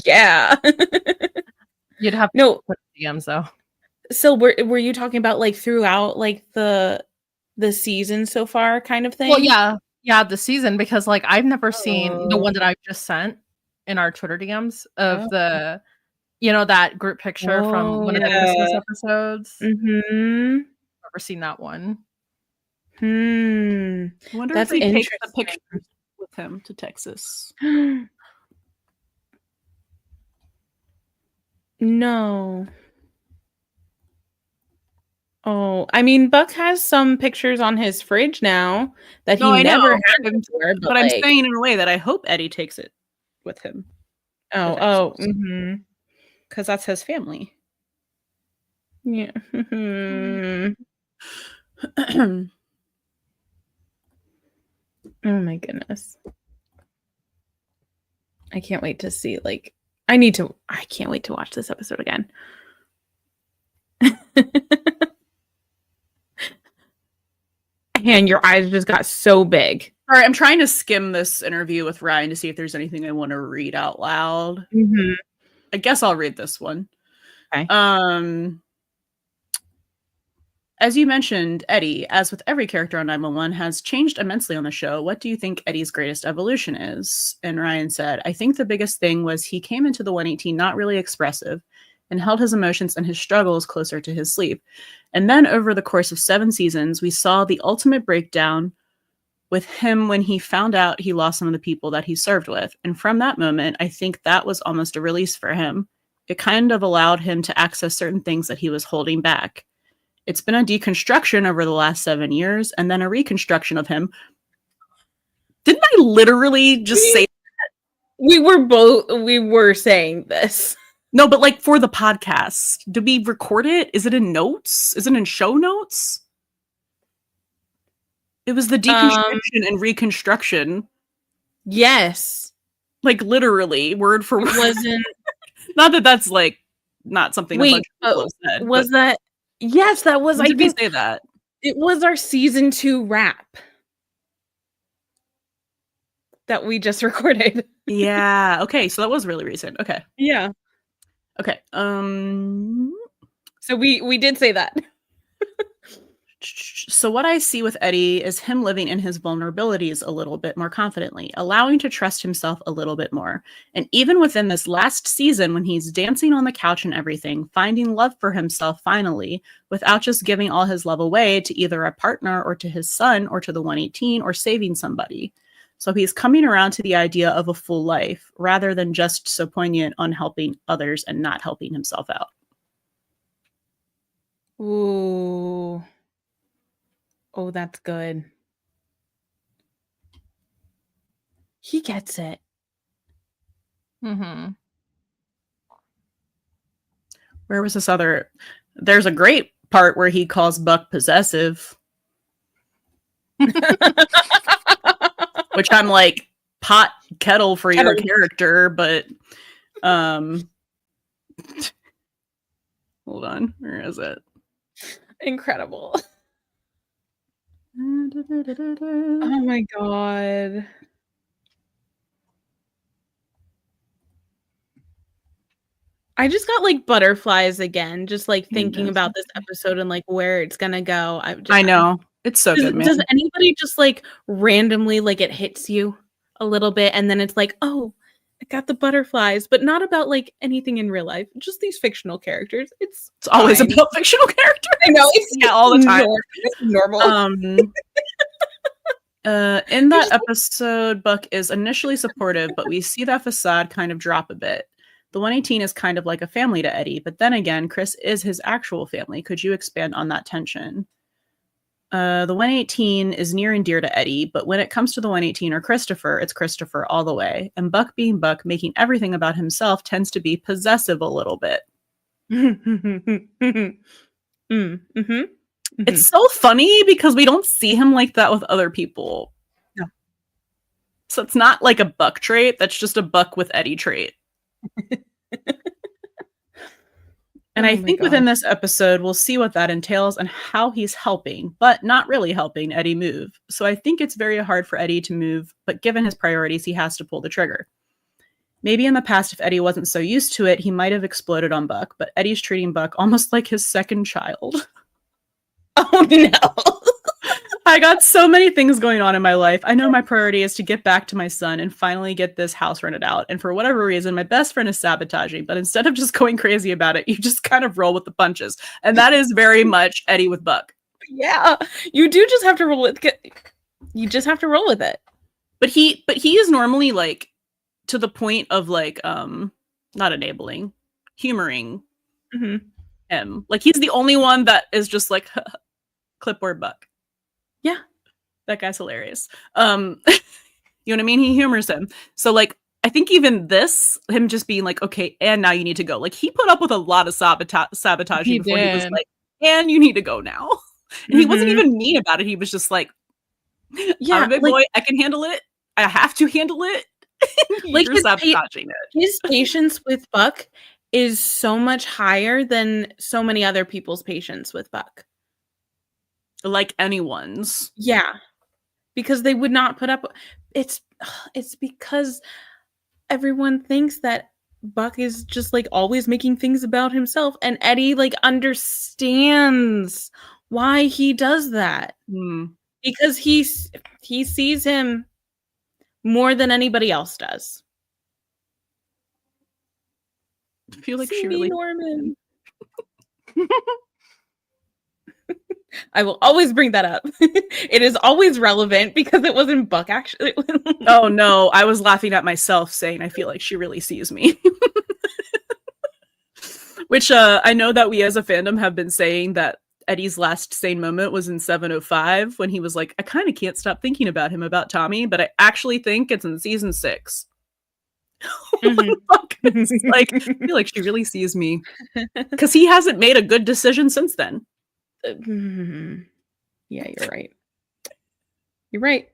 Yeah. You'd have to no put DMs though. So were you talking about like throughout like the season so far kind of thing? Well, yeah, the season, because like I've never seen the one that I've just sent in our Twitter DMs of the that group picture from one of the Christmas episodes. Mm-hmm. Never seen that one. I wonder if he takes the pictures with him to Texas. No. Oh, I mean, Buck has some pictures on his fridge now that he never had before. But I'm saying in a way that I hope Eddie takes it with him. Because that's his family. Yeah. Oh my goodness. I can't wait to see, like, I can't wait to watch this episode again. And your eyes just got so big. All right, I'm trying to skim this interview with Ryan to see if there's anything I want to read out loud. Mm-hmm. I guess I'll read this one. Okay. As you mentioned, Eddie, as with every character on 911, has changed immensely on the show. What do you think Eddie's greatest evolution is? And Ryan said, I think the biggest thing was he came into the 118 not really expressive and held his emotions and his struggles closer to his sleeve. And then over the course of 7 seasons, we saw the ultimate breakdown with him when he found out he lost some of the people that he served with. And from that moment, I think that was almost a release for him. It kind of allowed him to access certain things that he was holding back. It's been a deconstruction over the last 7 years and then a reconstruction of him. Didn't I literally just say that? We were saying this. No, but like for the podcast, did we record it? Is it in notes? Is it in show notes? It was the deconstruction and reconstruction. Yes. Like literally, word for word. Wasn't not that that's like not something. Wait, a bunch of people have said, was that? Yes, that was. I think say that. It was our season 2 wrap that we just recorded. Yeah. Okay. So that was really recent. Okay. Yeah. Okay. So we did say that. So what I see with Eddie is him living in his vulnerabilities a little bit more confidently, allowing to trust himself a little bit more. And even within this last season, when he's dancing on the couch and everything, finding love for himself finally, without just giving all his love away to either a partner or to his son or to the 118 or saving somebody. So he's coming around to the idea of a full life rather than just so poignant on helping others and not helping himself out. Ooh. Oh, that's good. He gets it. Mm-hmm. Where was this other? There's a great part where he calls Buck possessive. Which I'm like, pot kettle for your character, but hold on, where is it? Incredible. Oh my god. I just got like butterflies again, just like thinking about this episode and like where it's gonna go. I know. It's so good, man. Does anybody just like randomly like it hits you a little bit and then it's like, oh, I got the butterflies, but not about like anything in real life, just these fictional characters. It's always fine. about fictional characters. I know, it's all the time. It's normal. In that episode, Buck is initially supportive, but we see that facade kind of drop a bit. The 118 is kind of like a family to Eddie, but then again, Chris is his actual family. Could you expand on that tension? The 118 is near and dear to Eddie, but when it comes to the 118 or Christopher, it's Christopher all the way. And Buck being Buck, making everything about himself, tends to be possessive a little bit. It's so funny because we don't see him like that with other people. No. So it's not like a Buck trait. That's just a Buck with Eddie trait. And I think within this episode, we'll see what that entails and how he's helping, but not really helping Eddie move. So I think it's very hard for Eddie to move, but given his priorities, he has to pull the trigger. Maybe in the past, if Eddie wasn't so used to it, he might have exploded on Buck, but Eddie's treating Buck almost like his second child. Oh no. I got so many things going on in my life. I know my priority is to get back to my son and finally get this house rented out. And for whatever reason, my best friend is sabotaging. But instead of just going crazy about it, you just kind of roll with the punches. And that is very much Eddie with Buck. Yeah, you do just have to roll with it. You just have to roll with it. But he is normally like to the point of like not enabling, humoring him. Like he's the only one that is just like clipboard Buck. Yeah, that guy's hilarious. You know what I mean? He humors him. So like, I think even this, him just being like, okay, and now you need to go. Like he put up with a lot of sabotaging before he was like, and you need to go now. And he wasn't even mean about it. He was just like, yeah, I'm a big boy. I can handle it. I have to handle it. Like you're sabotaging it. His patience with Buck is so much higher than so many other people's patience with Buck. Like anyone's. Yeah. Because they would not put up it's because everyone thinks that Buck is just like always making things about himself and Eddie like understands why he does that. Because he sees him more than anybody else does. I feel like she really Norman. I will always bring that up. It is always relevant because it wasn't Buck actually. Oh no, I was laughing at myself saying I feel like she really sees me. Which I know that we as a fandom have been saying that Eddie's last sane moment was in 705 when he was like, I kind of can't stop thinking about him, about Tommy, but I actually think it's in season 6. Like, I feel like she really sees me because he hasn't made a good decision since then. Yeah, you're right. You're right.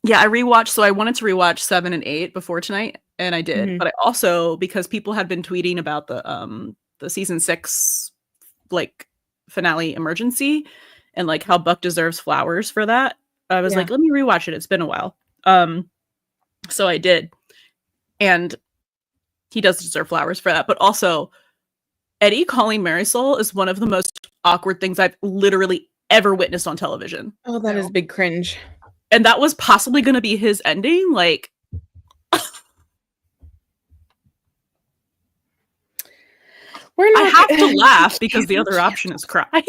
Yeah, I rewatched. So I wanted to rewatch 7 and 8 before tonight, and I did. But I also, because people had been tweeting about the season 6 like finale emergency and like how Buck deserves flowers for that. I was like, let me rewatch it. It's been a while. So I did. And he does deserve flowers for that. But also, Eddie calling Marisol is one of the most awkward things I've literally ever witnessed on television. Oh, that is big cringe. And that was possibly going to be his ending. Like, I have to laugh because the other option is cry, I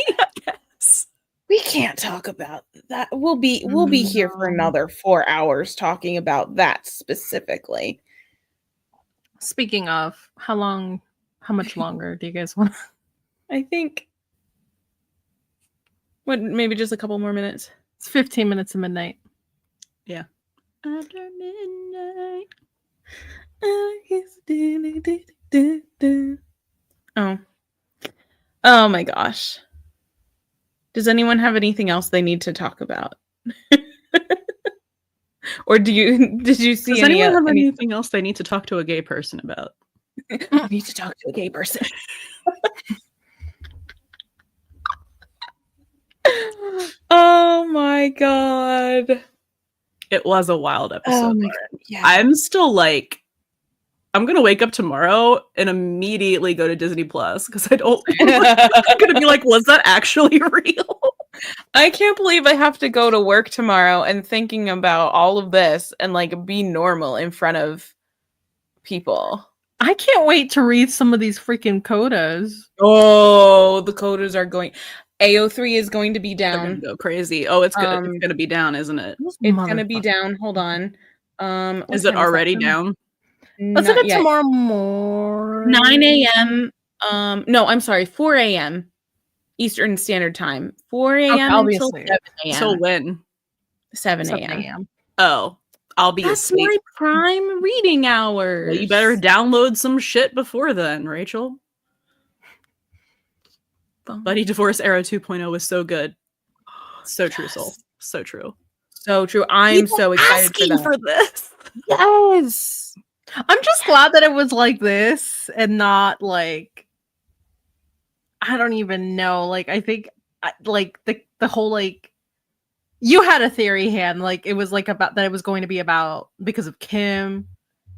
guess. We can't talk about that. We'll be here for another 4 hours talking about that specifically. Speaking of, how much longer do you guys want? I think maybe just a couple more minutes. It's 15 minutes to midnight. Yeah. After midnight. Oh my gosh. Does anyone have anything else they need to talk about? Or did you see Does anyone have anything else they need to talk to a gay person about? I need to talk to a gay person. Oh my god. It was a wild episode. Oh my god. Yeah. I'm still like, I'm gonna wake up tomorrow and immediately go to Disney Plus because I'm gonna be like, was that actually real? I can't believe I have to go to work tomorrow and thinking about all of this and like be normal in front of people. I can't wait to read some of these freaking codas. Oh, the coders are going. AO3 is going to be down. They're gonna go crazy. Oh, it's gonna be down, isn't it? It's gonna be down. Hold on. Is it already down? Let's look at tomorrow morning. 9 a.m. No, I'm sorry, 4 a.m. Eastern Standard Time. 4 a.m. until 7 a.m. Till when? 7 a.m. Oh, I'll be That's asleep. my prime reading hours. Well, you better download some shit before then, Rachel. Buddy Divorce Era 2.0 was so good. So true, Soul. So true. So true. I'm so excited for this. Yes. I'm just glad that it was like this and not like, I don't even know. Like, I think like the whole, like, you had a theory, Han, like it was like about that it was going to be about because of Kim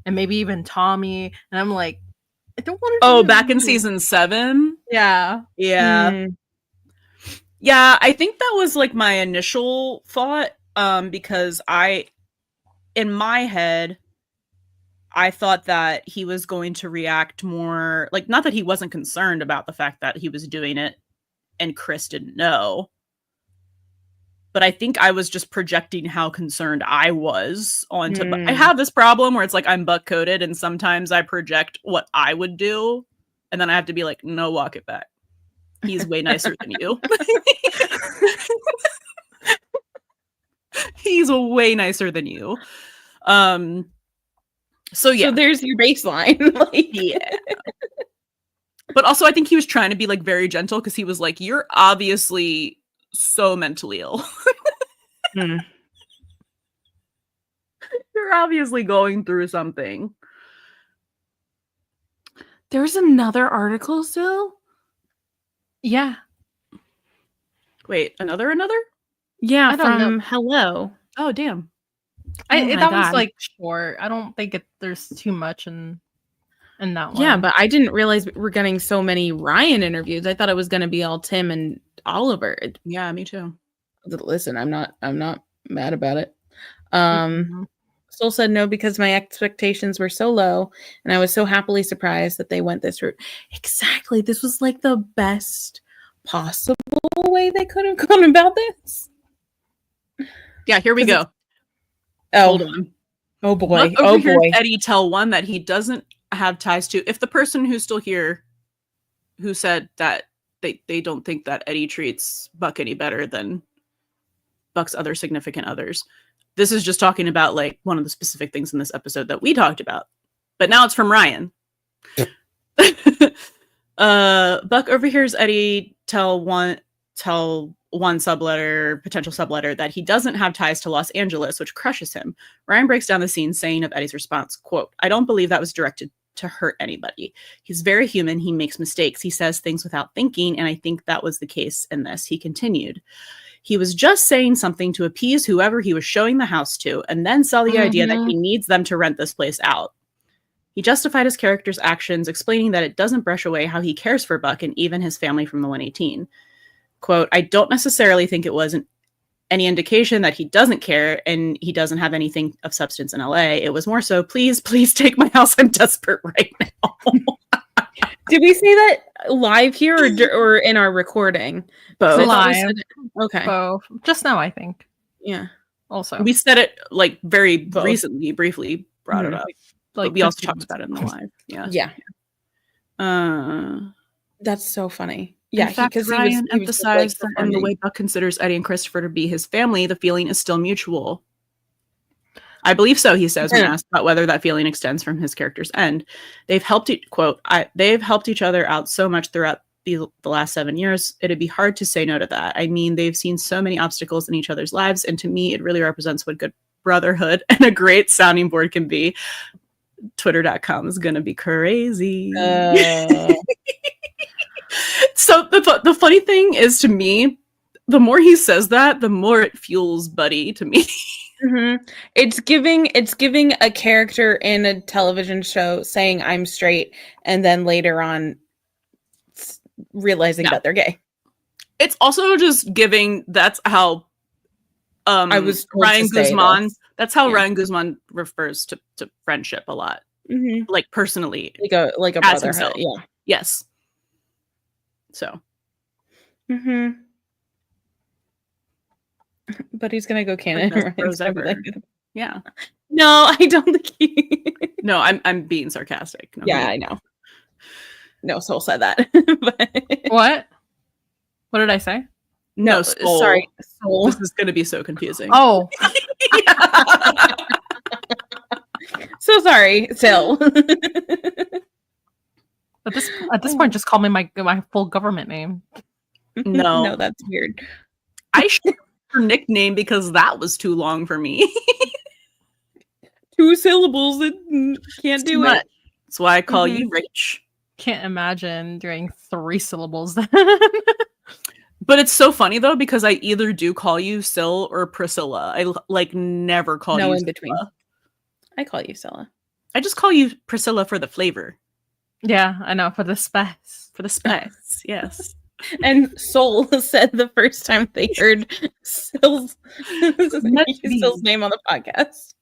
and maybe even Tommy. And I'm like, I don't want to. Oh, back in season 7? Yeah. Yeah. Yeah, I think that was like my initial thought. Because in my head, I thought that he was going to react more, like, not that he wasn't concerned about the fact that he was doing it and Chris didn't know. But I think I was just projecting how concerned I was onto. I have this problem where it's like I'm buck coded, and sometimes I project what I would do, and then I have to be like, no, walk it back. He's way nicer than you. He's way nicer than you. So yeah. So there's your baseline. Like, yeah. But also I think he was trying to be like very gentle because he was like, you're obviously so mentally ill. You're obviously going through something. there's another article still? Yeah. Wait, another? Yeah, I don't from know. Hello. Oh, damn. Oh my That was God. like short. I don't think there's too much in that one. Yeah, but I didn't realize we're getting so many Ryan interviews. I thought it was going to be all Tim and Oliver. Yeah, me too. Listen, I'm not mad about it. Soul said no because my expectations were so low and I was so happily surprised that they went this route. Exactly. This was like the best possible way they could have gone about this. Yeah, here we go. Oh, Hold on. oh boy. Buck Oh overhears boy. Eddie tell one that he doesn't have ties to. If the person who's still here who said that they don't think that Eddie treats Buck any better than Buck's other significant others. This is just talking about like one of the specific things in this episode that we talked about. But now it's from Ryan. Buck overhears Eddie tell one potential subletter that he doesn't have ties to Los Angeles, which crushes him. Ryan breaks down the scene saying of Eddie's response, quote, I don't believe that was directed to hurt anybody. He's very human. He makes mistakes. He says things without thinking. And I think that was the case in this. He continued. He was just saying something to appease whoever he was showing the house to, and then sell the idea that he needs them to rent this place out. He justified his character's actions, explaining that it doesn't brush away how he cares for Buck and even his family from the 118. Quote, I don't necessarily think it wasn't any indication that he doesn't care and he doesn't have anything of substance in LA. It was more so, please take my house. I'm desperate right now. Did we say that live here or in our recording? Both. Live. Okay. Both. Just now, I think. Yeah. Also. We said it like very Both. recently, briefly brought it up. Like But we also 15 talked about it in the live. Yeah. Yeah. That's so funny. Yeah. In fact, Ryan emphasized that in the way Buck considers Eddie and Christopher to be his family, the feeling is still mutual. I believe so, he says, when asked about whether that feeling extends from his character's end. They've helped, quote, they've helped each other out so much throughout the last 7 years. It'd be hard to say no to that. I mean, they've seen so many obstacles in each other's lives, and to me, it really represents what good brotherhood and a great sounding board can be. Twitter.com is going to be crazy. So the funny thing is, to me, the more he says that, the more it fuels Buddie to me. Mm-hmm. It's giving a character in a television show saying I'm straight, and then later on realizing that they're gay. It's also just giving. That's how I was Ryan Guzman. That's how Ryan Guzman refers to friendship a lot, like personally, like a brotherhood. Yeah. Yes. So. But he's gonna go canon. Like, yeah. No, I don't think he. No, I'm being sarcastic. No, yeah, I know. No, Soul said that. But... What? What did I say? No, Soul. Sorry, Soul. This is gonna be so confusing. Oh. So sorry, Sil. At this point, just call me my full government name. No, that's weird. I should her nickname because that was too long for me. 2 syllables, it can't do it. That's why I call you Rach. Can't imagine doing 3 syllables then. But it's so funny though, because I either do call you Sil or Priscilla. I like never call you in Scylla. between. I call you Scylla. I just call you Priscilla for the flavor. Yeah, I know, for the spice. For the spice, yes. And Soul said the first time they heard Sil's name on the podcast,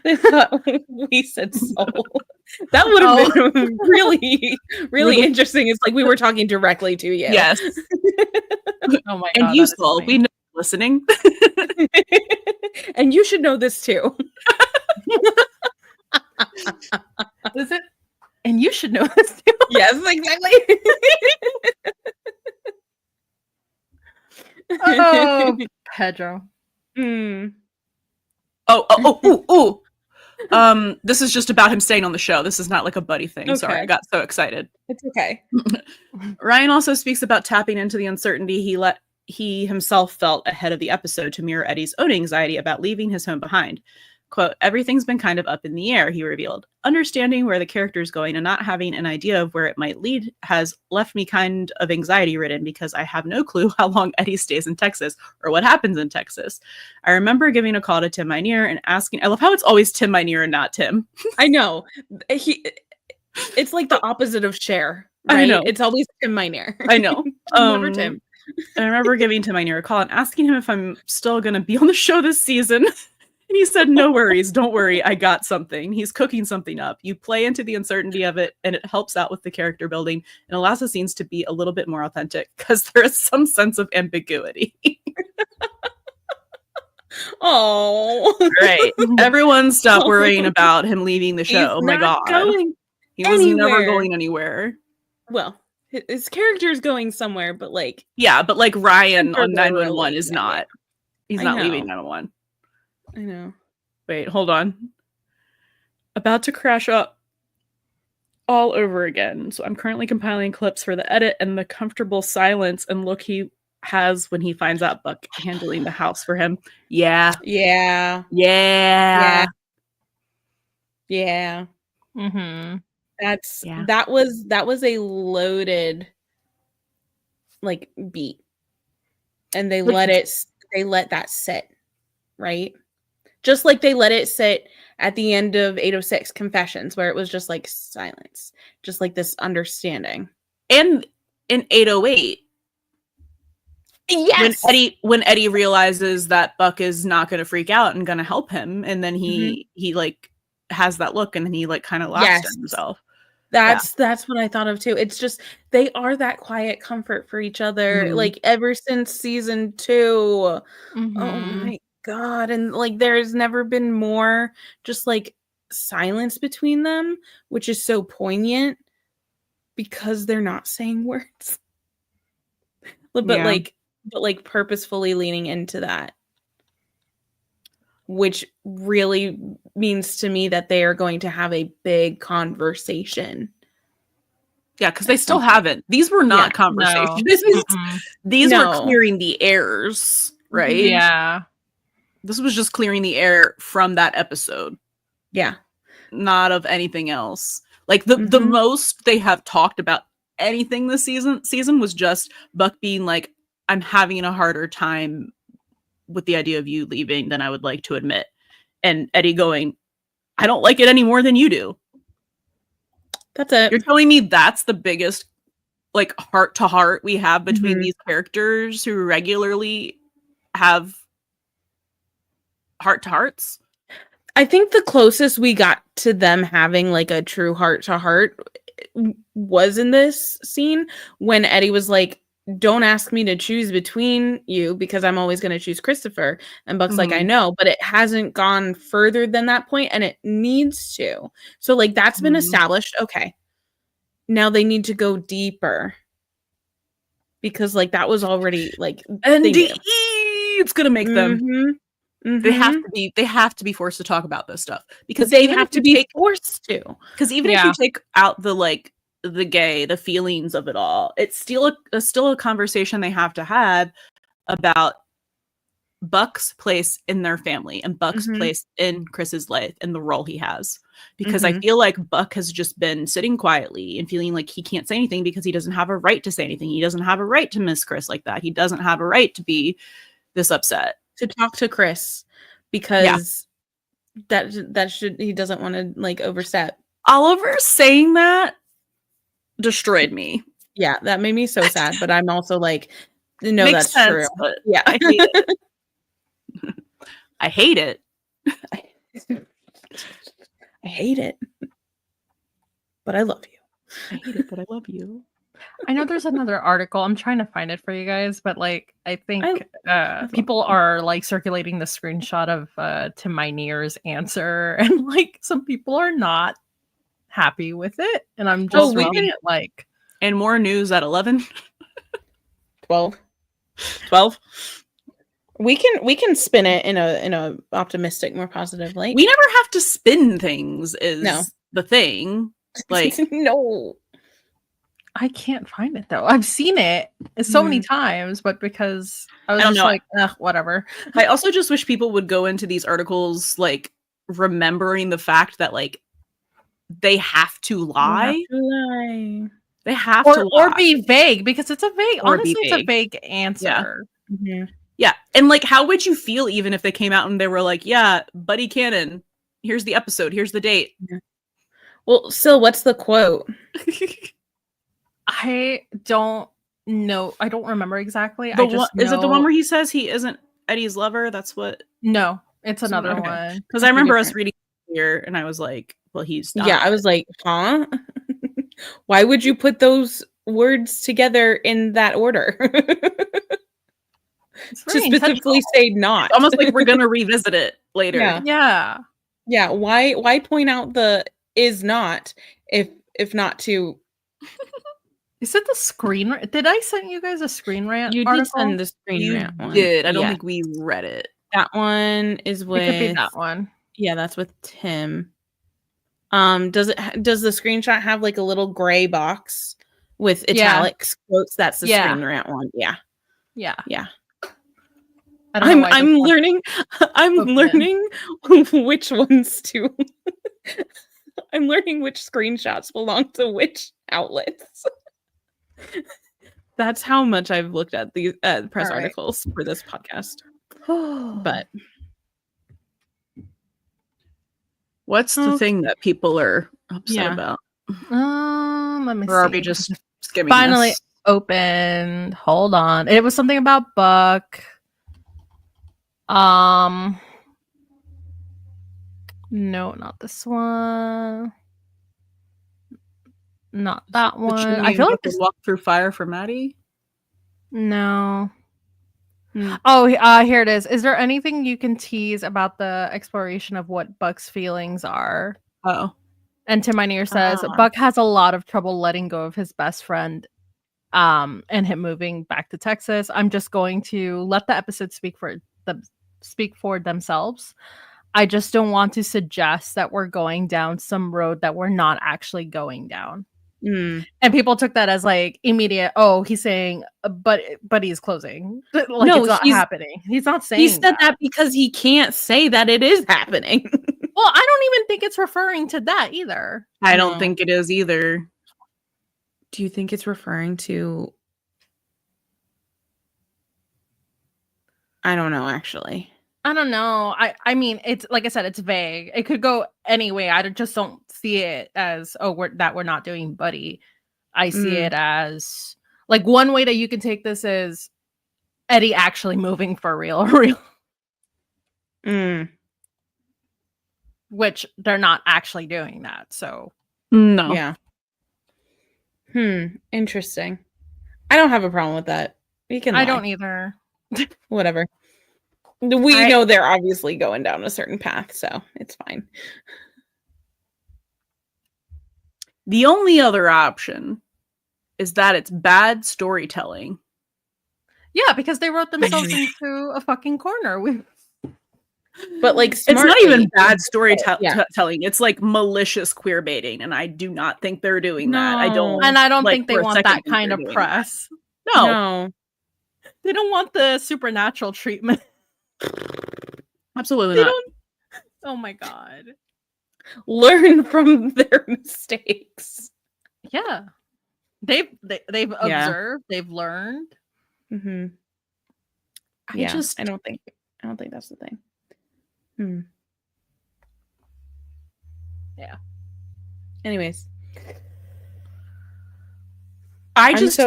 they thought we said Soul. That would have been really interesting. It's like we were talking directly to you. Yes. Oh my god. And you, Soul, we know you're listening. And you should know this too. Is it? And you should know this too. Yes, exactly. Oh, Pedro. Oh. This is just about him staying on the show. This is not like a buddy thing. Okay. Sorry, I got so excited. It's okay. Ryan also speaks about tapping into the uncertainty he himself felt ahead of the episode to mirror Eddie's own anxiety about leaving his home behind. Quote, everything's been kind of up in the air, he revealed. Understanding where the character is going and not having an idea of where it might lead has left me kind of anxiety-ridden because I have no clue how long Eddie stays in Texas or what happens in Texas. I remember giving a call to Tim Minear and asking, I love how it's always Tim Minear and not Tim. I know. It's like the opposite of Cher, right? I know. It's always Tim Minear. I know. Never Tim. And I remember giving Tim Minear a call and asking him if I'm still going to be on the show this season. And he said, no worries, don't worry, I got something. He's cooking something up. You play into the uncertainty of it, and it helps out with the character building and allows the scenes to be a little bit more authentic because there is some sense of ambiguity. Oh, right. Everyone stop worrying about him leaving the show. Oh my God. He was never going anywhere. Well, his character is going somewhere, but like... Yeah, but like Ryan on 911 is not. He's not leaving 911. I know. Wait, hold on. About to crash up all over again. So I'm currently compiling clips for the edit and the comfortable silence and look he has when he finds out Buck handling the house for him. Yeah. Yeah. Yeah. Yeah. Mm-hmm. Yeah. That was a loaded like beat, and they let that sit, right? Just like they let it sit at the end of 806 Confessions, where it was just like silence, just like this understanding. And in 808, Yes. when Eddie realizes that Buck is not going to freak out and going to help him, and then he like has that look, and then he like kind of laughs to himself. That's what I thought of too. It's just they are that quiet comfort for each other, like ever since season 2. Mm-hmm. Oh my god! And like there's never been more just like silence between them, which is so poignant because they're not saying words, but like purposefully leaning into that, which really means to me that they are going to have a big conversation. Yeah, because they still haven't. These were not conversations. No. These were clearing the airs, right? Yeah. This was just clearing the air from that episode. Yeah. Not of anything else. Like the most they have talked about anything this season was just Buck being like, I'm having a harder time with the idea of you leaving than I would like to admit. And Eddie going, I don't like it any more than you do. That's it. You're telling me that's the biggest like heart to heart we have between these characters who regularly have heart to hearts? I think the closest we got to them having like a true heart to heart was in this scene when Eddie was like, don't ask me to choose between you because I'm always going to choose Christopher. And Buck's like, I know, but it hasn't gone further than that point, and it needs to. So like that's been established. Okay. Now they need to go deeper because like that was already like NDE. It's going to make them. They have to be forced to talk about this stuff because they have to be forced to. Because even if you take out the like the gay, the feelings of it all, it's still a conversation they have to have about Buck's place in their family and Buck's place in Chris's life and the role he has. Because I feel like Buck has just been sitting quietly and feeling like he can't say anything because he doesn't have a right to say anything. He doesn't have a right to miss Chris like that. He doesn't have a right to be this upset. To talk to Chris because that should, he doesn't want to like overstep. Oliver saying that destroyed me. Yeah, that made me so sad, but I'm also like, no, Makes that's sense, true. But yeah, I hate it. I hate it. I hate it. But I love you. I hate it, but I love you. I know there's another article. I'm trying to find it for you guys, but like I think people are like circulating the screenshot of Tim Minear's answer, and like some people are not happy with it. And I'm just reading it like. And more news at 11. 12. We can spin it in a optimistic, more positive light. We never have to spin things is the thing. Like no. I can't find it though. I've seen it so many times, but because I was just like, whatever. I also just wish people would go into these articles like remembering the fact that like they have to lie. They have to lie. Or be vague because it's a vague. Honestly, it's a vague answer. Yeah, and like, how would you feel even if they came out and they were like, "Yeah, Buddy Cannon, here's the episode, here's the date." Well, Sil, what's the quote? I don't know. I don't remember exactly. Is it the one where he says he isn't Eddie's lover? That's what. No, it's another one. Because I remember us reading here, and I was like, "Well, he's not." Yeah, I was like, "Huh? Why would you put those words together in that order?" To specifically say not. It's almost like we're gonna revisit it later. Yeah. Why point out the is not if not to? Is it the screen? Did I send you guys a Screen Rant? You article? did send the Screen Rant one. Did I don't think we read it. That one is with. It could be that one. Yeah, that's with Tim. Does the screenshot have like a little gray box with italics quotes? That's the Screen Rant one. Yeah. I'm learning which ones to I'm learning which screenshots belong to which outlets. That's how much I've looked at the press All right. articles for this podcast. But What's the thing that people are upset Yeah. about? Let me Or are we see. just skimming Finally this? opened. Hold on. It was something about Buck. No, not this one. Not that The one. chimney I feel and like Buck this. walk through fire for Maddie. No. Hmm. Oh, here it is. Is there anything you can tease about the exploration of what Buck's feelings are? Oh, And Tim Minear says Ah. Buck has a lot of trouble letting go of his best friend, and him moving back to Texas. I'm just going to let the episode speak for themselves. I just don't want to suggest that we're going down some road that we're not actually going down. Mm. And people took that as like immediate. Oh, he's saying, but he's closing. Like No, it's not happening. He's not saying. He said that because he can't say that it is happening. Well, I don't even think it's referring to that either. I don't No. think it is either. Do you think it's referring to? I don't know, actually. I don't know. I mean, it's like I said, it's vague. It could go any way. Just don't see it as we're not doing Buddy. I see it as like one way that you can take this is Eddie actually moving for real, which they're not actually doing that. So No. Yeah. Interesting. I don't have a problem with that. We can. I lie. don't either. Whatever. We know they're obviously going down a certain path, so it's fine. The only other option is that it's bad storytelling. Yeah, because they wrote themselves into a fucking corner. But like, It's not even bad storytelling. Yeah. It's like malicious queer baiting, and I do not think they're doing that. I don't. And I don't like, think they for a want second that think kind they're of doing press. that. No, No. They don't want the supernatural treatment. absolutely They not. don't. Oh my god. Learn from their mistakes. Yeah. They've Yeah. observed, they've learned. Mm-hmm. I don't think that's the thing. Yeah. Anyways. I just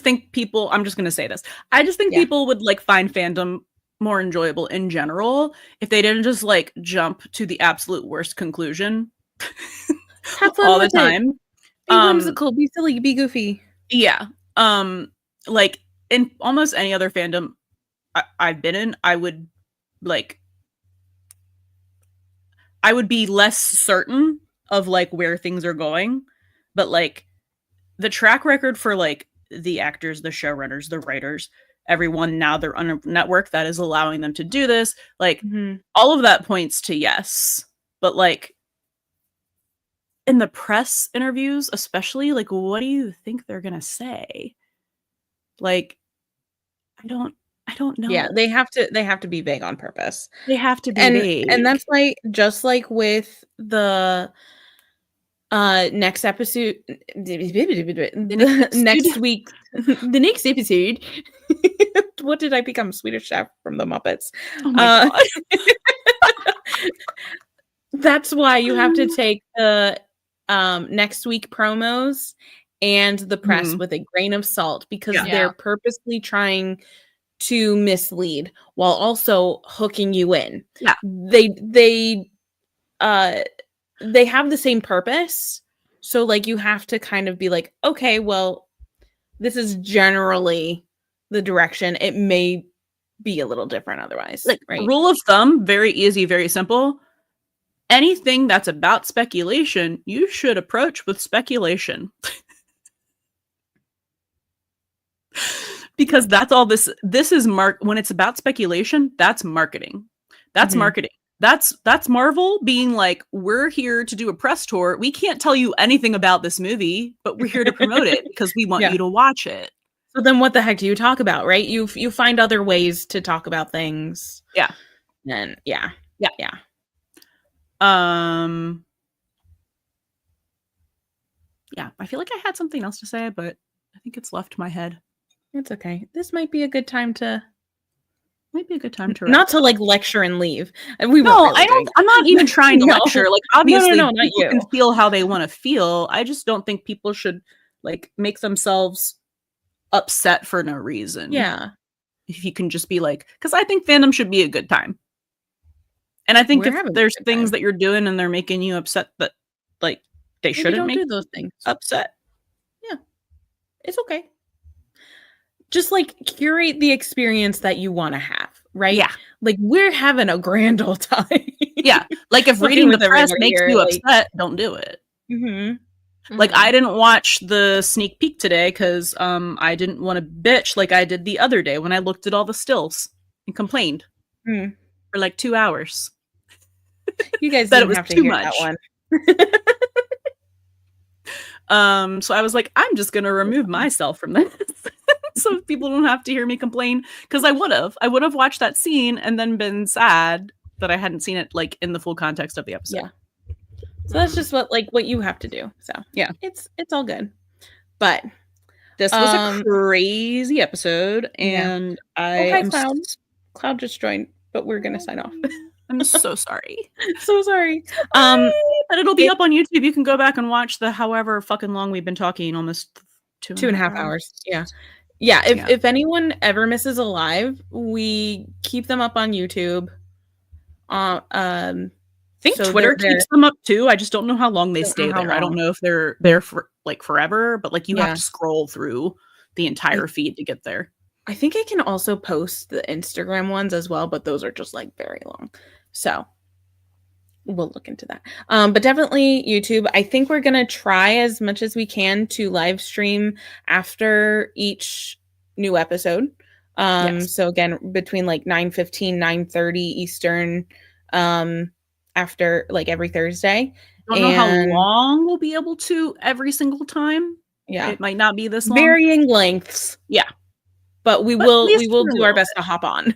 think people, I'm just going to say this. I just think people would like find fandom more enjoyable in general if they didn't just like jump to the absolute worst conclusion Have fun all the with it. time. Be whimsical, be silly, be goofy. Yeah. Like in almost any other fandom I've been in, I would be less certain of like where things are going, but like the track record for like the actors, the showrunners, the writers, everyone now they're on a network that is allowing them to do this, like all of that points to yes. But like in the press interviews, especially, like what do you think they're gonna say? Like I don't know. Yeah, they have to be vague on purpose. They have to be vague. And that's why, just like with the next episode, next week, the next episode. What did I become? Swedish Chef from the Muppets. Oh my god. That's why you have to take the next week promos and the press with a grain of salt, because they're purposely trying to mislead while also hooking you in. Yeah. They have the same purpose. So like you have to kind of be like, okay, well, this is generally the direction. It may be a little different otherwise. Like, right? rule of thumb, very easy, very simple. Anything that's about speculation, you should approach with speculation. Because that's all this is when it's about speculation, that's marketing. That's marketing. That's Marvel being like, we're here to do a press tour. We can't tell you anything about this movie, but we're here to promote it because we want you to watch it. So then what the heck do you talk about, right? You find other ways to talk about things. Yeah. And yeah, I feel like I had something else to say, but I think it's left my head. It's okay. This might be a good time to Not to like lecture and leave. And we No, weren't really doing I'm not even trying to No. lecture. Like, obviously, not people can you. feel how they want to feel. I just don't think people should like make themselves upset for no reason. Yeah. If you can just be like, because I think fandom should be a good time. And I think We're if having a there's good things time. that you're doing and they're making you upset, that like they Maybe shouldn't don't make do those things. upset. It's okay. Just like curate the experience that you want to have, right? Yeah. Like we're having a grand old time. Yeah. Like if Working reading the with press everybody makes here, you like- upset, don't do it. Mm-hmm. Like I didn't watch the sneak peek today because I didn't want to bitch like I did the other day when I looked at all the stills and complained for like 2 hours. You guys That it didn't was have to too hear much. that one. So I was like, I'm just gonna remove myself from this. So people don't have to hear me complain. Because I would have watched that scene and then been sad that I hadn't seen it like in the full context of the episode. Yeah. So that's just what you have to do. So yeah, it's all good. But this was a crazy episode, and I am Cloud. Cloud just joined, but we're gonna sign off. I'm so sorry. So sorry. But it'll be up on YouTube. You can go back and watch the however fucking long we've been talking, almost 2.5 hours. Yeah. If anyone ever misses a live, we keep them up on YouTube. I think so Twitter keeps them up too. I just don't know how long they stay there. I don't know if they're there for like forever, but like you have to scroll through the entire feed to get there. I think I can also post the Instagram ones as well, but those are just like very long. So we'll look into that. But definitely YouTube. I think we're going to try as much as we can to live stream after each new episode. So again, between like 9:15, 9:30 Eastern, after like every Thursday. Don't know how long we'll be able to every single time. Yeah. It might not be this long. Varying lengths. Yeah. But we will do our best to hop on.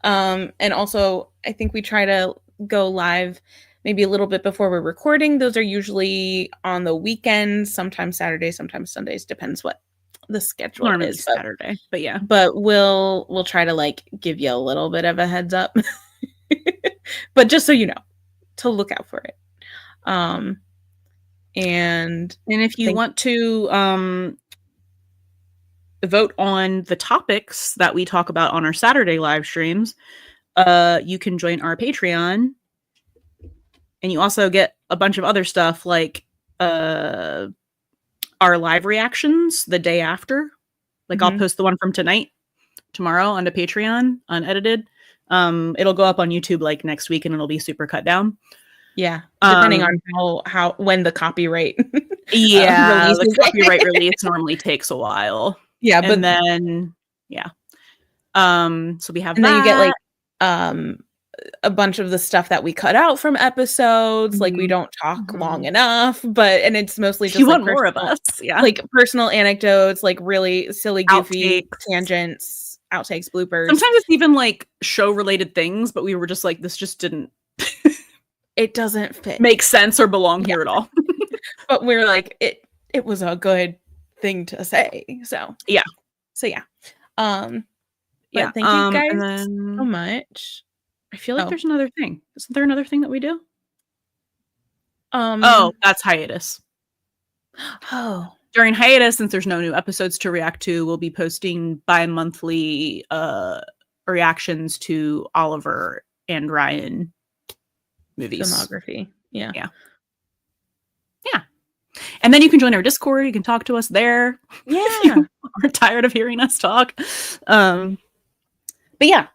And also I think we try to go live maybe a little bit before we're recording. Those are usually on the weekends, sometimes Saturdays, sometimes Sundays, depends what the schedule is. Saturday, but yeah. But we'll try to like give you a little bit of a heads up. But just so you know, to look out for it. And if you want to vote on the topics that we talk about on our Saturday live streams, you can join our Patreon, and you also get a bunch of other stuff like our live reactions the day after. Like I'll post the one from tomorrow onto Patreon, unedited. It'll go up on YouTube like next week, and it'll be super cut down. Yeah, depending on how when the copyright. The copyright release normally takes a while. Yeah, but then so we have and then you get like a bunch of the stuff that we cut out from episodes, like we don't talk long enough, and it's mostly just you like want more of us, like personal anecdotes, like really silly, goofy tangents, outtakes, bloopers. Sometimes it's even like show related things, but we were just like, this just didn't. It doesn't fit, make sense, or belong here at all. But we're like, it was a good thing to say. So yeah. Thank you guys so much. I feel like there's another thing. Isn't there another thing that we do? Oh, that's hiatus. Oh. During hiatus, since there's no new episodes to react to, we'll be posting bi-monthly reactions to Oliver and Ryan movies. Filmography. Yeah. And then you can join our Discord. You can talk to us there. Yeah. If you are tired of hearing us talk. But yeah.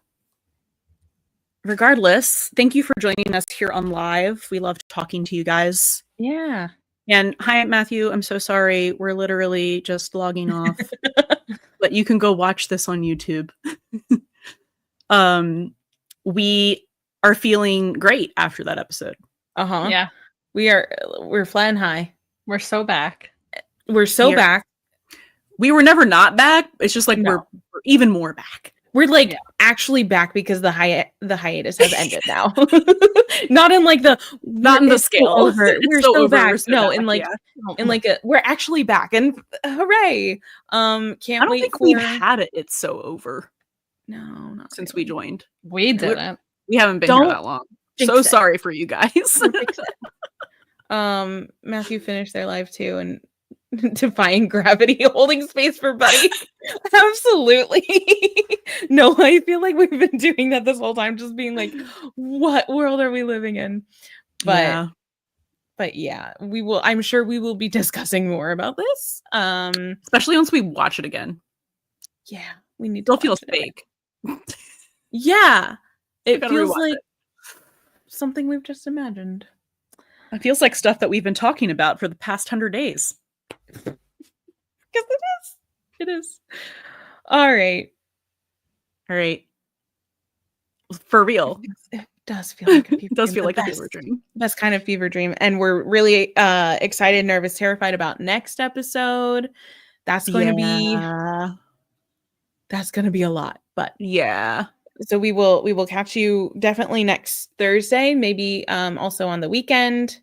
Regardless, thank you for joining us here on live. We love talking to you guys. Yeah. And hi, Matthew. I'm so sorry. We're literally just logging off. But you can go watch this on YouTube. We are feeling great after that episode. Yeah. We're flying high. We're so back. We're so back. We were never not back. It's just like we're even more back. We're like Yeah. actually back because the hiatus has ended now. Not in like Not in the it's so scale. over. It's We're so so over, back. we're so No, back, in like yeah. in like a we're actually back and hooray. Can't I don't wait think for we've had it. It's so over no, not since really. we joined. We didn't. We haven't been Don't here that long. jinx So it. sorry for you guys. We'll fix it. Matthew finished their live too and defying gravity, holding space for Buddy. Absolutely. No, I feel like we've been doing that this whole time, just being like, what world are we living in? But yeah, we will. I'm sure we will be discussing more about this. Especially once we watch it again. Yeah, we need to. Still feels watch it again. fake. Yeah, it gotta feels rewatch like it. something we've just imagined. It feels like stuff that we've been talking about for the past 100 days. Because it is. It is. All right. All right. For real. It does feel like a fever It does dream, feel the like a best. fever dream. Best kind of fever dream. And we're really excited, nervous, terrified about next episode. That's going to be a lot. But yeah. so we will catch you definitely next Thursday, maybe also on the weekend.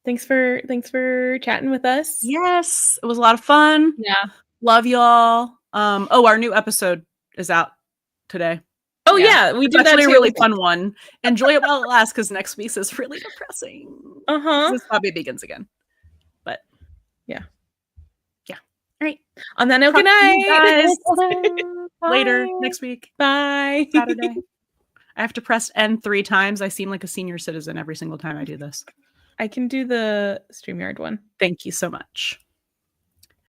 Thanks for chatting with us. Yes. It was a lot of fun. Yeah. Love y'all. Our new episode is out today. Oh Yeah. yeah, we It's do that actually too. a really fun one. Enjoy it while it lasts, because next week's is really depressing. Uh-huh. This probably begins again. But Yeah. All right. On that note, Talk good to you night. guys later next week, Bye. Saturday. I have to press N 3 times. I seem like a senior citizen every single time I do this. I can do the StreamYard one. Thank you so much.